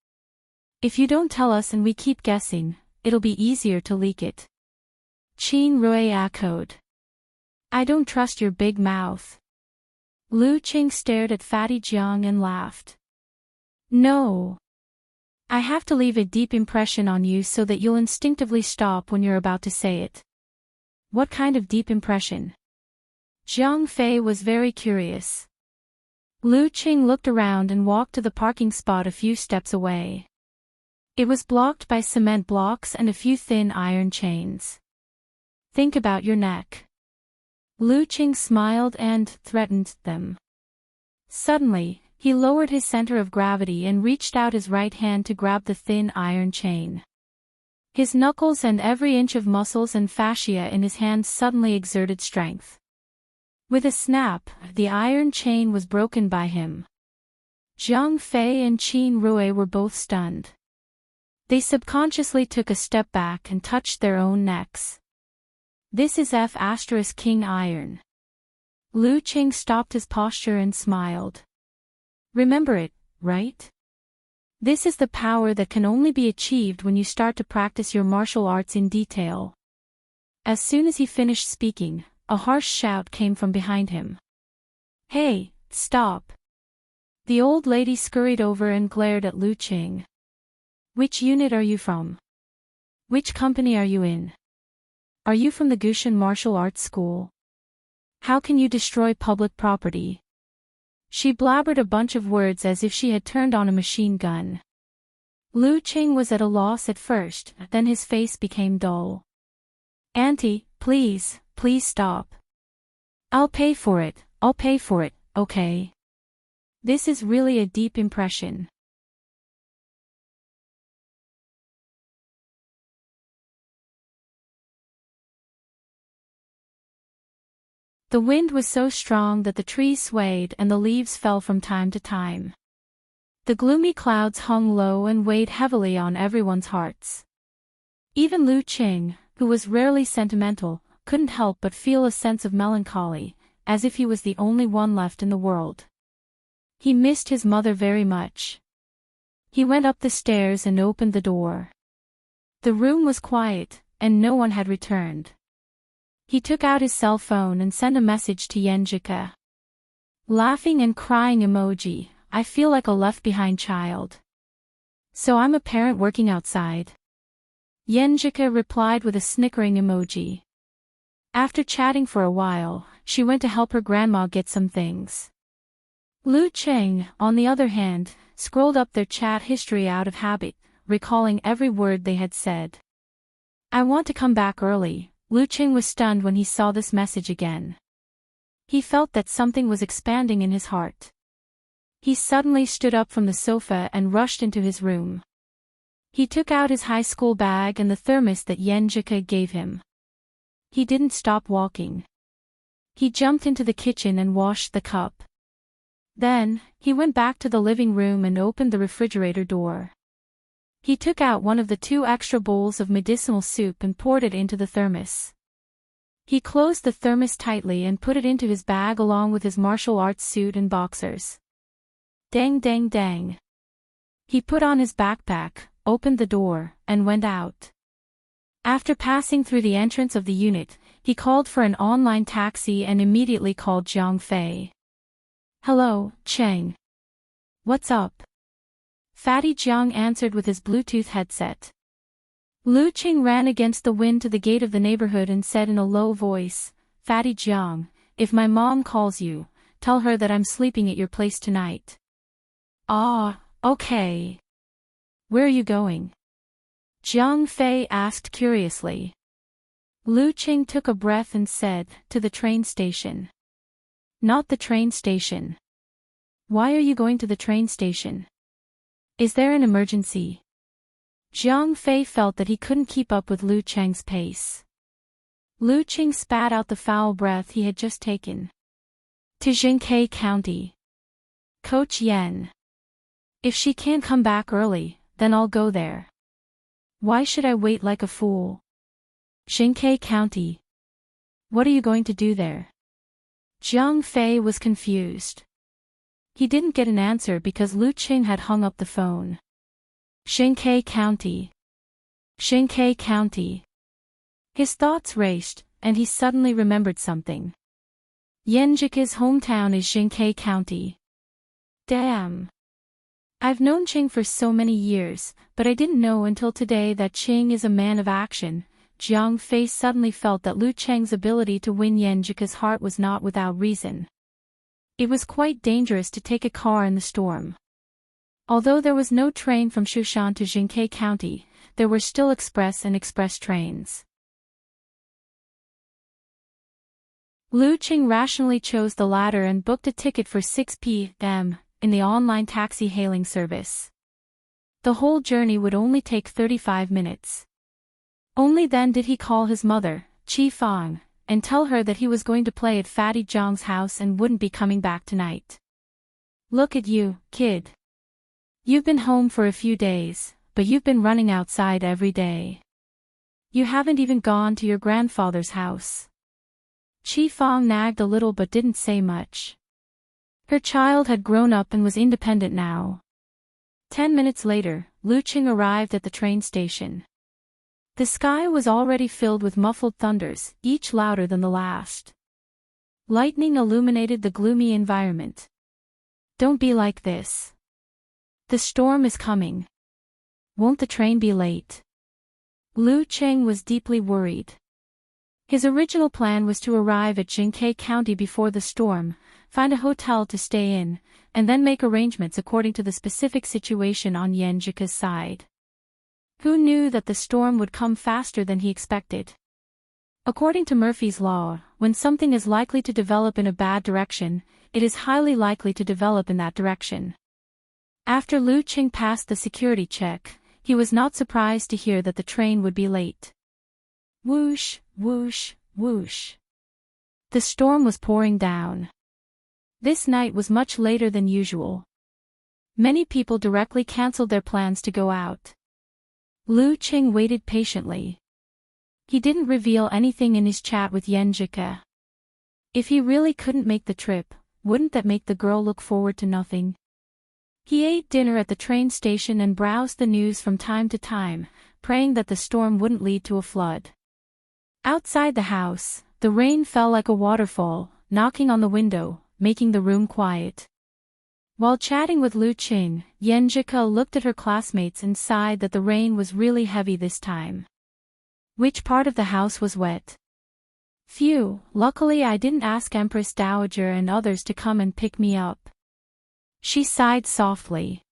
If you don't tell us and we keep guessing, it'll be easier to leak it. Qin Rui echoed. I don't trust your big mouth. Lu Qing stared at Fatty Jiang and laughed. No. I have to leave a deep impression on you so that you'll instinctively stop when you're about to say it. What kind of deep impression? Jiang Fei was very curious. Lu Qing looked around and walked to the parking spot a few steps away. It was blocked by cement blocks and a few thin iron chains. Think about your neck. Lu Qing smiled and threatened them. Suddenly, he lowered his center of gravity and reached out his right hand to grab the thin iron chain. His knuckles and every inch of muscles and fascia in his hands suddenly exerted strength. With a snap, the iron chain was broken by him. Jiang Fei and Qin Rui were both stunned. They subconsciously took a step back and touched their own necks. This is F*King iron. Lu Qing stopped his posture and smiled. Remember it, right? This is the power that can only be achieved when you start to practice your martial arts in detail. As soon as he finished speaking, a harsh shout came from behind him. Hey, stop! The old lady scurried over and glared at Lu Qing. Which unit are you from? Which company are you in? Are you from the Gushan Martial Arts School? How can you destroy public property? She blabbered a bunch of words as if she had turned on a machine gun. Lu Qing was at a loss at first, then his face became dull. Auntie, please stop. I'll pay for it, okay? This is really a deep impression. The wind was so strong that the trees swayed and the leaves fell from time to time. The gloomy clouds hung low and weighed heavily on everyone's hearts. Even Lu Qing, who was rarely sentimental, couldn't help but feel a sense of melancholy, as if he was the only one left in the world. He missed his mother very much. He went up the stairs and opened the door. The room was quiet, and no one had returned. He took out his cell phone and sent a message to Yenjika. Laughing and crying emoji, I feel like a left-behind child. So I'm a parent working outside. Yenjika replied with a snickering emoji. After chatting for a while, she went to help her grandma get some things. Lu Qing, on the other hand, scrolled up their chat history out of habit, recalling every word they had said. I want to come back early. Lu Qing was stunned when he saw this message again. He felt that something was expanding in his heart. He suddenly stood up from the sofa and rushed into his room. He took out his high school bag and the thermos that Yenjika gave him. He didn't stop walking. He jumped into the kitchen and washed the cup. Then, he went back to the living room and opened the refrigerator door. He took out one of the 2 extra bowls of medicinal soup and poured it into the thermos. He closed the thermos tightly and put it into his bag along with his martial arts suit and boxers. Dang dang dang. He put on his backpack, opened the door, and went out. After passing through the entrance of the unit, he called for an online taxi and immediately called Jiang Fei. Hello, Cheng. What's up? Fatty Jiang answered with his Bluetooth headset. Lu Qing ran against the wind to the gate of the neighborhood and said in a low voice, Fatty Jiang, if my mom calls you, tell her that I'm sleeping at your place tonight. Ah, okay. Where are you going? Jiang Fei asked curiously. Lu Qing took a breath and said, to the train station. Not the train station. Why are you going to the train station? Is there an emergency? Jiang Fei felt that he couldn't keep up with Lu Cheng's pace. Lu Qing spat out the foul breath he had just taken. To Jingkai County. Coach Yen. If she can't come back early, then I'll go there. Why should I wait like a fool? Jingkai County. What are you going to do there? Jiang Fei was confused. He didn't get an answer because Lu Qing had hung up the phone. Jingkai County. Jingkai County. His thoughts raced, and he suddenly remembered something. Yenjika's hometown is Jingkai County. Damn. I've known Qing for so many years, but I didn't know until today that Qing is a man of action. Jiang Fei suddenly felt that Lu Cheng's ability to win Yenjika's heart was not without reason. It was quite dangerous to take a car in the storm. Although there was no train from Shushan to Jingkai County, there were still express and express trains. Lu Qing rationally chose the latter and booked a ticket for 6 p.m. in the online taxi hailing service. The whole journey would only take 35 minutes. Only then did he call his mother, Qi Fang, and tell her that he was going to play at Fatty Zhang's house and wouldn't be coming back tonight. Look at you, kid. You've been home for a few days, but you've been running outside every day. You haven't even gone to your grandfather's house. Qi Fang nagged a little but didn't say much. Her child had grown up and was independent now. 10 minutes later, Lu Qing arrived at the train station. The sky was already filled with muffled thunders, each louder than the last. Lightning illuminated the gloomy environment. Don't be like this. The storm is coming. Won't the train be late? Lu Qing was deeply worried. His original plan was to arrive at Jingkai County before the storm, find a hotel to stay in, and then make arrangements according to the specific situation on Yenjika's side. Who knew that the storm would come faster than he expected? According to Murphy's Law, when something is likely to develop in a bad direction, it is highly likely to develop in that direction. After Lu Qing passed the security check, he was not surprised to hear that the train would be late. Whoosh, whoosh, whoosh. The storm was pouring down. This night was much later than usual. Many people directly canceled their plans to go out. Lu Qing waited patiently. He didn't reveal anything in his chat with Yenjika. If he really couldn't make the trip, wouldn't that make the girl look forward to nothing? He ate dinner at the train station and browsed the news from time to time, praying that the storm wouldn't lead to a flood. Outside the house, the rain fell like a waterfall, knocking on the window, making the room quiet. While chatting with Lu Qing, Yenjika looked at her classmates and sighed that the rain was really heavy this time. Which part of the house was wet? Phew, luckily I didn't ask Empress Dowager and others to come and pick me up. She sighed softly.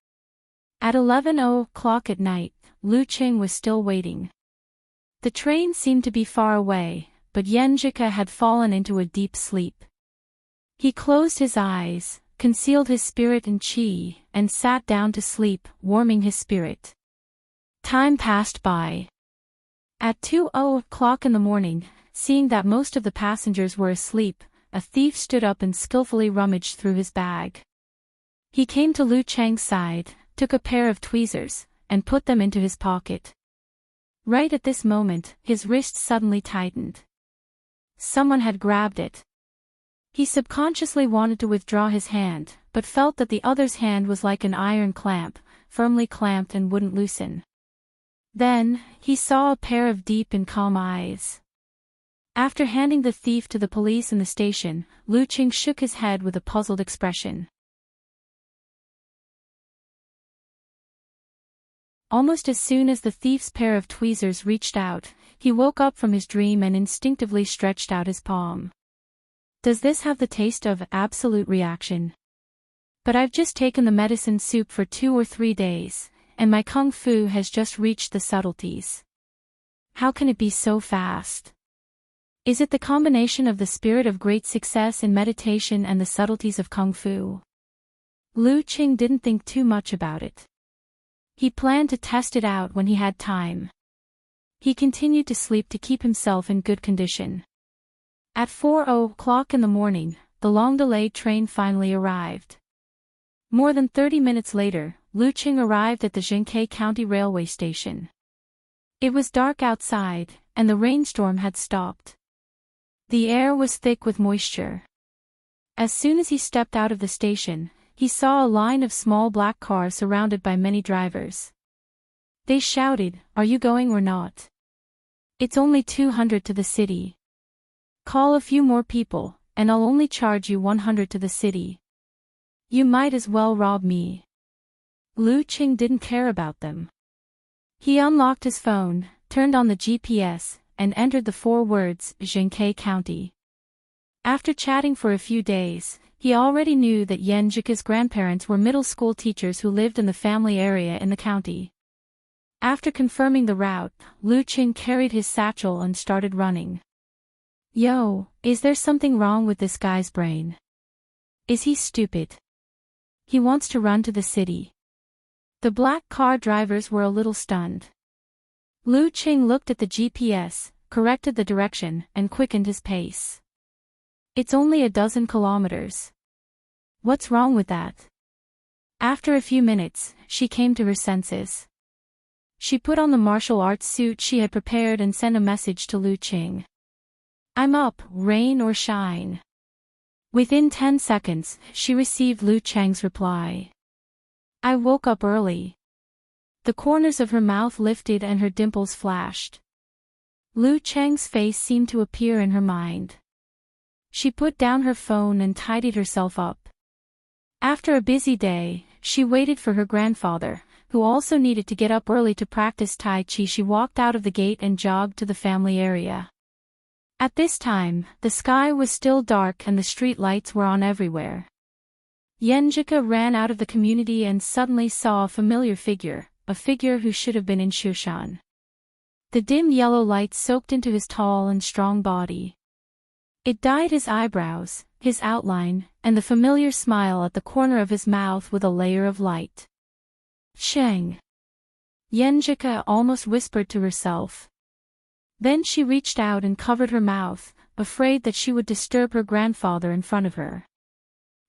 At 11 o'clock at night, Lu Qing was still waiting. The train seemed to be far away, but Yenjika had fallen into a deep sleep. He closed his eyes, concealed his spirit in qi, and sat down to sleep, warming his spirit. Time passed by. At 2 o'clock in the morning, seeing that most of the passengers were asleep, a thief stood up and skillfully rummaged through his bag. He came to Lu Cheng's side, took a pair of tweezers, and put them into his pocket. Right at this moment, his wrist suddenly tightened. Someone had grabbed it. He subconsciously wanted to withdraw his hand, but felt that the other's hand was like an iron clamp, firmly clamped and wouldn't loosen. Then, he saw a pair of deep and calm eyes. After handing the thief to the police in the station, Lu Qing shook his head with a puzzled expression. Almost as soon as the thief's pair of tweezers reached out, he woke up from his dream and instinctively stretched out his palm. Does this have the taste of absolute reaction? But I've just taken the medicine soup for 2 or 3 days, and my kung fu has just reached the subtleties. How can it be so fast? Is it the combination of the spirit of great success in meditation and the subtleties of kung fu? Lu Qing didn't think too much about it. He planned to test it out when he had time. he continued to sleep to keep himself in good condition. At 4:00 in the morning, the long-delayed train finally arrived. More than 30 minutes later, Lu Qing arrived at the Zhengke County Railway Station. It was dark outside, and the rainstorm had stopped. The air was thick with moisture. As soon as he stepped out of the station, he saw a line of small black cars surrounded by many drivers. They shouted, "Are you going or not? It's only 200 to the city. Call a few more people, and I'll only charge you 100 to the city. You might as well rob me." Lu Qing didn't care about them. He unlocked his phone, turned on the GPS, and entered the 4 words, Zhengke County. After chatting for a few days, he already knew that Yan Zhika's grandparents were middle school teachers who lived in the family area in the county. After confirming the route, Lu Qing carried his satchel and started running. Yo, is there something wrong with this guy's brain? Is he stupid? He wants to run to the city. The black car drivers were a little stunned. Lu Qing looked at the GPS, corrected the direction, and quickened his pace. It's only a dozen kilometers. What's wrong with that? After a few minutes, she came to her senses. She put on the martial arts suit she had prepared and sent a message to Lu Qing. "I'm up, rain or shine." Within 10 seconds, she received Lu Cheng's reply. "I woke up early." The corners of her mouth lifted and her dimples flashed. Lu Cheng's face seemed to appear in her mind. She put down her phone and tidied herself up. After a busy day, she waited for her grandfather, who also needed to get up early to practice Tai Chi. She walked out of the gate and jogged to the family area. At this time, the sky was still dark and the street lights were on everywhere. Yanjika ran out of the community and suddenly saw a familiar figure, a figure who should have been in Shushan. The dim yellow light soaked into his tall and strong body. It dyed his eyebrows, his outline, and the familiar smile at the corner of his mouth with a layer of light. "Sheng!" Yanjika almost whispered to herself. Then she reached out and covered her mouth, afraid that she would disturb her grandfather in front of her.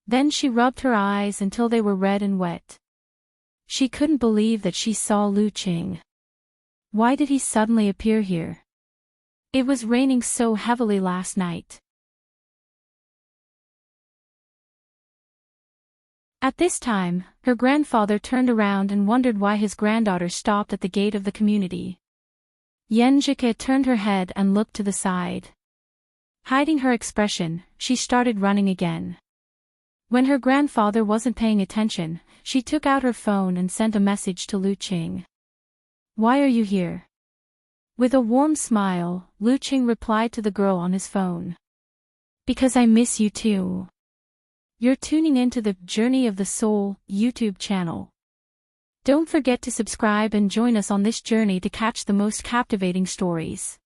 Then she rubbed her eyes until they were red and wet. She couldn't believe that she saw Lu Qing. Why did he suddenly appear here? It was raining so heavily last night. At this time, her grandfather turned around and wondered why his granddaughter stopped at the gate of the community. Yanjika turned her head and looked to the side. Hiding her expression, she started running again. When her grandfather wasn't paying attention, she took out her phone and sent a message to Lu Qing. "Why are you here?" With a warm smile, Lu Qing replied to the girl on his phone. "Because I miss you too." You're tuning into the Journey of the Soul YouTube channel. Don't forget to subscribe and join us on this journey to catch the most captivating stories.